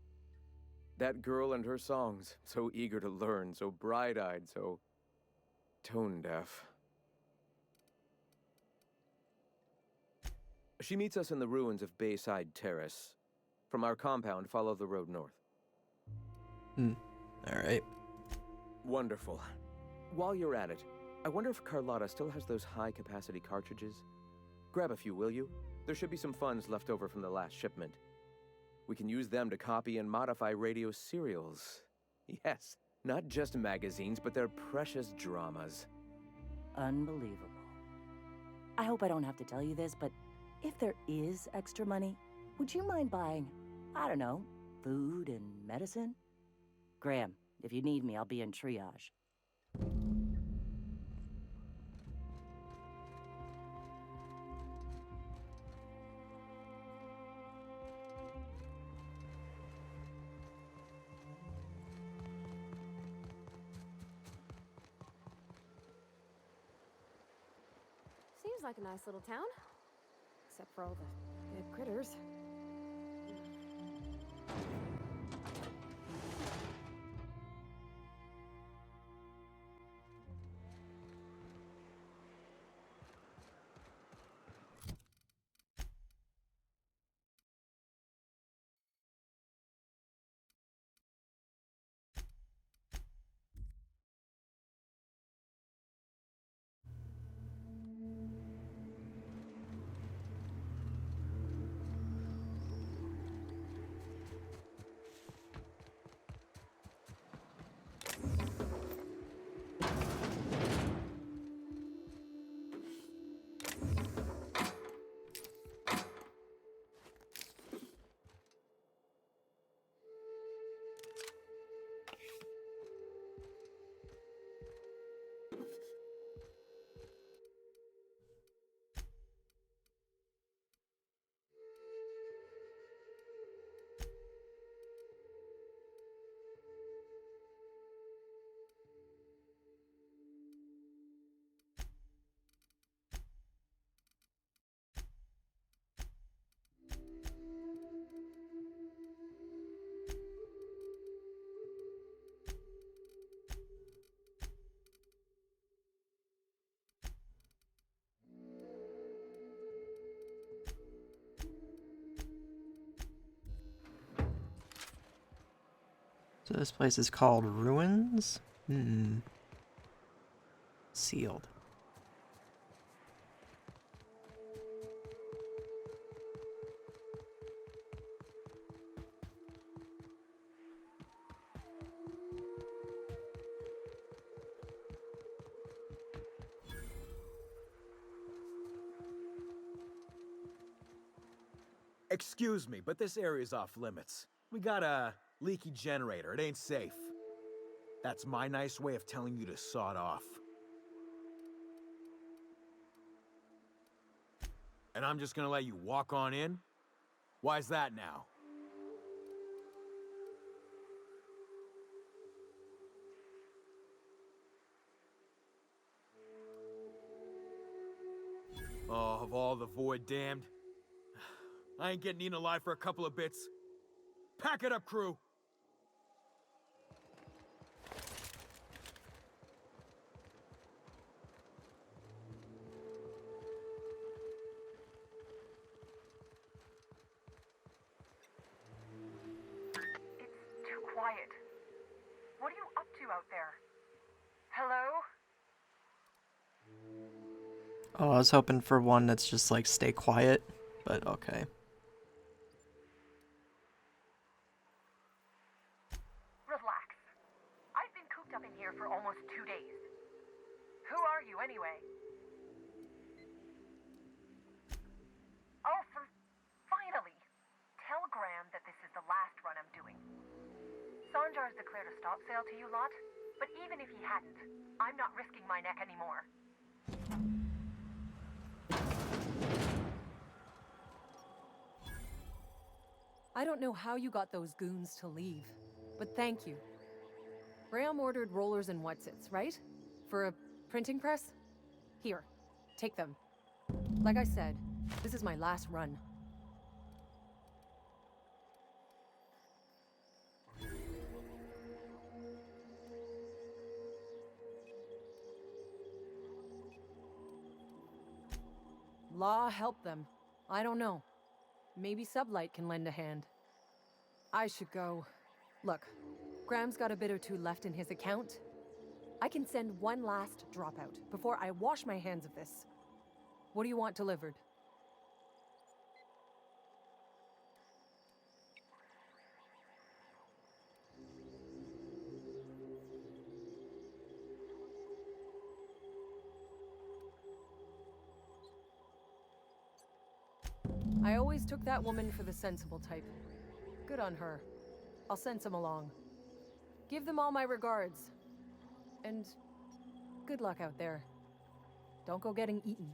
S23: That girl and her songs, so eager to learn, so bright-eyed, so tone-deaf. She meets us in the ruins of Bayside Terrace. From our compound, follow the road north.
S1: Alright.
S23: Wonderful. While you're at it, I wonder if Carlotta still has those high-capacity cartridges? Grab a few, will you? There should be some funds left over from the last shipment. We can use them to copy and modify radio serials. Yes, not just magazines, but their precious dramas.
S24: Unbelievable. I hope I don't have to tell you this, but if there is extra money, would you mind buying, I don't know, food and medicine? Graham, if you need me, I'll be in triage.
S5: Seems like a nice little town. Except for all the big critters.
S1: So this place is called Ruins? Sealed.
S12: Excuse me, but this area's off limits. We got a leaky generator. It ain't safe. That's my nice way of telling you to sod off. And I'm just gonna let you walk on in? Why's that now? Oh, of all the void damned. I ain't getting eaten alive for a couple of bits. Pack it up, crew!
S6: It's too quiet. What are you up to out there? Hello?
S1: Oh, I was hoping for one that's just like stay quiet, but okay.
S6: Relax. I've been cooped up in here for almost 2 days. Who are you anyway? Oh, finally! Tell Graham that this is the last run I'm doing. Sanjar's declared a stop sale to you lot, but even if he hadn't, I'm not risking my neck anymore.
S15: I don't know how you got those goons to leave, but thank you. Graham ordered rollers and whatsits, right? For a printing press? Here, take them. Like I said, this is my last run. Law help them. I don't know. Maybe ZetaByt can lend a hand. I should go. Look, Graham's got a bit or two left in his account. I can send one last dropout before I wash my hands of this. What do you want delivered? I always took that woman for the sensible type. Good on her. I'll send some along. Give them all my regards. And good luck out there. Don't go getting eaten.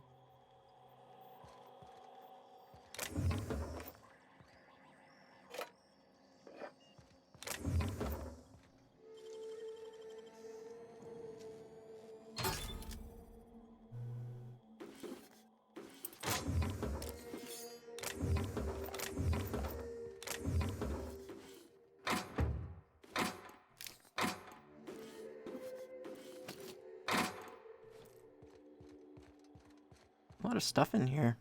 S1: A lot of stuff in here.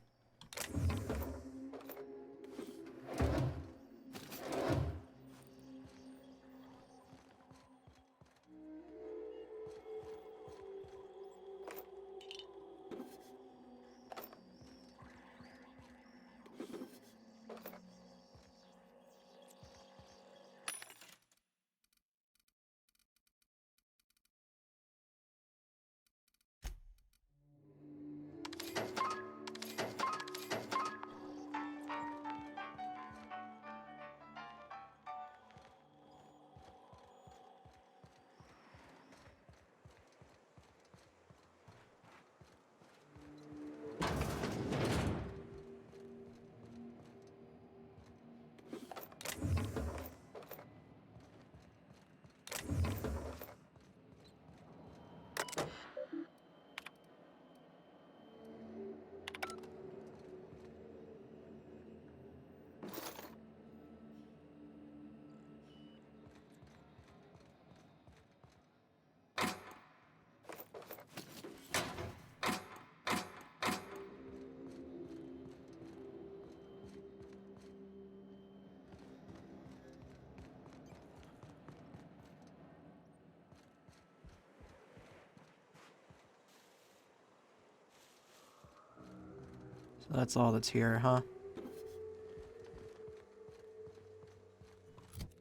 S1: So that's all that's here, huh?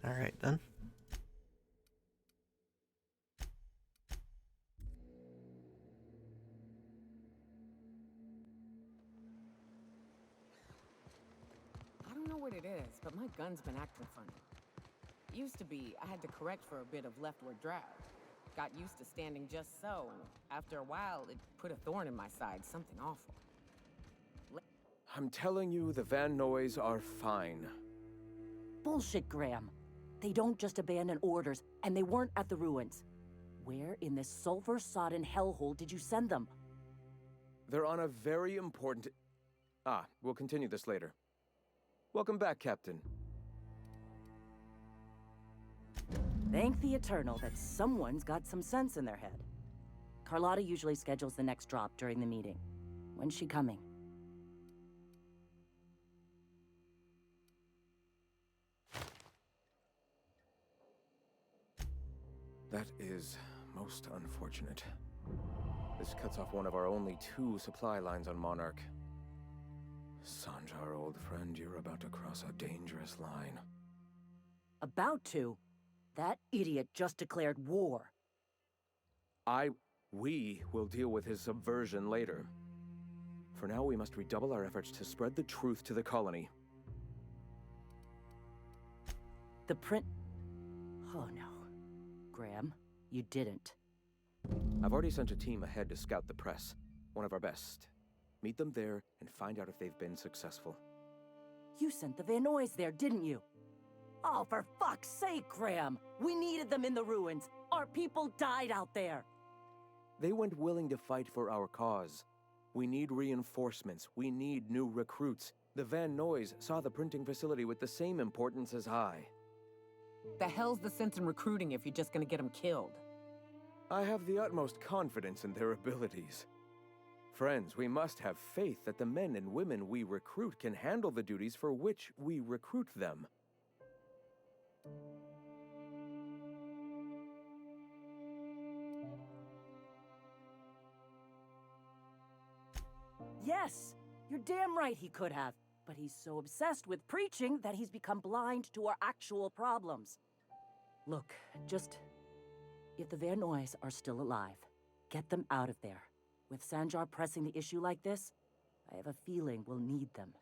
S1: Alright then.
S15: I don't know what it is, but my gun's been acting funny. Used to be, I had to correct for a bit of leftward drag. Got used to standing just so, and after a while, it put a thorn in my side, something awful.
S23: I'm telling you, the Van Noys are fine.
S24: Bullshit, Graham. They don't just abandon orders, and they weren't at the ruins. Where in this sulfur-sodden hellhole did you send them?
S23: They're on a very important... we'll continue this later. Welcome back, Captain.
S24: Thank the Eternal that someone's got some sense in their head. Carlotta usually schedules the next drop during the meeting. When's she coming?
S23: That is most unfortunate. This cuts off one of our only 2 supply lines on Monarch. Sanjar, old friend, you're about to cross a dangerous line.
S24: About to? That idiot just declared war.
S23: We will deal with his subversion later. For now, we must redouble our efforts to spread the truth to the colony.
S24: The print... Oh no. Graham, you didn't.
S23: I've already sent a team ahead to scout the press. One of our best. Meet them there and find out if they've been successful.
S24: You sent the Van Noys there, didn't you? Oh, for fuck's sake, Graham! We needed them in the ruins. Our people died out there.
S23: They went willing to fight for our cause. We need reinforcements. We need new recruits. The Van Noys saw the printing facility with the same importance as I.
S7: The hell's the sense in recruiting if you're just gonna get them killed?
S23: I have the utmost confidence in their abilities. Friends, we must have faith that the men and women we recruit can handle the duties for which we recruit them.
S24: Yes, you're damn right he could have. But he's so obsessed with preaching that he's become blind to our actual problems. Look, if the Van Noys are still alive, get them out of there. With Sanjar pressing the issue like this, I have a feeling we'll need them.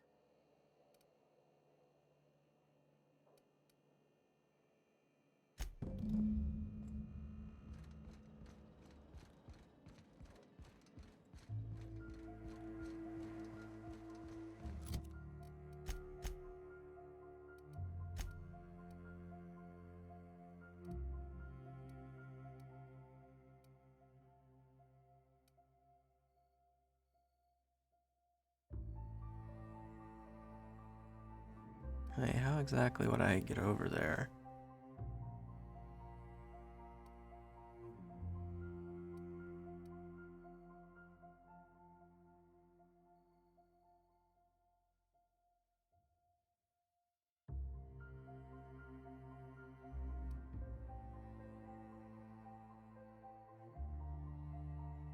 S1: Hey, how exactly would I get over there?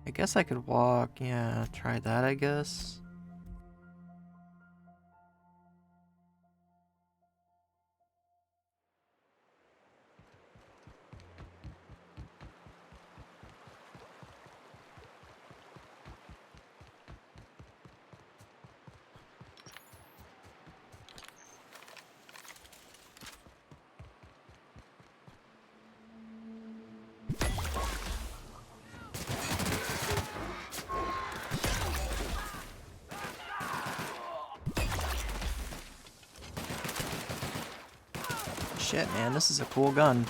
S1: I guess I could walk, yeah, try that, I guess. Shit, man, this is a cool gun.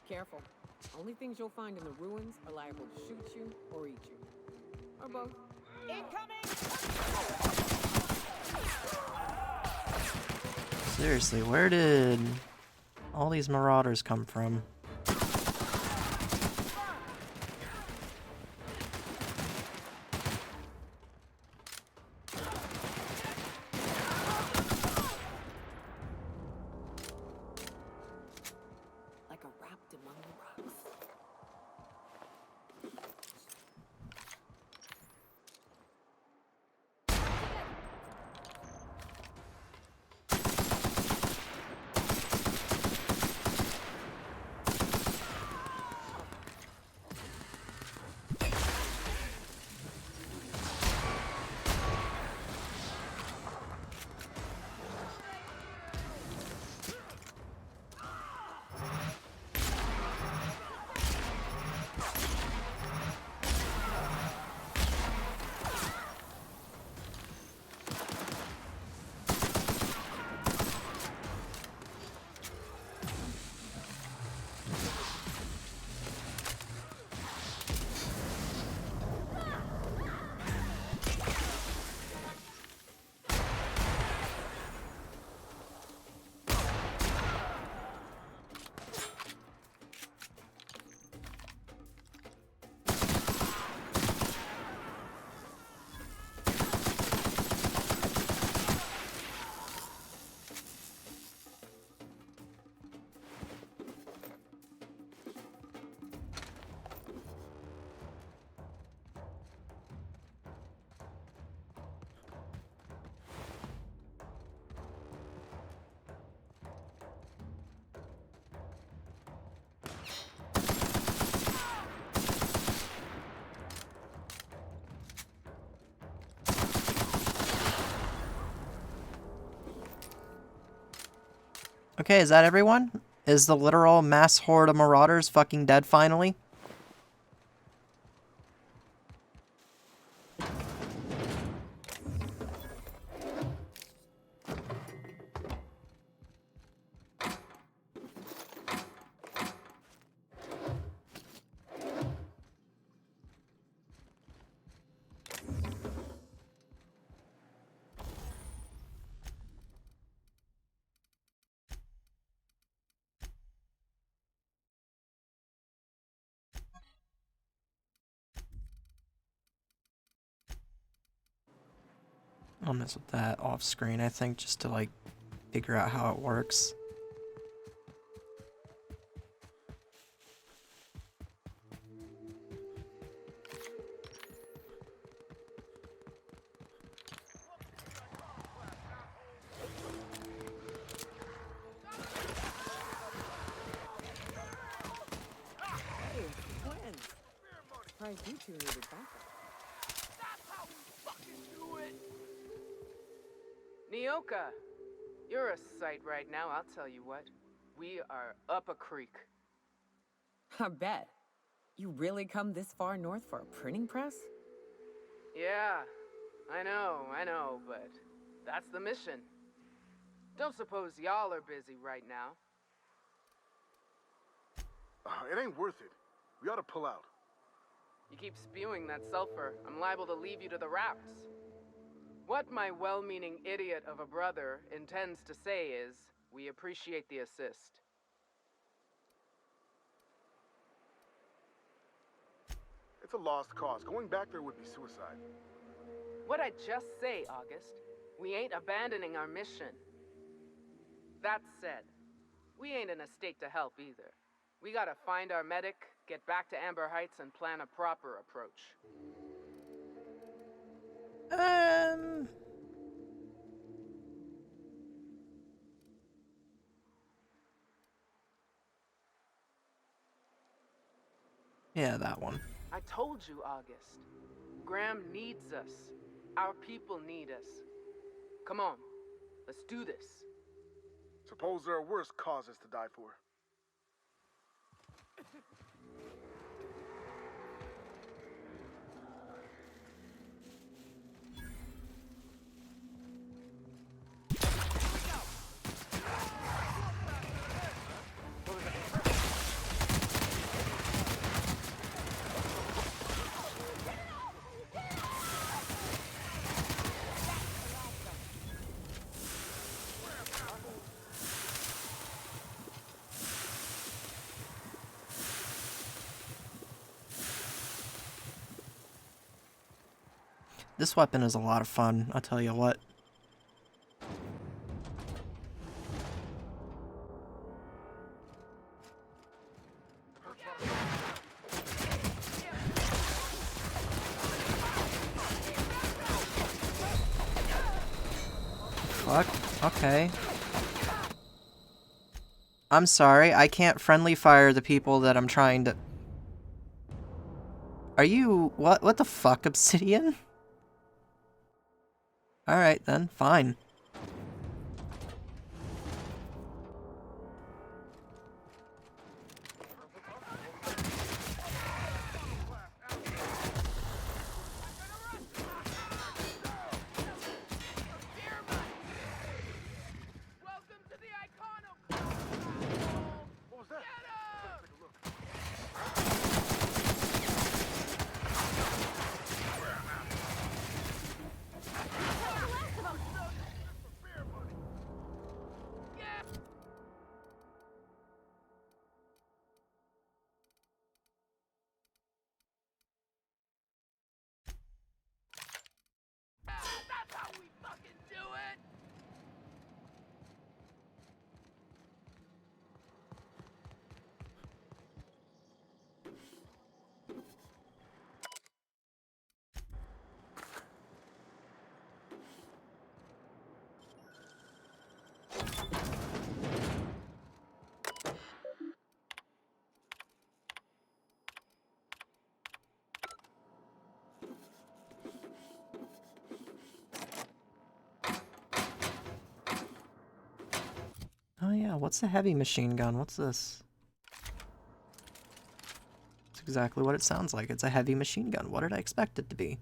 S7: Careful. Only things you'll find in the ruins are liable to shoot you or eat you. Or both.
S1: Seriously, where did all these marauders come from?
S7: Like a wrapped among the rocks.
S1: Okay, is that everyone? Is the literal mass horde of marauders fucking dead finally? I'll mess with that off screen, I think, just to like figure out how it works.
S10: Hey, twins. Surprised you two needed backup.
S9: Nyoka, you're a sight right now, I'll tell you what. We are up a creek.
S10: I bet. You really come this far north for a printing press?
S9: Yeah, I know, but that's the mission. Don't suppose y'all are busy right now.
S11: It ain't worth it. We ought to pull out.
S9: You keep spewing that sulfur, I'm liable to leave you to the rafts. What my well-meaning idiot of a brother intends to say is, we appreciate the assist.
S11: It's a lost cause. Going back there would be suicide.
S9: What'd I just say, August? We ain't abandoning our mission. That said, we ain't in a state to help either. We gotta find our medic, get back to Amber Heights, and plan a proper approach.
S1: Yeah, that one.
S9: I told you, August. Graham needs us. Our people need us. Come on, let's do this.
S11: Suppose there are worse causes to die for.
S1: This weapon is a lot of fun, I'll tell you what. Fuck, okay. I'm sorry, I can't friendly fire the people that I'm trying to... Are you... What the fuck, Obsidian? Alright then, fine. Yeah, what's a heavy machine gun? What's this? It's exactly what it sounds like. It's a heavy machine gun. What did I expect it to be?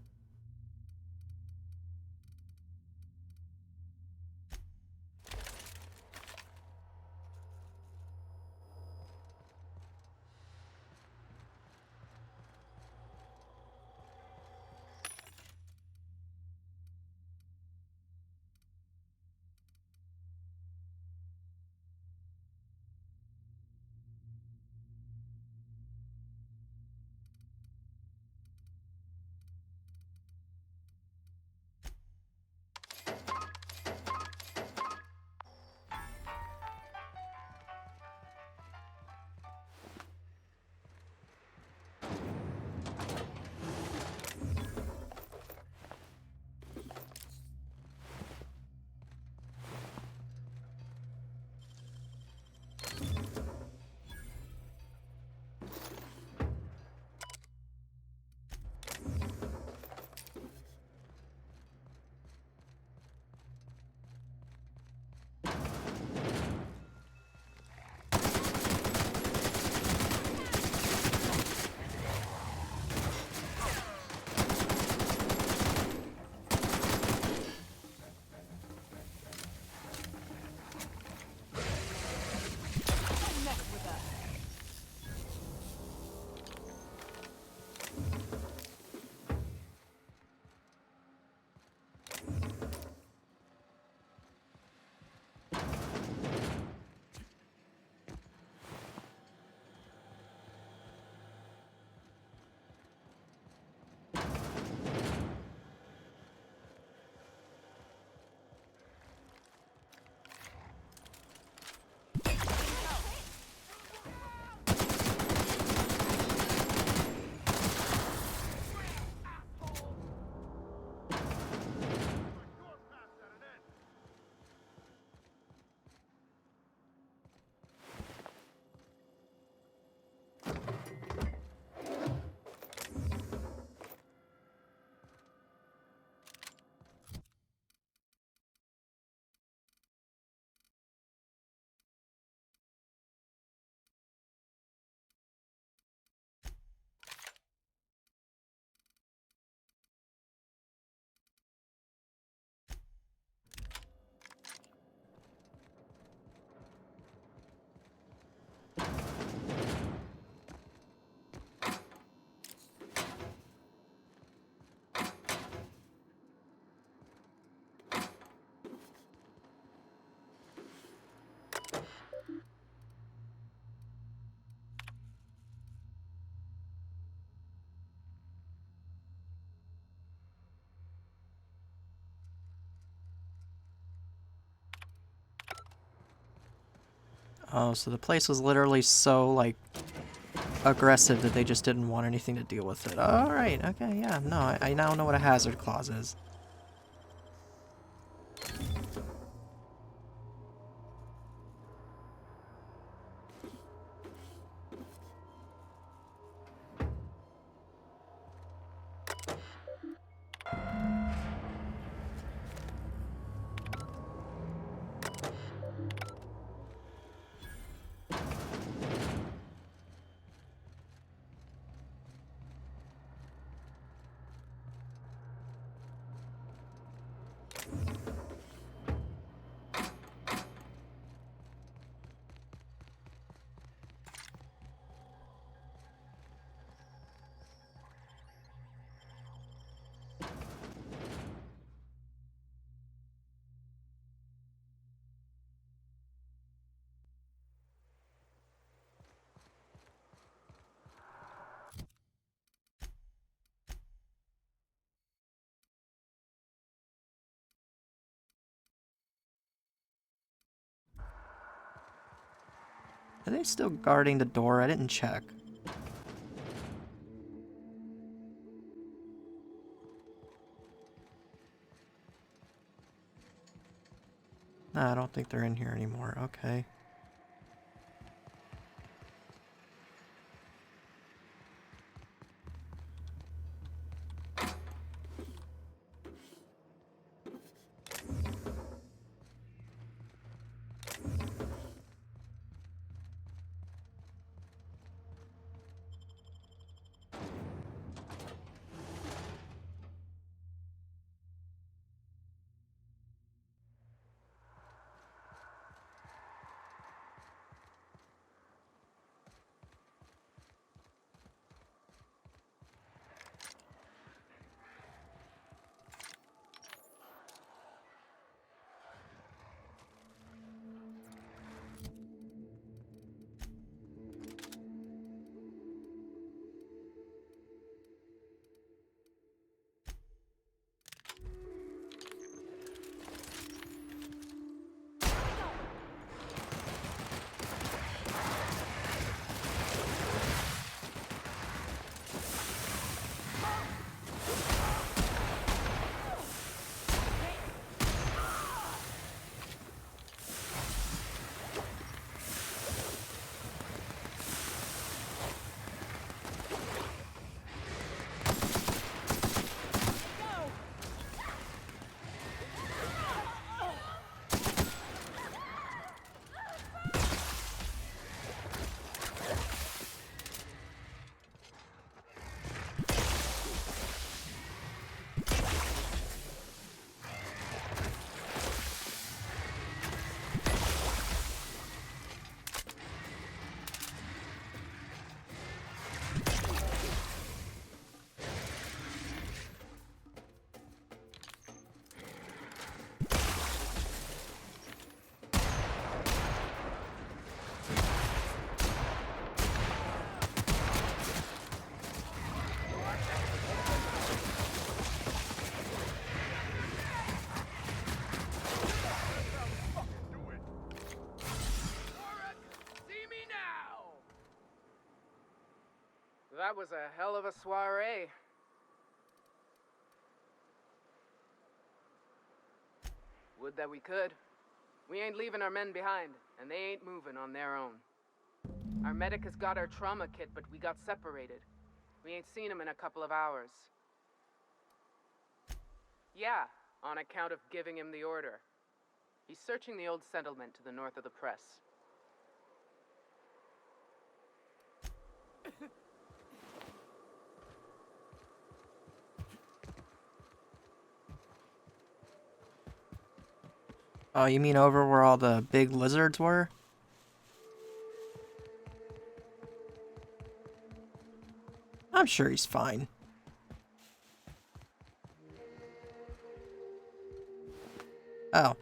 S1: Oh, so the place was literally so, like, aggressive that they just didn't want anything to deal with it. Alright, okay, yeah, no, I now know what a hazard clause is. Are they still guarding the door? I didn't check. Nah, I don't think they're in here anymore. Okay.
S9: That was a hell of a soiree. Would that we could. We ain't leaving our men behind, and they ain't moving on their own. Our medic has got our trauma kit, but we got separated. We ain't seen him in a couple of hours. Yeah, on account of giving him the order. He's searching the old settlement to the north of the press.
S1: Oh, you mean over where all the big lizards were? I'm sure he's fine. Oh.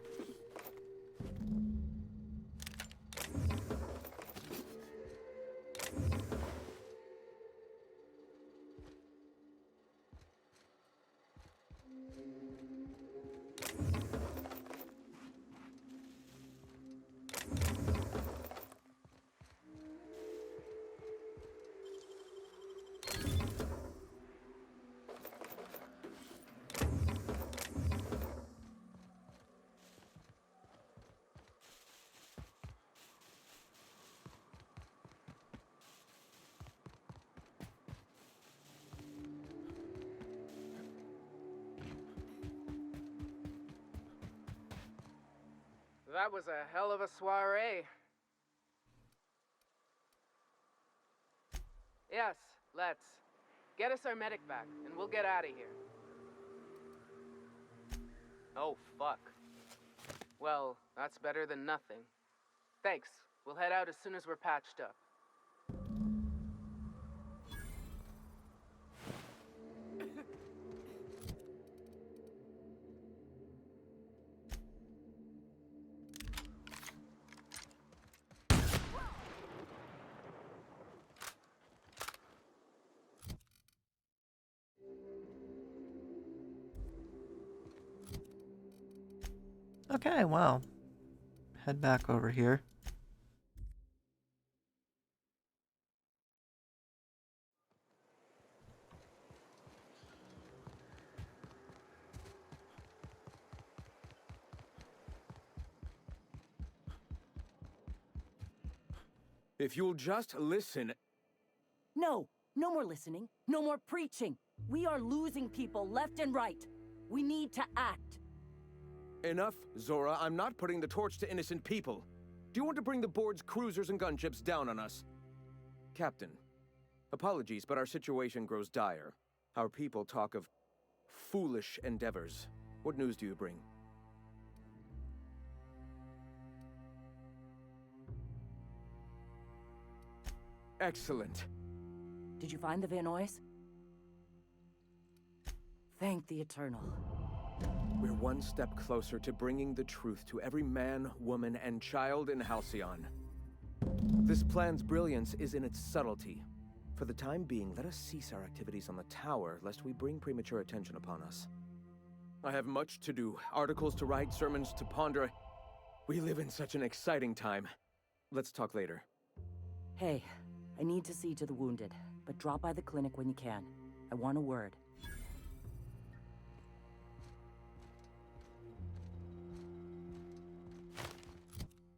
S9: That was a hell of a soiree. Yes, let's. Get us our medic back, and we'll get out of here. Oh, fuck. Well, that's better than nothing. Thanks. We'll head out as soon as we're patched up.
S1: Okay, well. Head back over here.
S23: If you'll just listen...
S24: No, no more listening, no more preaching. We are losing people left and right. We need to act.
S23: Enough, Zora. I'm not putting the torch to innocent people. Do you want to bring the board's cruisers and gunships down on us? Captain, apologies, but our situation grows dire. Our people talk of foolish endeavors. What news do you bring? Excellent.
S24: Did you find the Vanois? Thank the Eternal.
S23: We're one step closer to bringing the truth to every man, woman, and child in Halcyon. This plan's brilliance is in its subtlety. For the time being, let us cease our activities on the tower, lest we bring premature attention upon us. I have much to do, articles to write, sermons to ponder. We live in such an exciting time. Let's talk later.
S24: Hey, I need to see to the wounded, but drop by the clinic when you can. I want a word.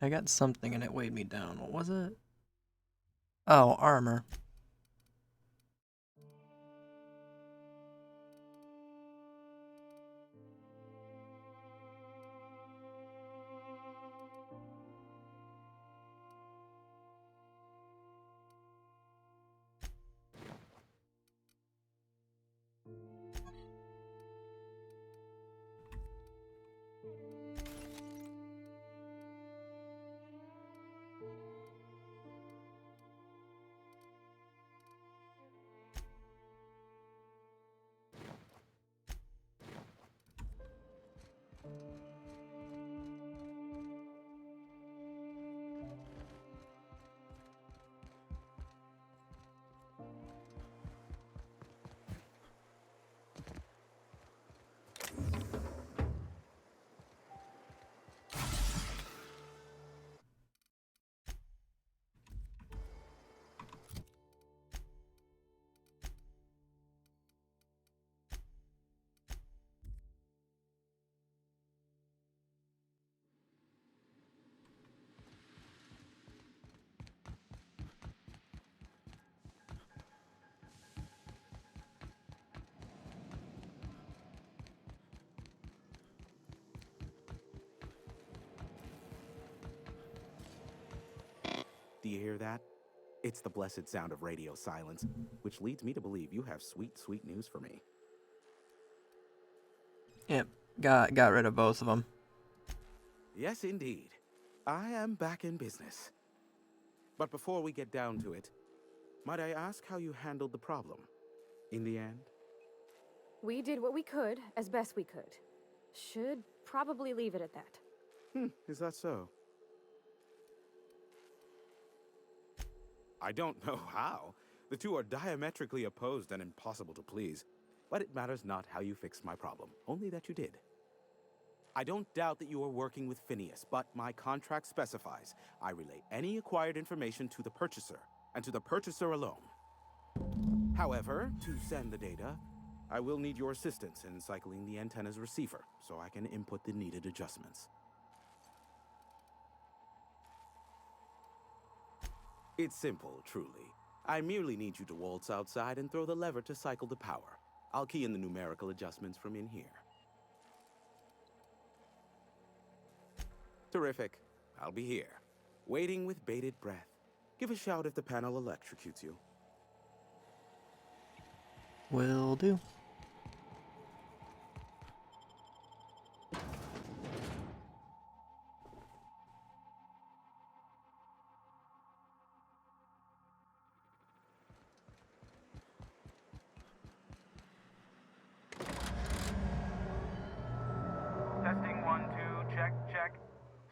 S1: I got something and it weighed me down. What was it? Oh, armor.
S21: you hear that? It's the blessed sound of radio silence, which leads me to believe you have sweet, sweet news for me.
S1: Yep, got rid of both of them.
S21: Yes, indeed. I am back in business. But before we get down to it, might I ask how you handled the problem in the end?
S5: We did what we could, as best we could. Should probably leave it at that.
S21: Is that so? I don't know how. The two are diametrically opposed and impossible to please. But it matters not how you fixed my problem, only that you did. I don't doubt that you are working with Phineas, but my contract specifies I relay any acquired information to the purchaser, and to the purchaser alone. However, to send the data, I will need your assistance in cycling the antenna's receiver, so I can input the needed adjustments. It's simple, truly. I merely need you to waltz outside and throw the lever to cycle the power. I'll key in the numerical adjustments from in here. Terrific. I'll be here, waiting with bated breath. Give a shout if the panel electrocutes you.
S1: Will do.
S20: Testing 1, 2, check, check.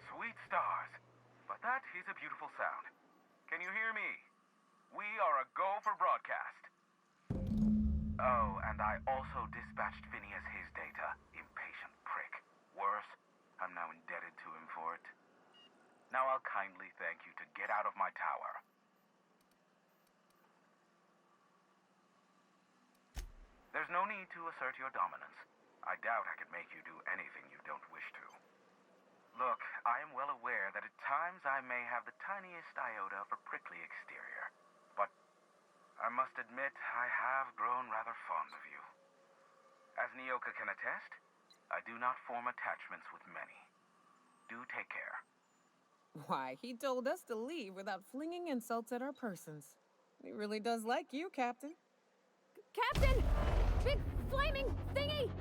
S20: Sweet stars. But that is a beautiful sound. Can you hear me? We are a go for broadcast. Oh, and I also dispatched Phineas his data. Impatient prick. Worse, I'm now indebted to him for it. Now I'll kindly thank you to get out of my tower. There's no need to assert your dominance. I doubt I could make you do anything you don't wish to. Look, I am well aware that at times I may have the tiniest iota of a prickly exterior, but I must admit I have grown rather fond of you. As Nyoka can attest, I do not form attachments with many. Do take care.
S10: Why, he told us to leave without flinging insults at our persons. He really does like you, Captain.
S5: Captain! Big flaming thingy!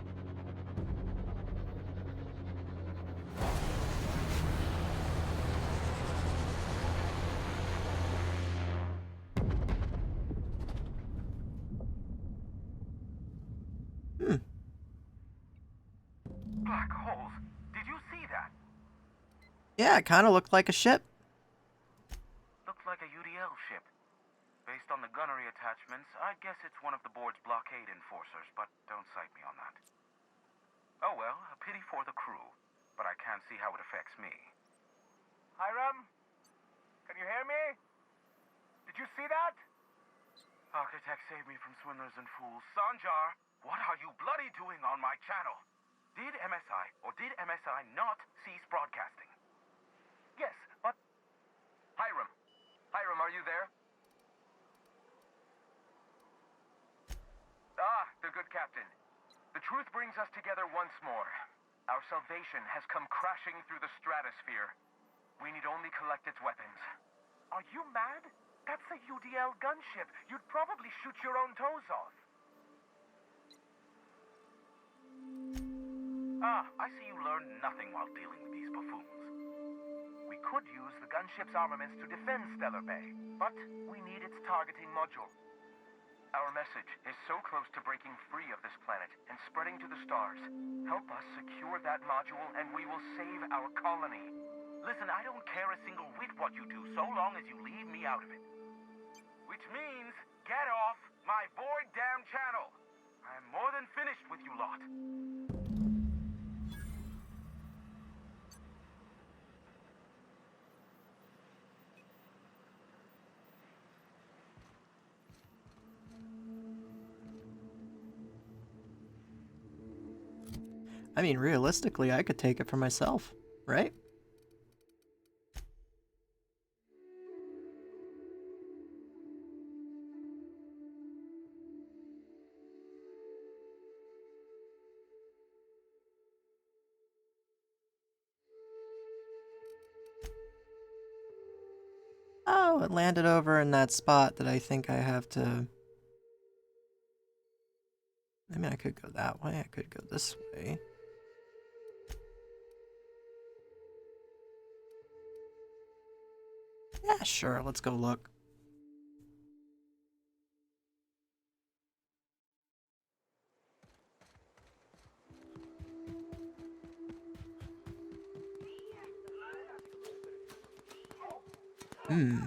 S20: Black holes. Did you see that?
S1: Yeah, it kind of looked like a ship.
S20: Looked like a UDL ship. Based on the gunnery attachments, I guess it's one of the board's blockade enforcers, but don't cite me on that. Oh well, a pity for the crew, but I can't see how it affects me. Hiram? Can you hear me? Did you see that? Architect saved me from swindlers and fools. Sanjar, what are you bloody doing on my channel? Did MSI or did MSI not cease broadcasting? Yes, but... Hiram, are you there? Ah, the good captain. The truth brings us together once more. Our salvation has come crashing through the stratosphere. We need only collect its weapons. Are you mad? That's a UDL gunship. You'd probably shoot your own toes off. Ah, I see you learned nothing while dealing with these buffoons. We could use the gunship's armaments to defend Stellar Bay, but we need its targeting module. Our message is so close to breaking free of this planet and spreading to the stars. Help us secure that module and we will save our colony. Listen, I don't care a single whit what you do, so long as you leave me out of it. Which means, get off my bored damn channel. I'm more than finished with you lot.
S1: I mean, realistically, I could take it for myself, right? Oh, it landed over in that spot that I think I have to... I mean, I could go that way, I could go this way. Yeah, sure, let's go look. Hmm.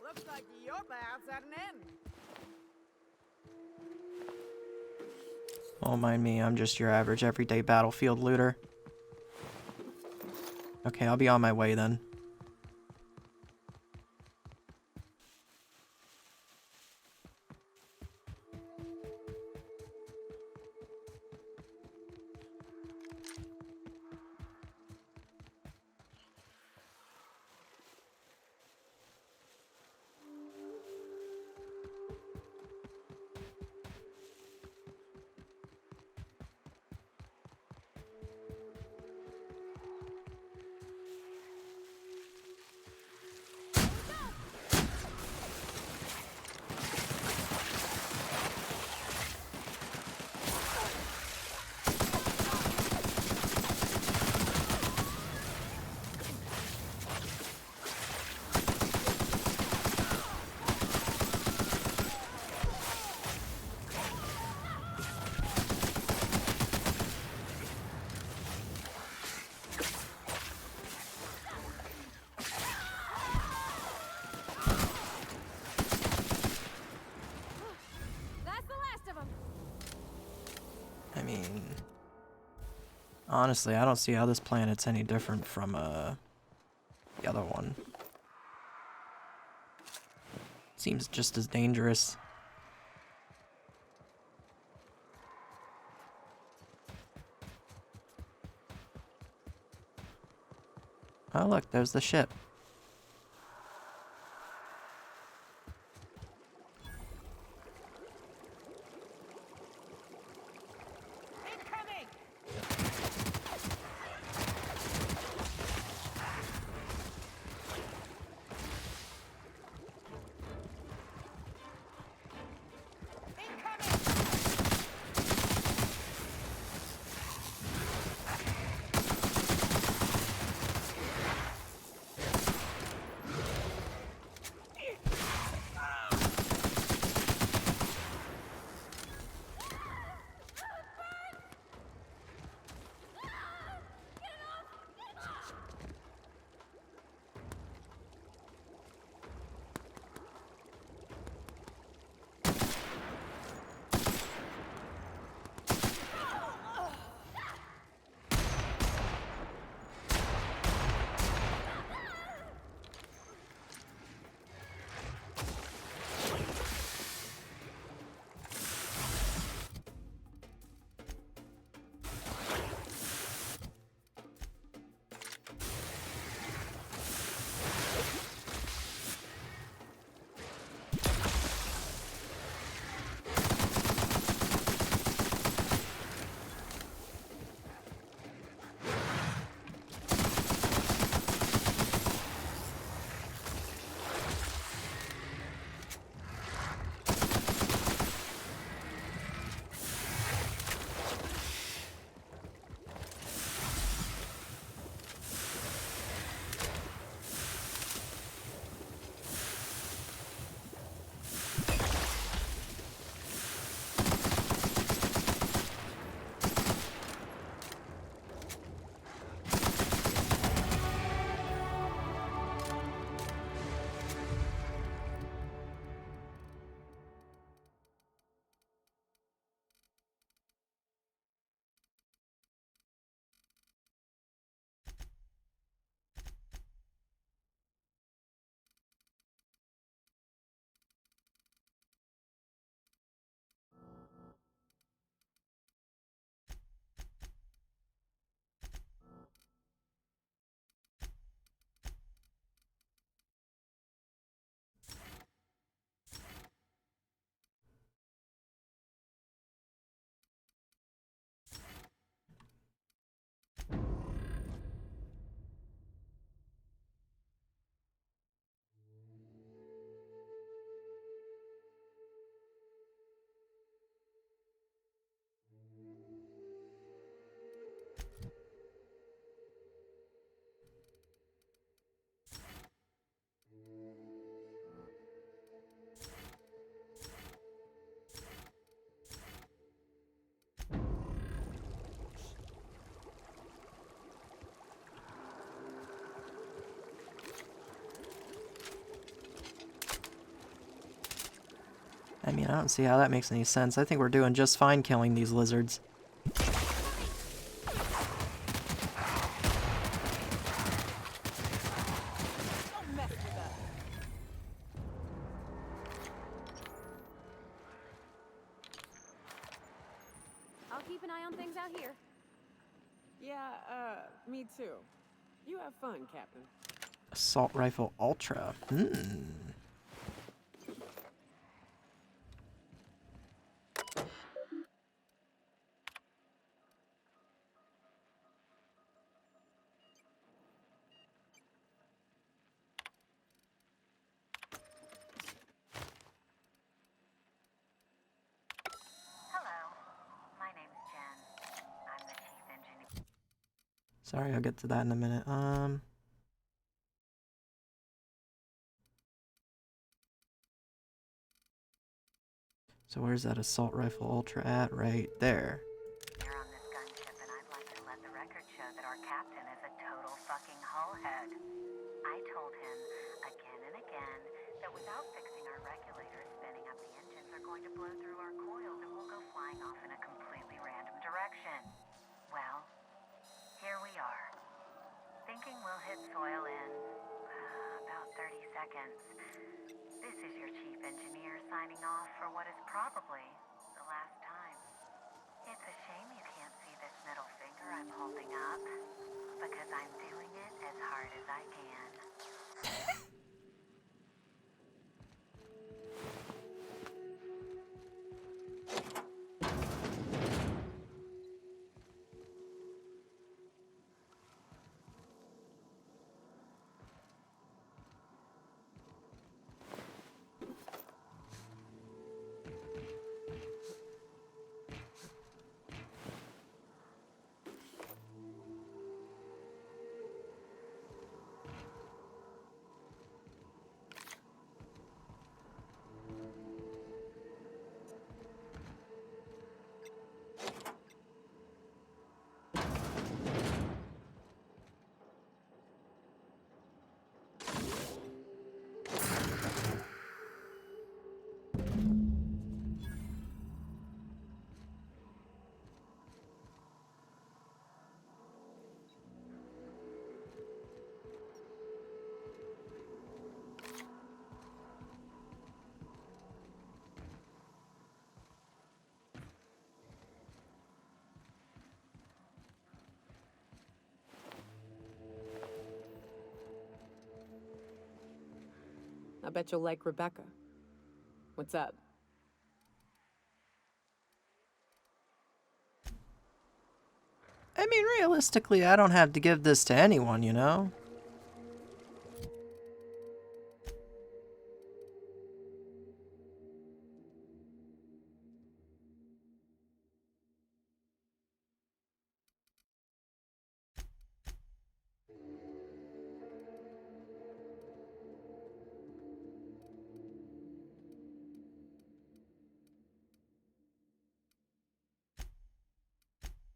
S10: Looks like your bath's at an end.
S1: Don't mind me, I'm just your average everyday battlefield looter. Okay, I'll be on my way then. I mean, honestly, I don't see how this planet's any different from the other one. Seems just as dangerous. Oh look, there's the ship. mean, I don't see how that makes any sense. I think we're doing just fine killing these lizards.
S5: I'll keep an eye on things out here.
S10: Yeah, me too. You have fun, Captain.
S1: Assault Rifle Ultra. Sorry, I'll get to that in a minute. So where's that Assault Rifle Ultra at? Right there.
S6: You're on this gunship, and I'd like to let the record show that our captain is a total fucking hullhead. I told him again and again that without fixing our regulators, spinning up the engines are going to blow through our coils and we'll go flying off in a completely random direction. Well, here we are. Thinking we'll hit soil in about 30 seconds. This is your chief engineer signing off for what is probably the last time. It's a shame you can't see this middle finger I'm holding up, because I'm doing it as hard as I can.
S17: I bet you'll like Rebecca. What's up?
S1: I mean, realistically, I don't have to give this to anyone, you know?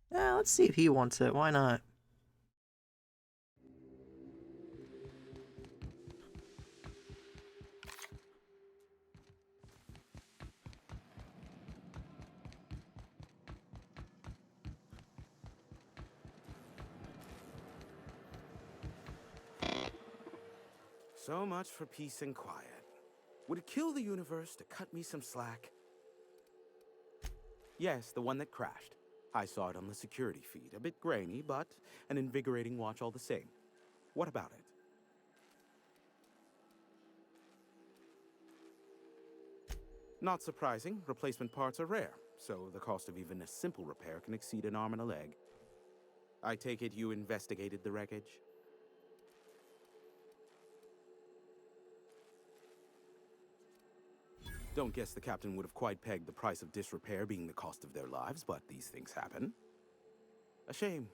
S1: Yeah, let's see if he wants it. Why not?
S21: So much for peace and quiet. Would it kill the universe to cut me some slack? Yes, the one that crashed. I saw it on the security feed. A bit grainy, but an invigorating watch all the same. What about it? Not surprising, replacement parts are rare, so the cost of even a simple repair can exceed an arm and a leg. I take it you investigated the wreckage? Don't guess the captain would have quite pegged the price of disrepair being the cost of their lives, but these things happen. A shame.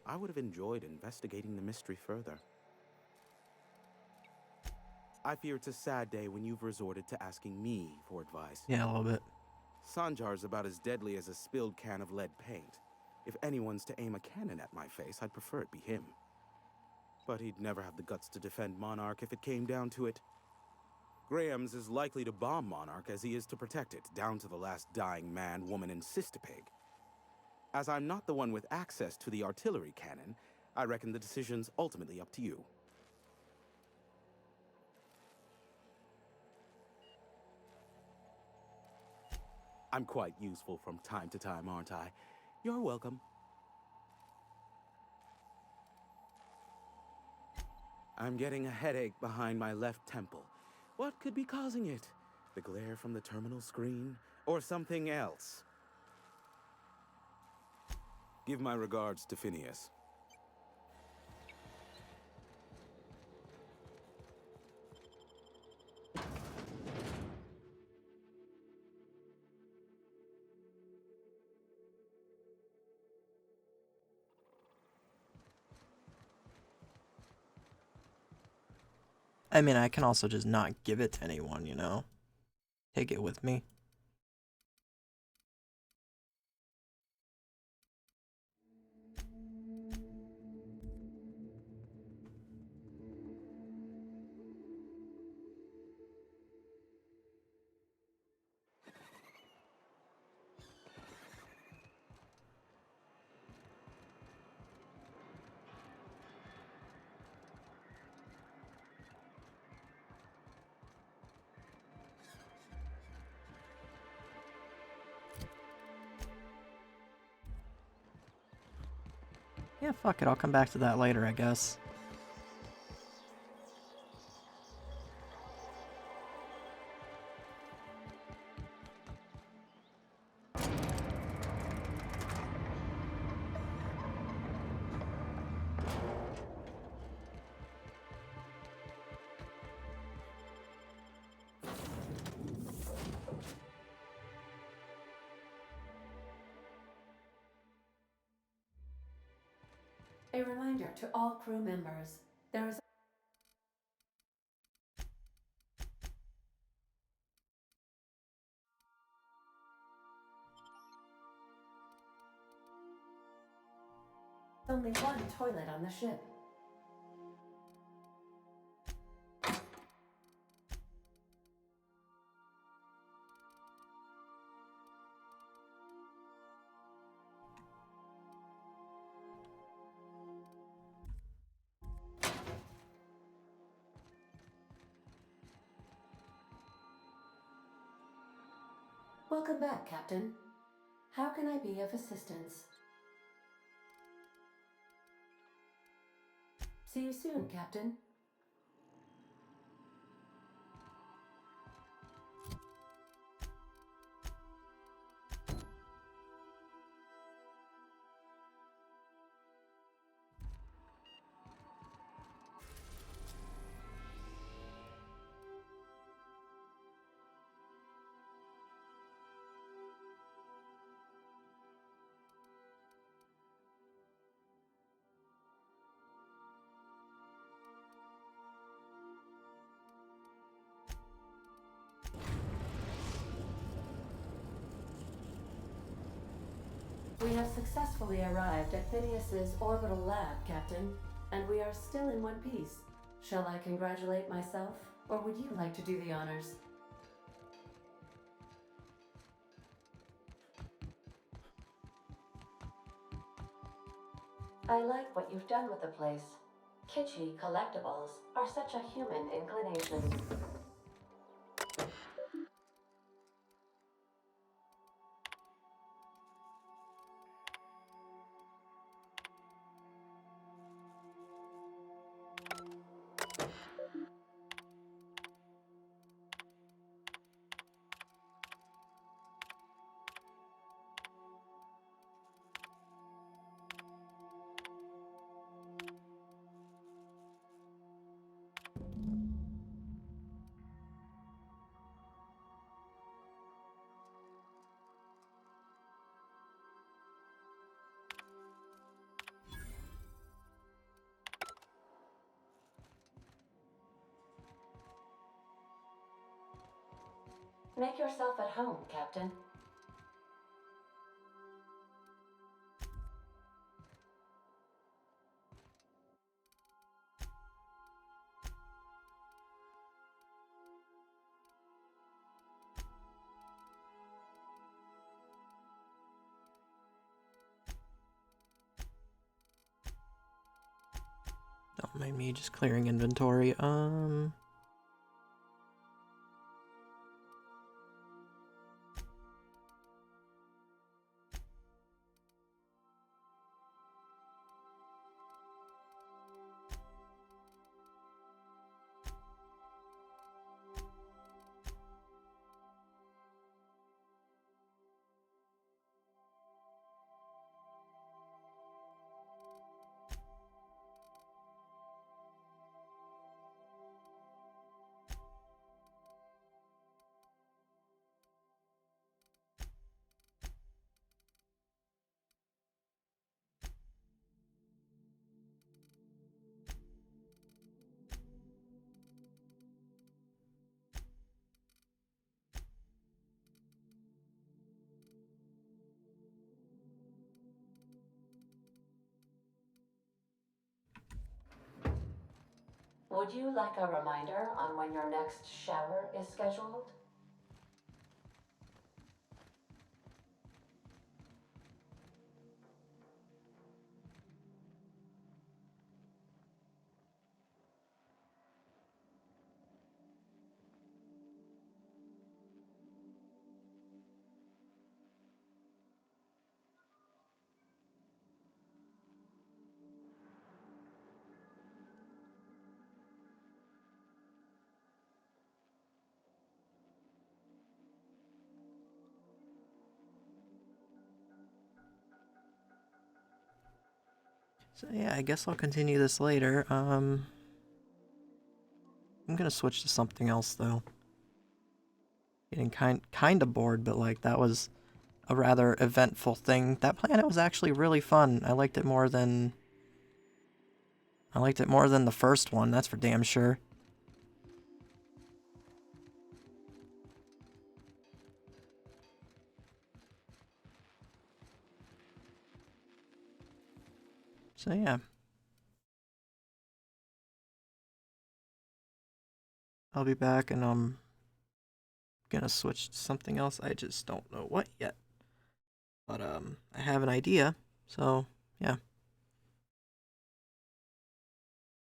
S21: I would have enjoyed investigating the mystery further. I fear it's a sad day when you've resorted to asking me for advice.
S1: Yeah, a little bit.
S21: Sanjar's about as deadly as a spilled can of lead paint. If anyone's to aim a cannon at my face, I'd prefer it be him. But he'd never have the guts to defend Monarch if it came down to it. Graham's as likely to bomb Monarch as he is to protect it, down to the last dying man, woman, and sister-pig. As I'm not the one with access to the artillery cannon, I reckon the decision's ultimately up to you. I'm quite useful from time to time, aren't I? You're welcome. I'm getting a headache behind my left temple. What could be causing it? The glare from the terminal screen? Or something else? Give my regards to Phineas.
S1: I mean, I can also just not give it to anyone, you know? Take it with me. Yeah, fuck it, I'll come back to that later, I guess.
S2: A reminder to all crew members, there is only one toilet on the ship. Welcome back, Captain. How can I be of assistance? See you soon, Captain. We have successfully arrived at Phineas's orbital lab, Captain, and we are still in one piece. Shall I congratulate myself, or would you like to do the honors? I like what you've done with the place. Kitschy collectibles are such a human inclination. Make yourself at home, Captain.
S1: Don't mind me just clearing inventory.
S2: Would you like a reminder on when your next shower is scheduled?
S1: So yeah, I guess I'll continue this later. I'm gonna switch to something else though. Getting kind of bored, but like that was a rather eventful thing. That planet was actually really fun. I liked it more than the first one, that's for damn sure. So yeah. I'll be back and I'm gonna switch to something else. I just don't know what yet. But I have an idea. So, yeah.